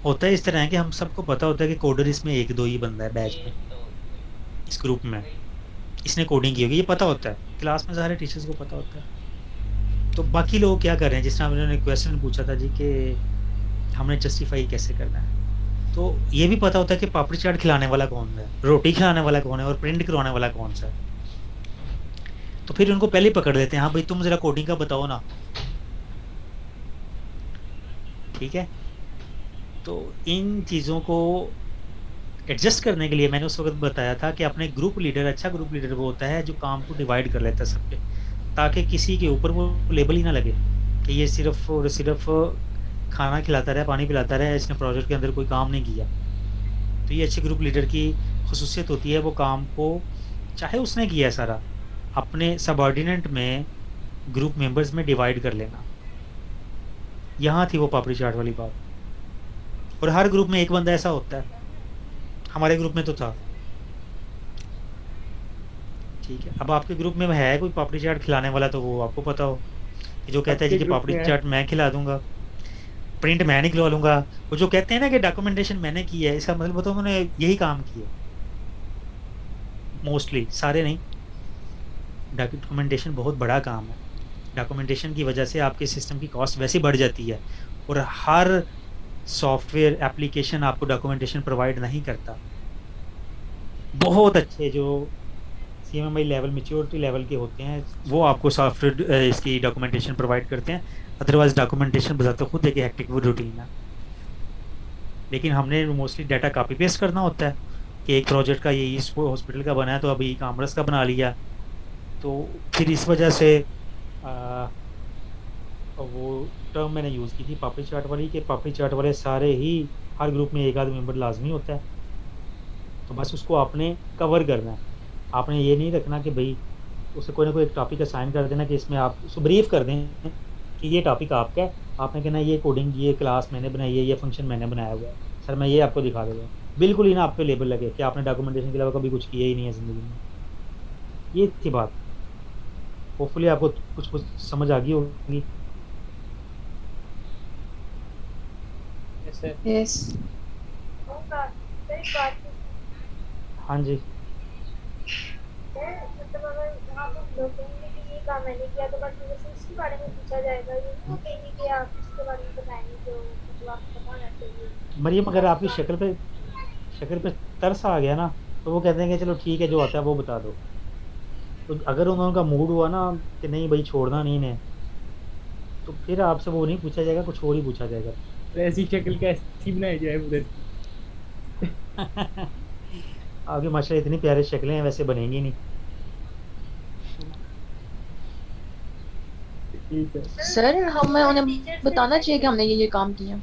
होता है इस तरह है कि हम सबको पता होता है कि कोडर इसमें एक दो ही बंदा है बैच में, इस ग्रुप में इसने कोडिंग की होगी, ये पता होता है, क्लास में सारे टीचर्स को पता होता है। तो बाकी लोग क्या कर रहे हैं, जिस तरह उन्होंने क्वेश्चन पूछा था जी कि हमने जस्टिफाई कैसे करना है, तो ये भी पता होता है कि पापड़ी चाट खिलाने वाला कौन है, रोटी खिलाने वाला कौन है और प्रिंट करवाने वाला कौन सा है। तो फिर उनको पहले ही पकड़ लेते हैं, हाँ भाई तुम जरा कोडिंग का बताओ ना, ठीक है। तो इन चीज़ों को एडजस्ट करने के लिए मैंने उस वक्त बताया था कि अपने ग्रुप लीडर, अच्छा ग्रुप लीडर वो होता है जो काम को डिवाइड कर लेता है सबके, ताकि किसी के ऊपर वो लेबल ही ना लगे कि ये सिर्फ और सिर्फ खाना खिलाता रहा, पानी पिलाता रहा, इसने प्रोजेक्ट के अंदर कोई काम नहीं किया। तो ये अच्छे ग्रुप लीडर की खुसूसियत होती है, वो काम को चाहे उसने किया है सारा, अपने सबऑर्डिनेट में ग्रुप मेंबर्स में डिवाइड कर लेना। यहाँ थी वो पापड़ी चाट वाली बात। और हर ग्रुप में एक बंदा ऐसा होता है, हमारे ग्रुप में तो था, ठीक है। अब आपके ग्रुप में है कोई पापड़ी चाट खिलाने वाला, तो वो आपको पता हो कि जो कहता है जी कि पापड़ी चाट मैं खिला दूंगा, प्रिंट मैं नहीं खिलवा लूंगा। वो जो कहते हैं ना कि डॉक्यूमेंटेशन मैंने की है, इसका मतलब तो उन्होंने यही काम किया, मोस्टली, सारे नहीं। डॉक्यूमेंटेशन बहुत बड़ा काम है, डॉक्यूमेंटेशन की वजह से आपके सिस्टम की कॉस्ट वैसे बढ़ जाती है, और हर सॉफ्टवेयर एप्लीकेशन आपको डॉक्यूमेंटेशन प्रोवाइड नहीं करता। बहुत अच्छे जो CMMI लेवल, मैच्योरिटी लेवल के होते हैं, वो आपको सॉफ्टवेयर इसकी डॉक्यूमेंटेशन प्रोवाइड करते हैं, अदरवाइज डॉक्यूमेंटेशन बताते खुद एक हेक्टिक रूटीन है। लेकिन हमने मोस्टली डाटा कॉपी पेस्ट करना होता है कि एक प्रोजेक्ट का ये इस हॉस्पिटल का बना है तो अभी कॉमर्स का बना लिया, तो फिर इस वजह से वो टर्म मैंने यूज़ की थी पापड़ी चाट वाली, कि पापड़ी चाट वाले सारे ही, हर ग्रुप में एक आध मेंबर लाजमी होता है, तो बस उसको आपने कवर करना है। आपने ये नहीं रखना कि भाई उसे कोई ना कोई एक टॉपिक असाइन कर देना कि इसमें आप उसको ब्रीफ कर दें कि ये टॉपिक आपका है, आपने कहना ये कोडिंग, ये क्लास मैंने बनाई है, ये फंक्शन मैंने बनाया हुआ है, सर मैं ये आपको दिखा दूँगा। बिल्कुल ही ना आप पे लेबल लगे कि आपने डॉक्यूमेंटेशन के अलावा कभी कुछ किया ही नहीं है ज़िंदगी में। ये थी बात। होपफुली आपको कुछ समझ आ गई होगी। यस। हाँ जी। मतलब अगर यहाँ पर लोकेंगे कि ये काम मैंने किया तो बस मुझे सिर्फ इसके बारे में पूछा जाएगा, ये नहीं कहेंगे कि आप इसके बारे में बताएंगे जो मतलब आपको पता होना चाहिए। मरियम, अगर आपकी शक्ल पे तरस आ गया ना, तो वो कहते हैं कि चलो ठीक है जो आता है वो बता दो। तो अगर उनका मूड हुआ ना कि नहीं भाई छोड़ना नहीं है, तो फिर आपसे वो नहीं पूछा जाएगा, कुछ और ही पूछा जाएगा। तो ऐसी शक्ल कैसी बनाई जाए उधर? आपकी माशाल्लाह इतनी प्यारी शक्लें हैं, वैसे बनेंगी नहीं। सर हमें उन्हें बताना चाहिए कि हमने ये काम किया।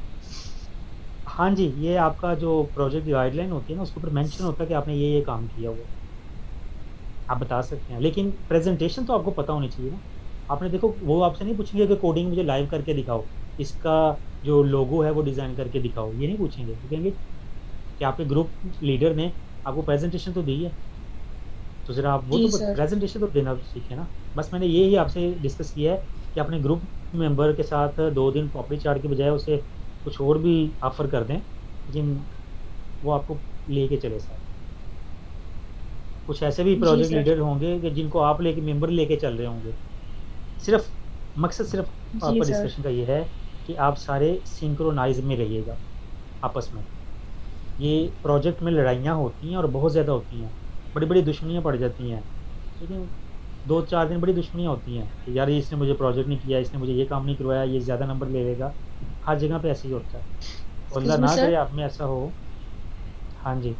हाँ जी, ये आपका जो प्रोजेक्ट गाइडलाइन होती है ना, उसके ऊपर मेंशन होता है कि आपने ये काम किया हुआ, आप बता सकते हैं। लेकिन प्रेजेंटेशन तो आपको पता होनी चाहिए ना। आपने देखो, वो आपसे नहीं पूछेंगे कि कोडिंग मुझे लाइव करके दिखाओ, इसका जो लोगो है वो डिज़ाइन करके दिखाओ, ये नहीं पूछेंगे। कहेंगे कि आपके ग्रुप लीडर ने आपको प्रेजेंटेशन तो दी है, तो ज़रा आप वो तो प्रेजेंटेशन तो देना सीखें ना। बस मैंने ये ही आपसे डिस्कस किया है कि अपने ग्रुप मेंबर के साथ 2 दिन पापड़ी चाट के बजाय उसे कुछ और भी ऑफर कर दें, जिन वो आपको लेके चले साथ। कुछ ऐसे भी प्रोजेक्ट लीडर होंगे कि जिनको आप लेके मेंबर लेके चल रहे होंगे। सिर्फ मकसद सिर्फ आपका डिस्कशन का ये है कि आप सारे सिंक्रोनाइज में रहिएगा आपस में। ये प्रोजेक्ट में लड़ाइयाँ होती हैं और बहुत ज़्यादा होती हैं, बड़ी बड़ी दुश्मनियाँ पड़ जाती हैं, लेकिन 2-4 दिन बड़ी दुश्मनियाँ होती हैं कि यार इसने मुझे प्रोजेक्ट नहीं किया, इसने मुझे ये काम नहीं करवाया, ये ज़्यादा नंबर ले लेगा। हर जगह पे ऐसे ही होता है, अल्लाह ना करे आप में ऐसा हो। हाँ जी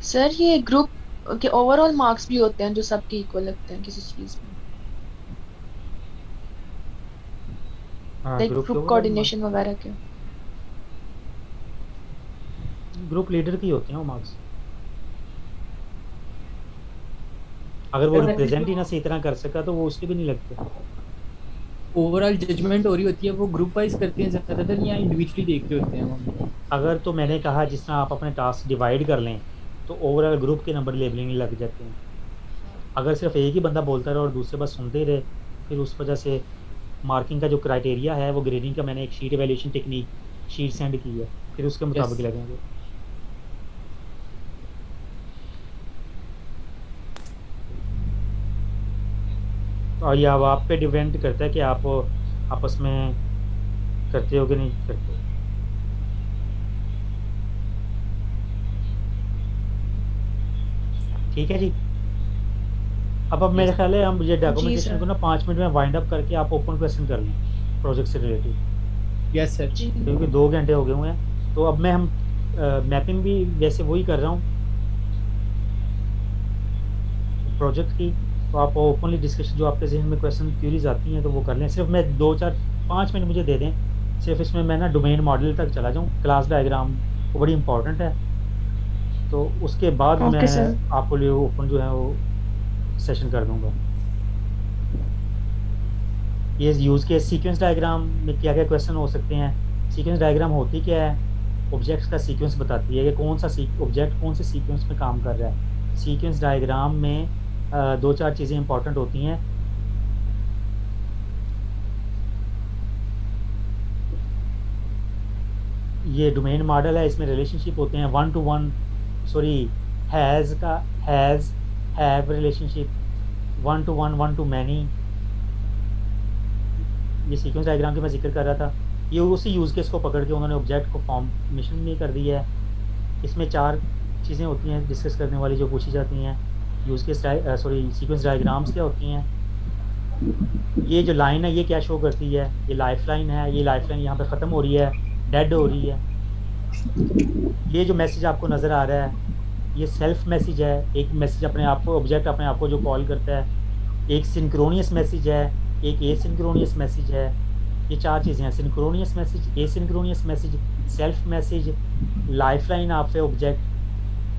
सर, ये ग्रुप के ओवरऑल मार्क्स भी होते हैं जो सबके इक्वल लगते हैं किसी चीज़ में, लाइक ग्रुप कोऑर्डिनेशन वगैरह के? ग्रुप लीडर की होते हैं वो मार्क्स। अगर वो रिप्रेजेंट ही ना सही तरह कर सका तो वो उसके भी नहीं लगते। ओवरऑल जजमेंट हो रही होती है, वो ग्रुप वाइज करते हैं ज़्यादातर या इंडिविजुअली देख रहे होते हैं वो? अगर तो मैंने कहा जिस तरह आप अपने टास्क डिवाइड कर लें तो ओवरऑल ग्रुप के नंबर लेबलिंग लग जाते हैं। अगर सिर्फ एक ही बंदा बोलता रहे और दूसरे बस सुनते ही रहे, फिर उस वजह से मार्किंग का जो क्राइटेरिया है वो ग्रेडिंग का मैंने एक sheet evaluation technique sheet send की है, फिर उसके मुताबिक लगेंगे। और ये अब आप पे डिपेंड करता है कि आप आपस में करते हो कि नहीं करते। ठीक है जी। अब मेरे ख्याल है हम ये डॉक्यूमेंटेशन को ना 5 मिनट में वाइंड अप करके आप ओपन क्वेश्चन कर लें प्रोजेक्ट से रिलेटेड। Yes sir. क्योंकि 2 घंटे हो गए हुए हैं, तो अब मैं हम मैपिंग भी वैसे वही कर रहा हूँ प्रोजेक्ट की, तो आप ओपनली डिस्कशन जो आपके जहन में क्वेश्चन क्यूरीज आती हैं तो वो कर लें। सिर्फ मैं 2-4-5 मिनट मुझे दे दें, सिर्फ इसमें मैं ना डोमेन मॉडल तक चला जाऊँ, क्लास डायग्राम वो बड़ी इंपॉर्टेंट है, तो उसके बाद मैं आपको लिए ओपन जो है वो सेशन कर दूंगा। ये यूज़ के सीक्वेंस डायग्राम में क्या क्या क्वेश्चन हो सकते हैं। सीक्वेंस डायग्राम होती क्या है, ऑब्जेक्ट्स का सीक्वेंस बताती है कि कौन सा ऑब्जेक्ट कौन से सीक्वेंस में काम कर रहा है। सीक्वेंस डायग्राम में 2-4 चीज़ें इंपॉर्टेंट होती हैं। ये डोमेन मॉडल है, इसमें रिलेशनशिप होते हैं 1 to 1, सॉरी हैज़ का has have relationship, 1 to 1, 1 to many। ये सीक्वेंस डायग्राम की मैं जिक्र कर रहा था, ये उसी यूज़ केस को पकड़ के उन्होंने ऑब्जेक्ट को फॉर्मेशन में कर दिया है। इसमें 4 चीज़ें होती हैं डिस्कस करने वाली जो पूछी जाती हैं। यूज़ केस सीक्वेंस डायग्राम्स क्या होती हैं। ये जो लाइन है ये क्या शो करती है, ये लाइफ लाइन है, ये लाइफ लाइन यहाँ पे ख़त्म हो रही है, डेड हो रही है। ये जो मैसेज आपको नज़र आ रहा है ये सेल्फ मैसेज है, एक मैसेज अपने आप को, ऑब्जेक्ट अपने आप को जो कॉल करता है। एक सिंक्रोनियस मैसेज है, एक एसिंक्रोनियस मैसेज है। ये 4 चीज़ें हैं, synchronous message, asynchronous message, self message, lifeline आपसे ऑब्जेक्ट,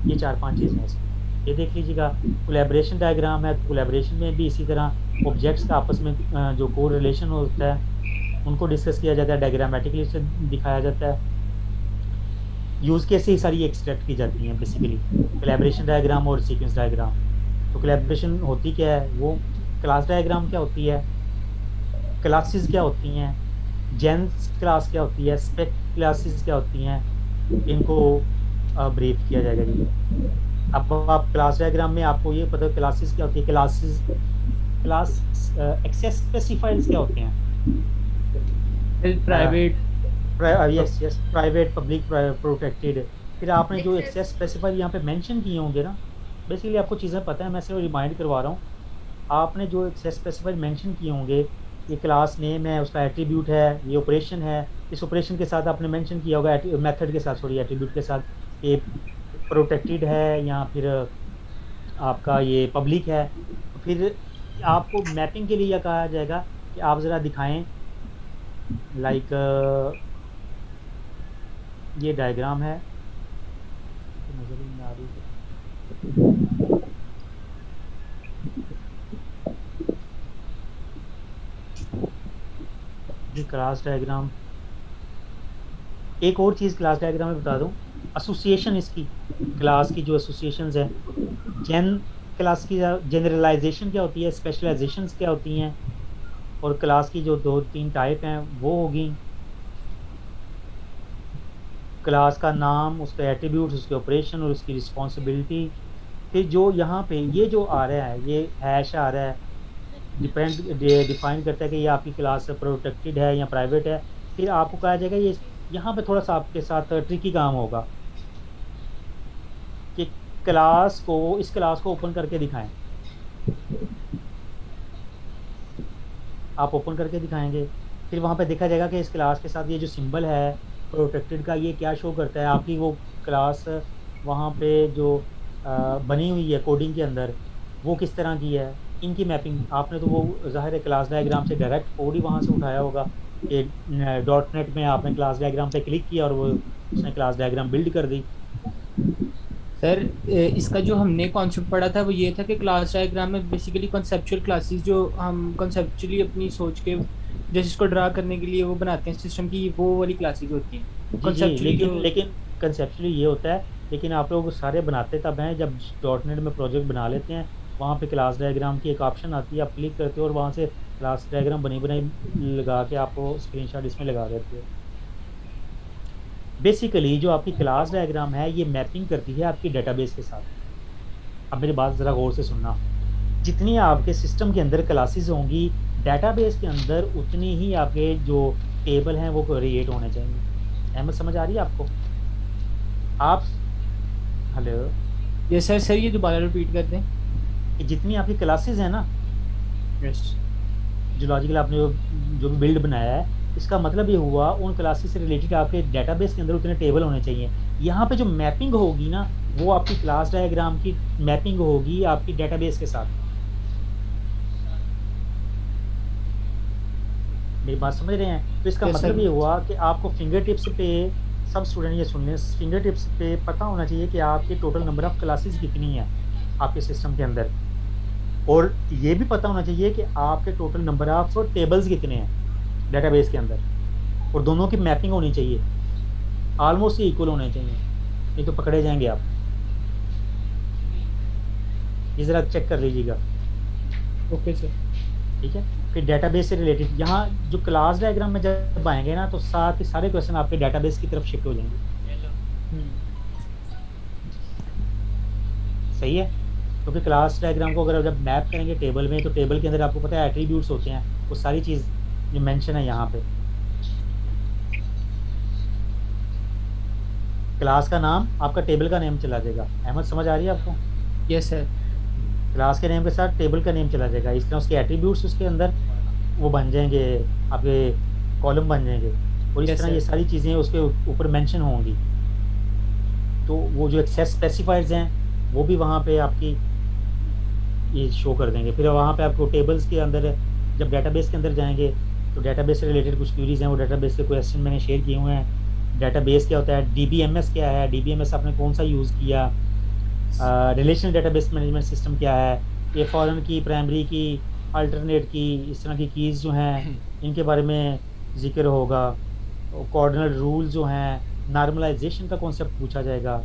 ये 4-5 चीज़ें हैं। ये देख लीजिएगा। कोलैबोरेशन डायग्राम है, कोलैबोरेशन में भी इसी तरह ऑब्जेक्ट्स का आपस में जो को रिलेशन होता है उनको डिस्कस किया जाता है, डायग्रामेटिकली से दिखाया जाता है। यूज़ केस से ही सारी एक्सट्रैक्ट की जाती हैं बेसिकली, कोलैबोरेशन डायग्राम और सीक्वेंस डायग्राम। तो कोलैबोरेशन होती क्या है, वो क्लास डायग्राम क्या होती है, क्लासेस क्या होती हैं, जेंस क्लास क्या होती है, स्पेक क्लासेस क्या होती हैं, इनको ब्रीफ किया जाएगा जी। अब आप क्लास डायग्राम में आपको ये पता है क्लासेस क्या होती है, क्लास एक्सेस स्पेसिफायर्स क्या होते हैं, private yes private, public, protected. फिर आपने जो एक्सेस स्पेसिफायर यहाँ पे मेंशन किए होंगे ना, बेसिकली आपको चीज़ें पता है, मैं सिर्फ रिमाइंड करवा रहा हूँ। आपने जो एक्सेस स्पेसिफायर मेंशन किए होंगे, ये क्लास नेम है, उसका एट्रीब्यूट है, ये ऑपरेशन है, इस ऑपरेशन के साथ आपने मेंशन किया होगा मेथड के साथ, सॉरी एट्रीब्यूट के साथ ये प्रोटेक्टेड है या फिर आपका ये पब्लिक है। फिर आपको मैपिंग के लिए यह कहा जाएगा कि आप ज़रा दिखाएं, लाइक ये डायग्राम है, नजर नहीं आ रही ये क्लास डायग्राम। एक और चीज़ क्लास डायग्राम में बता दूं, एसोसिएशन इसकी क्लास की जो एसोसिएशंस है, क्लास की जनरलाइजेशन क्या होती है, स्पेशलाइजेशंस क्या होती हैं, और क्लास की जो 2-3 टाइप हैं वो होगी। क्लास का नाम, उसके एट्रीब्यूट्स, उसके ऑपरेशन और उसकी रिस्पॉन्सिबिलिटी। फिर जो यहाँ पे ये जो आ रहा है, ये हैश आ रहा है, डिफाइन करता है कि ये आपकी क्लास प्रोटेक्टेड है या प्राइवेट है। फिर आपको कहा जाएगा ये यहाँ पे थोड़ा सा आपके साथ ट्रिकी काम होगा कि इस क्लास को ओपन करके दिखाएं। आप ओपन करके दिखाएंगे, फिर वहाँ पे देखा जाएगा कि इस क्लास के साथ ये जो सिंबल है प्रोटेक्टेड का, ये क्या शो करता है, आपकी वो क्लास वहाँ पे जो बनी हुई है कोडिंग के अंदर वो किस तरह की है। इनकी मैपिंग आपने तो वो ज़ाहिर है क्लास डायग्राम से डायरेक्ट कोड ही वहाँ से उठाया होगा कि .NET में आपने क्लास डायग्राम पे क्लिक किया और वो उसने क्लास डायग्राम बिल्ड कर दी। सर इसका जो हमने कॉन्सेप्ट पढ़ा था वो ये था कि क्लास डायग्राम में बेसिकली कॉन्सेप्चुअल क्लासेस जो हम कॉन्सेप्चुअली अपनी सोच के जैसे इसको ड्रा करने के लिए वो बनाते हैं सिस्टम की, वो वाली क्लासेस होती हैं कॉन्सेप्चुअली। लेकिन कंसेप्चुअली ये होता है, लेकिन आप लोग सारे बनाते तब हैं जब .NET में प्रोजेक्ट बना लेते हैं, वहाँ पे क्लास डायग्राम की एक ऑप्शन आती है, आप क्लिक करते हो और वहाँ से क्लास डायग्राम बनी बनाई लगा के आपको स्क्रीनशॉट इसमें लगा देते हो। बेसिकली जो आपकी क्लास डायग्राम है ये मैपिंग करती है आपकी डेटाबेस के साथ। अब मेरी बात ज़रा गौर से सुनना, जितनी आपके सिस्टम के अंदर क्लासेस होंगी डेटाबेस के अंदर उतनी ही आपके जो टेबल हैं वो क्रिएट होने चाहिए। अहमद समझ आ रही है आपको? आप हेलो ये सर ये दोबारा रिपीट कर दें कि जितनी आपकी क्लासेस हैं ना, यस, जो लॉजिकल आपने जो भी बिल्ड बनाया है, इसका मतलब ये हुआ उन क्लासेस से रिलेटेड आपके डेटाबेस के अंदर उतने टेबल होने चाहिए। यहाँ पे जो मैपिंग होगी ना वो आपकी क्लास डायग्राम की मैपिंग होगी आपकी डेटाबेस के साथ। मेरी बात समझ रहे हैं? तो इसका मतलब ये हुआ कि आपको फिंगर टिप्स पे, सब स्टूडेंट ये सुन लें, फिंगर टिप्स पे पता होना चाहिए कि आपके टोटल नंबर ऑफ क्लासेस कितनी है आपके सिस्टम के अंदर, और ये भी पता होना चाहिए कि आपके टोटल नंबर ऑफ टेबल्स कितने हैं डेटाबेस के अंदर, और दोनों की मैपिंग होनी चाहिए, ऑलमोस्ट इक्वल होने चाहिए, नहीं तो पकड़े जाएंगे आप। ये ज़रा चेक कर लीजिएगा। ओके सर, ठीक है। फिर डेटाबेस से रिलेटेड यहाँ जो क्लास डायग्राम में जब आएंगे ना तो साथ ही सारे क्वेश्चन आपके डेटाबेस की तरफ शिफ्ट हो जाएंगे। सही है, क्योंकि क्लास डायग्राम को अगर जब मैप करेंगे टेबल में, तो टेबल के अंदर आपको पता है एट्रीब्यूट्स होते हैं, वो सारी चीज़ जो मेंशन है यहाँ पे। क्लास का नाम आपका टेबल का नेम चला जाएगा। अहमद समझ आ रही है आपको? Yes sir. क्लास के नेम के साथ टेबल का नेम चला जाएगा, इस तरह उसके एट्रीब्यूट्स उसके अंदर वो बन जाएंगे, आपके कॉलम बन जाएंगे, और इस तरह ये सारी चीज़ें उसके ऊपर मेंशन होंगी। तो वो जो एक्सेस स्पेसिफायर्स हैं वो भी वहाँ पे आपकी ये शो कर देंगे। फिर वहाँ पे आपको टेबल्स के अंदर जब डेटाबेस के अंदर जाएंगे तो डेटाबेस से रिलेटेड कुछ क्वेरीज हैं, वो डेटाबेस के क्वेश्चन मैंने शेयर किए हुए हैं। डेटाबेस क्या होता है, DBMS क्या है, DBMS आपने कौन सा यूज़ किया, रिलेशनल डेटाबेस मैनेजमेंट सिस्टम क्या है, ये फॉरेन की, प्राइमरी की, अल्टरनेट की, इस तरह की कीज़ जो हैं इनके बारे में जिक्र होगा। कोऑर्डिनेट रूल जो हैं, नॉर्मलाइजेशन का कॉन्सेप्ट पूछा जाएगा,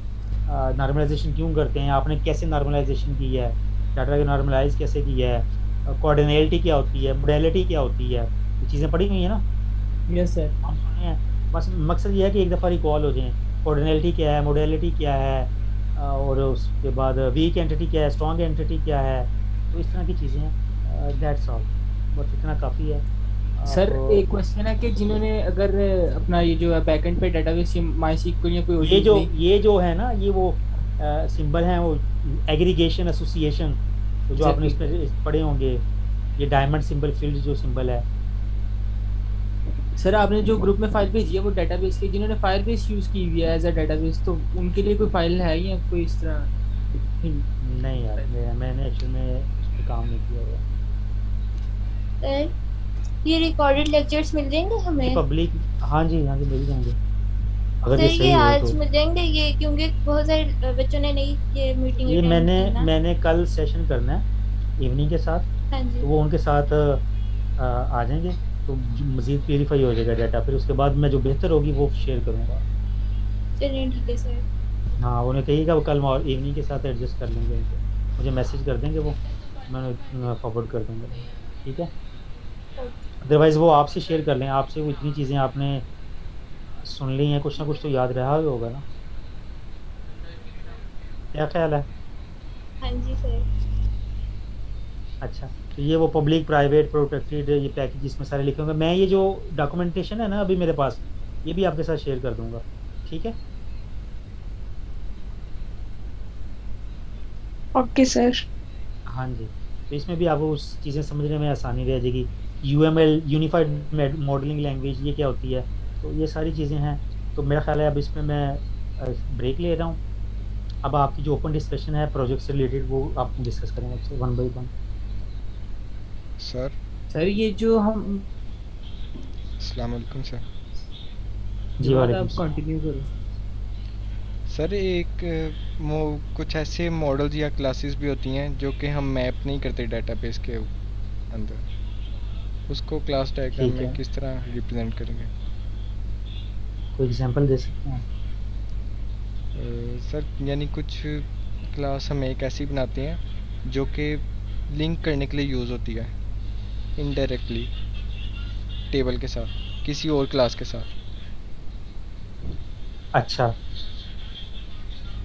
नॉर्मलाइजेशन क्यों करते हैं, आपने कैसे नॉर्मलाइजेशन की है, डाटा के नॉर्मलाइज कैसे किया है, कोऑर्डिनेलिटी क्या होती है, मोडेलिटी क्या होती है, ये चीज़ें पढ़ी हुई है ना? Yes sir. हम सुने हैं, बस मकसद ये है कि एक दफ़ा रिकॉल हो जाए, कोऑर्डिनेलिटी क्या है, मोडेलिटी क्या है, और उसके बाद वीक एंटिटी क्या है, स्ट्रॉन्ग एंटिटी क्या है, तो इस तरह की चीज़ें हैं। दैट्स ऑल, बस इतना काफ़ी है। सर एक क्वेश्चन है कि जिन्होंने अगर अपना ये जो है बैकएंड पे डेटाबेस MySQL या कोई ये जो है ना, ये वो सिंबल हैं, वो एग्रीगेशन एसोसिएशन, तो जो आपने इस पर पढ़े होंगे, ये डायमंड सिंबल फील्ड जो सिंबल है। सर आपने जो ग्रुप में फाइल भेजी है वो डेटाबेस की, जिन्होंने फायरबेस यूज़ की हुई है एज अ डेटाबेस, तो उनके लिए कोई फाइल है या कोई इस तरह? नहीं यार, मैंने एक्चुअली में इस पर काम नहीं किया हुआ। सर ये रिकॉर्डेड लेक्चर्स मिल जाएंगे हमें पब्लिक? हाँ जी मिल जाएंगे, अगर सर ये सही ये हो आज तो। मिल जाएंगे ये, क्योंकि बहुत सारे बच्चों ने नहीं ये मीटिंग ये अटेंड की ना। मैंने कल सेशन करना है इवनिंग के साथ, हाँ जी। तो वो उनके साथ आ जाएंगे, तो मज़ीद प्यूरीफाई हो जाएगा डाटा, फिर उसके बाद मैं जो बेहतर होगी वो शेयर करूँगा। चलिए ठीक है सर। हाँ, उन्हें कहिएगा वो कल इवनिंग के साथ एडजस्ट कर लेंगे, मुझे मैसेज कर देंगे, वो मैं फॉरवर्ड कर दूँगा। ठीक है, अदरवाइज़ वो आपसे शेयर कर लें, आपसे वो इतनी चीज़ें आपने सुन ली हैं, कुछ ना कुछ तो याद रहा ही होगा ना? क्या ख्याल है? हाँ जी सर। अच्छा, तो ये वो पब्लिक, प्राइवेट, प्रोटेक्टेड, ये पैकेज इसमें सारे लिखे होंगे। मैं ये जो डॉक्यूमेंटेशन है ना अभी मेरे पास, ये भी आपके साथ शेयर कर दूंगा। ठीक है, ओके सर। हाँ जी, तो इसमें भी आपको उस चीज़ें समझने में आसानी रह जाएगी। UML, यूनिफाइड मॉडलिंग लैंग्वेज, ये क्या होती है, तो ये सारी चीज़ें हैं। तो मेरा ख्याल है अब इसमें मैं ब्रेक ले रहा हूँ। अब आपकी जो ओपन डिस्कशन है प्रोजेक्ट से रिलेटेड, वो आप डिस्कस करेंगे आपसे 1 by 1। सर ये जो हम अस्सलाम वालेकुम सर। जी वालेकुम। आप कंटिन्यू करो सर। एक कुछ ऐसे मॉडल्स या क्लासेस भी होती हैं जो कि हम मैप नहीं करते डेटाबेस के अंदर, उसको क्लास डायग्राम में किस तरह रिप्रेजेंट करेंगे? कोई एग्जांपल दे सकते हैं? सर यानी कुछ क्लास हम एक ऐसी बनाते हैं जो कि लिंक करने के लिए यूज़ होती है इनडायरेक्टली टेबल के साथ, किसी और क्लास के साथ। अच्छा,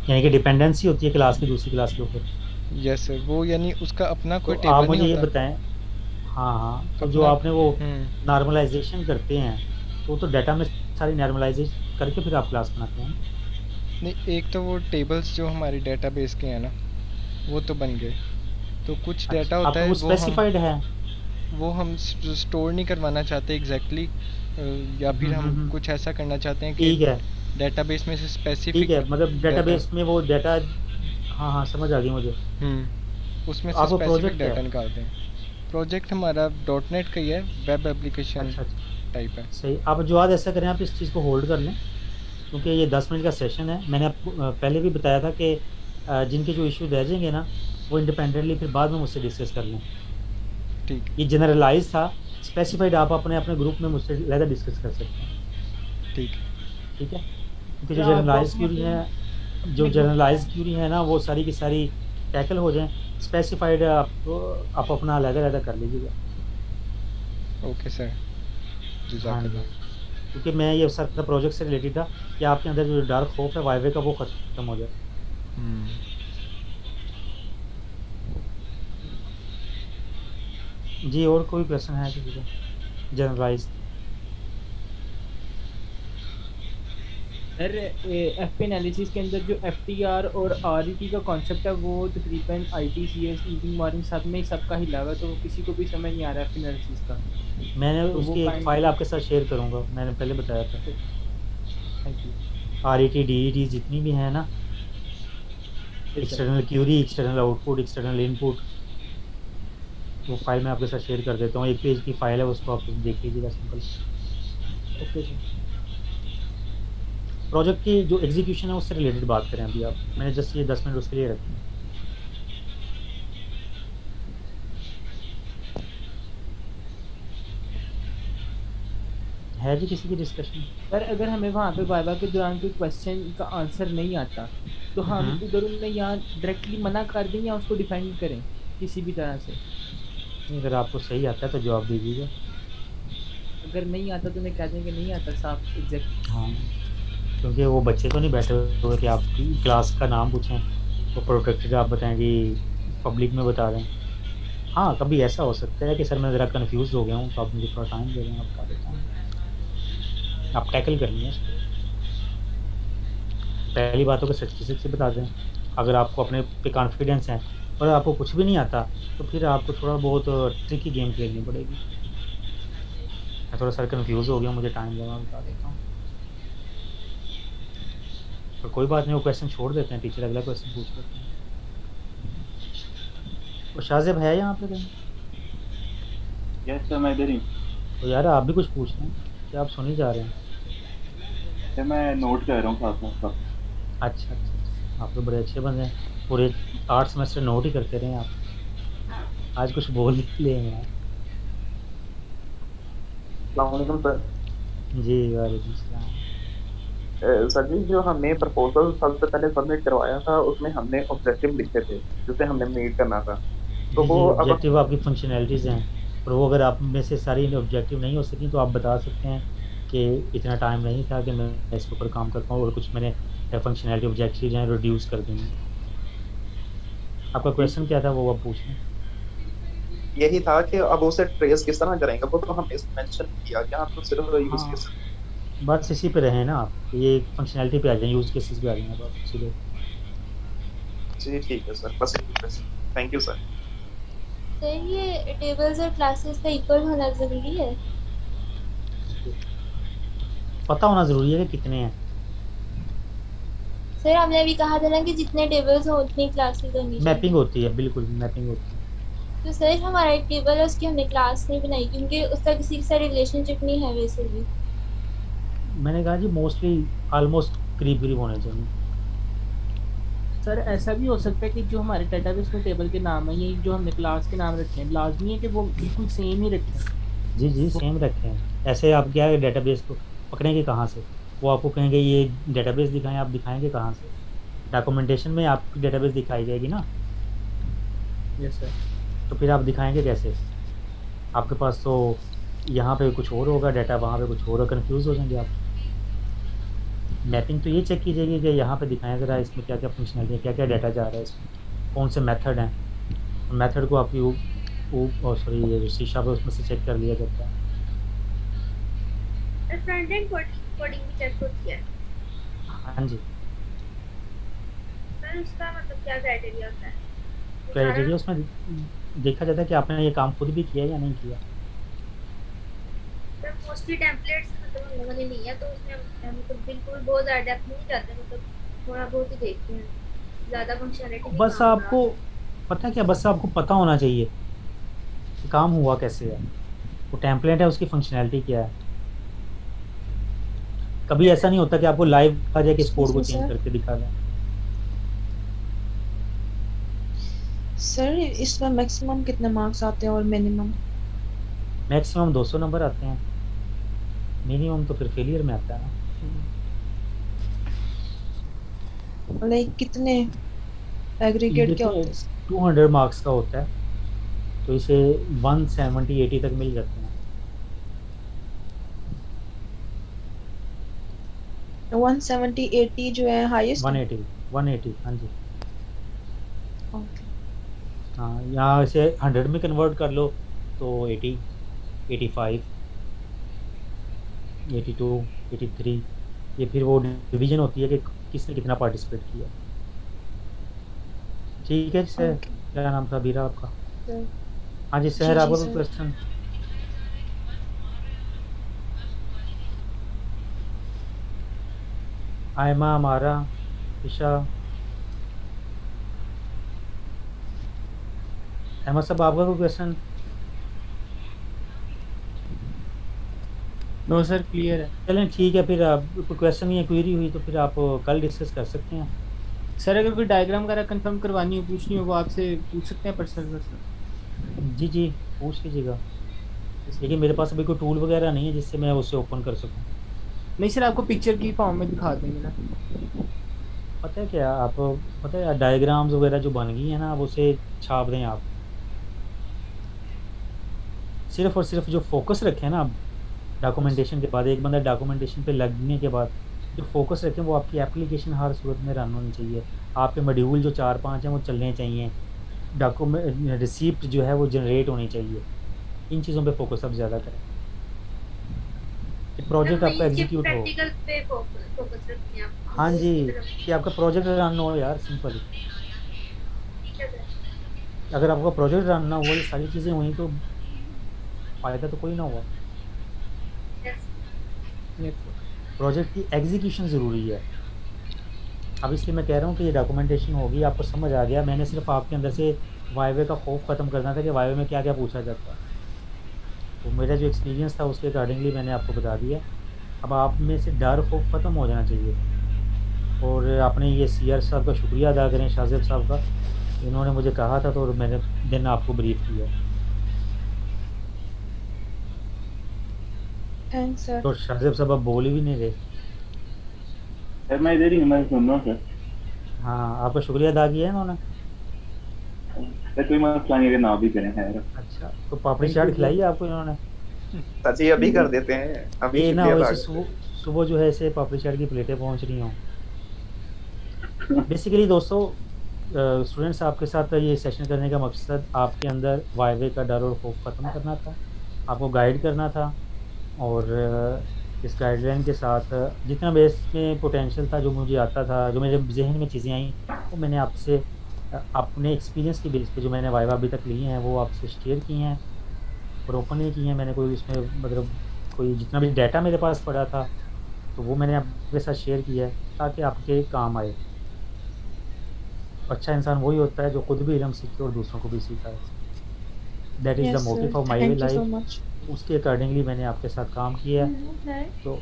यानी कि डिपेंडेंसी होती है क्लास की दूसरी क्लास के ऊपर। यस सर, वो यानी उसका अपना तो कोई आप टेबल नहीं मुझे ये होता बताएं, हाँ हाँ, तो जो अपना। आपने वो नॉर्मलाइजेशन करते हैं तो डाटा में सारी नॉर्मलाइजेशन करके फिर आप क्लास बनाते हैं? नहीं, एक तो वो टेबल्स जो हमारे डेटाबेस के हैं ना, वो तो बन गए। तो कुछ डाटा होता आपका है वो वो स्पेसिफाइड है? हम स्टोर नहीं करवाना चाहते एग्जैक्टली, या फिर हम कुछ ऐसा करना चाहते हैं कि ठीक है, डेटाबेस में से ठीक स्पेसिफिक है, मतलब डेटाबेस में वो डाटा, हाँ हाँ समझ आ गई मुझे। उसमें तो से आपको स्पेसिफिक प्रोजेक्ट डाटा है? निकालते हैं। प्रोजेक्ट हमारा .NET का ही है, वेब एप्लीकेशन टाइप है। सही। आप जो आज ऐसा करें, आप इस चीज़ को होल्ड कर लें, क्योंकि ये 10 मिनट का सेशन है। मैंने आपको पहले भी बताया था कि जिनके जो इश्यू रह जाएंगे ना, वो इंडिपेंडेंटली फिर बाद में मुझसे डिस्कस कर लें। ठीक, ये जनरलाइज था, स्पेसिफाइड आप अपने अपने ग्रुप में मुझसे ज़्यादा डिस्कस कर सकते हैं। ठीक ठीक है, क्योंकि जो क्या जनरलाइज क्यूरी approximately है, जो अपने ग्रुप जनरलाइज क्यूरी है ना, वो सारी की सारी टैकल हो जाएं। स्पेसिफाइड आप अपना अलग-अलग कर लीजिएगा। ओके सर, हाँ जी, जज़ाकल्लाह। क्योंकि मैं ये सर का प्रोजेक्ट से रिलेटेड था कि आपके अंदर जो डर खौफ है वाइवे का, वो खत्म हो जाए। जी, और कोई क्वेश्चन है किसी का जनरलाइज? सर एफपी एनालिसिस के अंदर जो एफटीआर और आरईटी का कॉन्सेप्ट है, वो तकरीबन आईटीसीएस इवनिंग मॉर्निंग सब में सबका ही लगा, तो किसी को भी समझ नहीं आ रहा एफपी एनालिसिस का। मैंने तो उसकी एक फाइल आपके साथ शेयर करूंगा, मैंने पहले बताया था। Thank you. आरईटी डीईटी जितनी भी है ना, external query, external output, external input, वो फाइल मैं आपके साथ शेयर कर देता हूँ। 1 पेज की फाइल है, उसको आप देख लीजिएगा सिंपल। Okay sir. प्रोजेक्ट की जो एग्जीक्यूशन है उससे रिलेटेड बात करें अभी आप। मैंने जस्ट ये 10 मिनट उसके लिए रखे हैं। है जी किसी की डिस्कशन? सर अगर हमें वहाँ पे वाइवा के दौरान कोई क्वेश्चन का आंसर नहीं आता, तो हम उधर उनमें यहाँ डायरेक्टली मना कर दें या उसको डिफेंड करें किसी भी तरह से? अगर आपको सही आता है तो जवाब दीजिएगा। अगर नहीं आता तो मैं कह देंगे नहीं आता साफ एग्जैक्ट। हाँ, क्योंकि वो बच्चे तो नहीं बैठे हुए कि आप क्लास का नाम पूछें तो प्रोटेक्टेड आप बताएं कि पब्लिक में बता दें। हाँ, कभी ऐसा हो सकता है कि सर मैं ज़रा कंफ्यूज हो गया हूँ, तो आप मुझे थोड़ा टाइम दे दें, आप बता देता हूँ। आप टैकल कर लें उसको। पहली बातों को सच्ची से बता दें। अगर आपको अपने पे कॉन्फिडेंस है और आपको कुछ भी नहीं आता, तो फिर आपको थोड़ा बहुत ट्रिकी गेम खेलनी पड़ेगी। मैं थोड़ा सर कंफ्यूज हो गया, मुझे टाइम देना, बता देता हूँ। तो कोई बात नहीं, वो क्वेश्चन छोड़ देते हैं, टीचर अगला क्वेश्चन पूछ लेते हैं। वो शाज़ेब है यहाँ पे कहीं? यस सर, मैं इधर ही। तो यार आप भी कुछ पूछ रहे हैं क्या? आप सुन ही जा रहे हैं? सर मैं नोट कर रहा हूँ साथ साथ। अच्छा अच्छा, आप तो बड़े अच्छे बंदे हैं, पूरे 8 सेमेस्टर नोट ही करते रहे आप। आज कुछ बोल ही ले यार। अस्सलामुअलैकुम सर। जी वालेकुम सलाम। सर जी, जो हमने प्रपोजल सबसे पहले सबमिट करवाया था, उसमें हमने ऑब्जेक्टिव लिखे थे जिसे हमने मीट करना था। तो वो ऑब्जेक्टिव आपकी फंक्शनैलिटीज़ हैं, और वो अगर आप में से सारी ऑब्जेक्टिव नहीं हो सकी तो आप बता सकते हैं कि इतना टाइम नहीं था कि मैं इसके ऊपर काम कर पाऊँ, और कुछ मैंने फंक्शनैलिटी ऑब्जेक्टिव हैं रिड्यूस कर देंगे। आपका क्वेश्चन क्या था वो आप पूछ लें। यही था कि अब उसे ट्रेस किस तरह करेंगे, वो तो हमने मेंशन किया कि आप तो सिर्फ यूज केस। बस इसी पे रहे ना आप, ये फंक्शनैलिटी पे आ जाएं, यूज केसेस पे आ जाएंगे आप सीधे। जी ठीक है सर, बस थैंक यू सर। सर ये टेबल्स और क्लासेस का इक्वल होना जरूरी है? पता होना जरूरी है कि कितने हैं। सर हमने अभी कहा था ना कि जितने टेबल्स हो उतनी क्लासेस होनी चाहिए। मैपिंग होती है, बिल्कुल मैपिंग होती है। तो सर हमारा एक टेबल है, उसकी हमने क्लास नहीं बनाई क्योंकि उसका किसी के साथ रिलेशनशिप नहीं है वैसे भी। मैंने कहा जी मोस्टली ऑलमोस्ट करीब होने चाहिए। सर ऐसा भी हो सकता है कि जो हमारे डेटाबेस में टेबल के नाम है, ये जो हमने क्लास के नाम रखे हैं, लाजमी है कि वो बिल्कुल सेम ही रखें। जी जी सेम रखे हैं। ऐसे आप क्या है डेटाबेस को पकड़ेंगे कहाँ से? वो आपको कहेंगे ये डेटाबेस दिखाएं, आप दिखाएंगे कहाँ से? डॉक्यूमेंटेशन में आपकी डेटाबेस दिखाई जाएगी ना। Yes sir. तो फिर आप दिखाएंगे कैसे? आपके पास तो यहाँ पे कुछ और होगा डाटा, वहाँ पे कुछ और, कंफ्यूज हो जाएंगे आप। मैपिंग तो ये चेक कीजिएगा कि यहाँ पे दिखाएं ज़रा इसमें क्या क्या फंक्शनलिटी है, क्या क्या डाटा जा रहा है इसमें, कौन से मेथड हैं। मेथड को आपकी वो सॉरी ये जो शीशा पे उसमें से चेक कर लिया जाता है। फ्रंट एंड कोडिंग भी चेक होती है। हाँ जी, सर उसका मतलब क्या क्राइटेरिया होता है? क्राइटेरिया उसमें देखा जाता है कि आपने ये काम खुद भी किया या नहीं किया। सर मोस्टली टेम्पलेट्स मतलब हम लोगों ने नहीं है, तो उसमें मतलब बिल्कुल बहुत ज़्यादा डेप्थ नहीं जाते, मतलब थोड़ा बहुत ही देखते हैं, ज़्यादा फंक्शनलिटी। बस आपको पता है क्या, बस आपको पता होना चाहिए कि काम हुआ कैसे है, वो टेम्पलेट है उसकी फंक्शनैलिटी क्या है। कभी ऐसा नहीं होता कि आपको लाइव आ जाए कि इस कोड को चेंज करके दिखा दें। सर इसमें मैक्सिमम कितने मार्क्स आते हैं और मिनिमम? मैक्सिमम 200 नंबर आते हैं, मिनिमम तो फिर फेलियर में आता है ना। लाइक कितने एग्रीगेट क्या होता है? 200 मार्क्स का होता है, तो इसे 170-80 तक मिल जाते हैं। 170-80 जो है हाईएस्ट? 180 हाँ जी। ओके हाँ, यहाँ इसे 100 में कन्वर्ट कर लो तो 80, 85, 82, 83, ये फिर वो डिवीजन होती है कि किसने कितना पार्टिसिपेट किया। ठीक है सर, क्या नाम था बीरा आपका? हाँ जी सर, आपका कोई क्वेश्चन? आयमा, हमारा ईशा, अहमद साहब आपका कोई क्वेश्चन? नो सर, क्लियर है। चलें ठीक है, फिर आप कोई क्वेश्चन या क्वेरी हुई तो फिर आप कल डिस्कस कर सकते हैं। सर अगर कोई डायग्राम वगैरह कंफर्म करवानी हो, पूछनी हो, वो आपसे पूछ सकते हैं पर्सनल सर। जी पूछ लीजिएगा, लेकिन मेरे पास अभी कोई टूल वगैरह नहीं है जिससे मैं उसे ओपन कर सकूं। नहीं सर, आपको पिक्चर की फॉर्म में दिखा देंगे ना। पता है क्या, आप पता है डायग्राम्स वगैरह जो बन गई है ना, आप उसे छाप दें। आप सिर्फ और सिर्फ जो फोकस रखें ना, आप डॉक्यूमेंटेशन के बाद, एक बंदा डॉक्यूमेंटेशन पे लगने के बाद जो फोकस रखें वो आपकी एप्लीकेशन हर सूरत में रन होनी चाहिए। आपके मॉड्यूल जो 4-5 हैं वो चलने चाहिए, डॉक्यूमेंट रिसिप्ट जो है वो जनरेट होनी चाहिए। इन चीज़ों पे फोकस आप ज़्यादा करें, प्रोजेक्ट आपका एग्जीक्यूट हो। पे फोकस रखिए आप। हाँ जी, कि आपका प्रोजेक्ट रन हो यार, सिंपल। अगर आपका प्रोजेक्ट रन ना हो, ये सारी चीज़ें हुई तो फ़ायदा तो कोई ना हुआ। प्रोजेक्ट की एग्जीक्यूशन ज़रूरी है। अब इसलिए मैं कह रहा हूँ कि ये डॉक्यूमेंटेशन होगी, आपको समझ आ गया। मैंने सिर्फ आपके अंदर से वाइवे का खौफ ख़त्म करना था कि वाइवे में क्या क्या पूछा जाता है, तो मेरा जो एक्सपीरियंस था उसके अकॉर्डिंगली मैंने आपको बता दिया। अब आप में से डर खौफ ख़त्म हो जाना चाहिए। और आपने ये सीआर साहब का शुक्रिया अदा करें, शाहजेब साहब का, इन्होंने मुझे कहा था तो मैंने दिन आपको ब्रीफ किया। Thanks sir. तो शाहजेब साहब अब बोल भी नहीं रहे। सर मैं इधर ही मैं सुन रहा हूँ सर। हाँ, आपका शुक्रिया अदा किया है इन्होंने। सर कोई मसला नहीं, अगर ना भी करें है। अच्छा, तो पापड़ी चाट खिलाई है आपको इन्होंने? सच्ची अभी कर देते हैं, अभी ये ना वैसे सुबह जो है ऐसे पापड़ी चाट की प्लेटें पहुंच रही हों। बेसिकली दोस्तों, स्टूडेंट्स, आपके साथ ये सेशन करने का मकसद आपके अंदर वाइवे का डर और खौफ ख़त्म करना था, आपको गाइड करना था। और इस गाइडलाइन के साथ जितना बेस में पोटेंशियल था, जो मुझे आता था, जो मेरे जहन में चीज़ें आई, वो मैंने आपसे अपने एक्सपीरियंस की बेस पे जो मैंने वाइवा अभी तक लिए हैं वो आपसे शेयर की हैं और ओपनली की हैं। मैंने कोई इसमें मतलब कोई जितना भी डाटा मेरे पास पड़ा था तो वो मैंने आपके साथ शेयर किया है ताकि आपके काम आए। अच्छा इंसान वही होता है जो खुद भी इल्म सीखे और दूसरों को भी सिखाए। That is the motive of my life. उसके अकॉर्डिंगली मैंने आपके साथ काम किया है, तो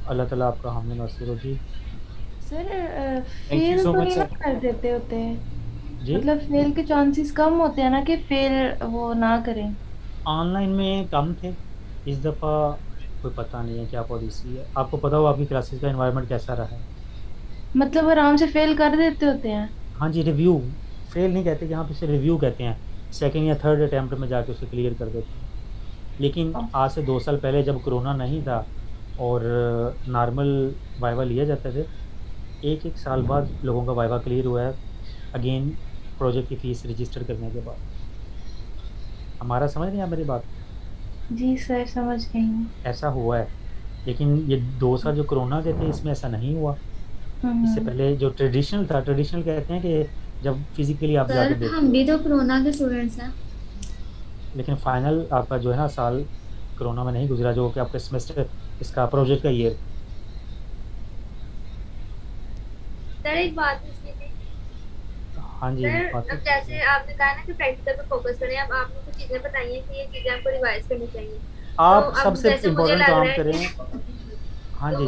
अल्लाह ताला आपका हामी नासिर हो। जी सर, फेल तो नहीं कर देते होते हैं जी, मतलब फेल के चांसेस कम होते हैं ना कि फेल वो ना करें। ऑनलाइन में कम थे, इस दफ़ा कोई पता नहीं है क्या पॉलिसी है। आपको पता हो आपकी क्लासेस का एनवायरनमेंट कैसा रहा है? मतलब आराम से फेल कर देते होते हैं। हाँ जी, रिव्यू, फेल नहीं कहते, यहाँ पे इसे रिव्यू कहते हैं। सेकंड या थर्ड अटैम्प्ट में जाके उसे क्लियर कर देते हैं। लेकिन आज से 2 साल पहले जब कोरोना नहीं था और नॉर्मल वाइवा लिया जाता थे। एक एक साल बाद लोगों का वाइवा क्लियर हुआ है अगेन प्रोजेक्ट की फ़ीस रजिस्टर करने के बाद। हमारा समझ नहीं आ मेरी बात? जी सर समझ गई हूँ। ऐसा हुआ है, लेकिन ये 2 साल जो कोरोना के थे इसमें ऐसा नहीं हुआ। इससे पहले जो ट्रेडिशनल था, ट्रेडिशनल कहते हैं कि जब फिजिकली आप जाके सर देखते हम भी तो कोरोना के स्टूडेंट्स हैं। लेकिन फाइनल आपका जो है ना साल कोरोना में नहीं गुजरा, जो कि आपका सेमेस्टर इसका प्रोजेक्ट का ईयर। सर एक बात पूछनी थी। हाँ जी सर बात अब जैसे आपने कहा ना कि प्रैक्टिकल पे फोकस करें, अब आपने कुछ चीजें बताई हैं कि ये चीजें आपको रिवाइज करनी चाहिए। आप तो अब सबसे जैसे मुझे इम्पोर्टेंट लग काम रहा है करें। कि हाँ जी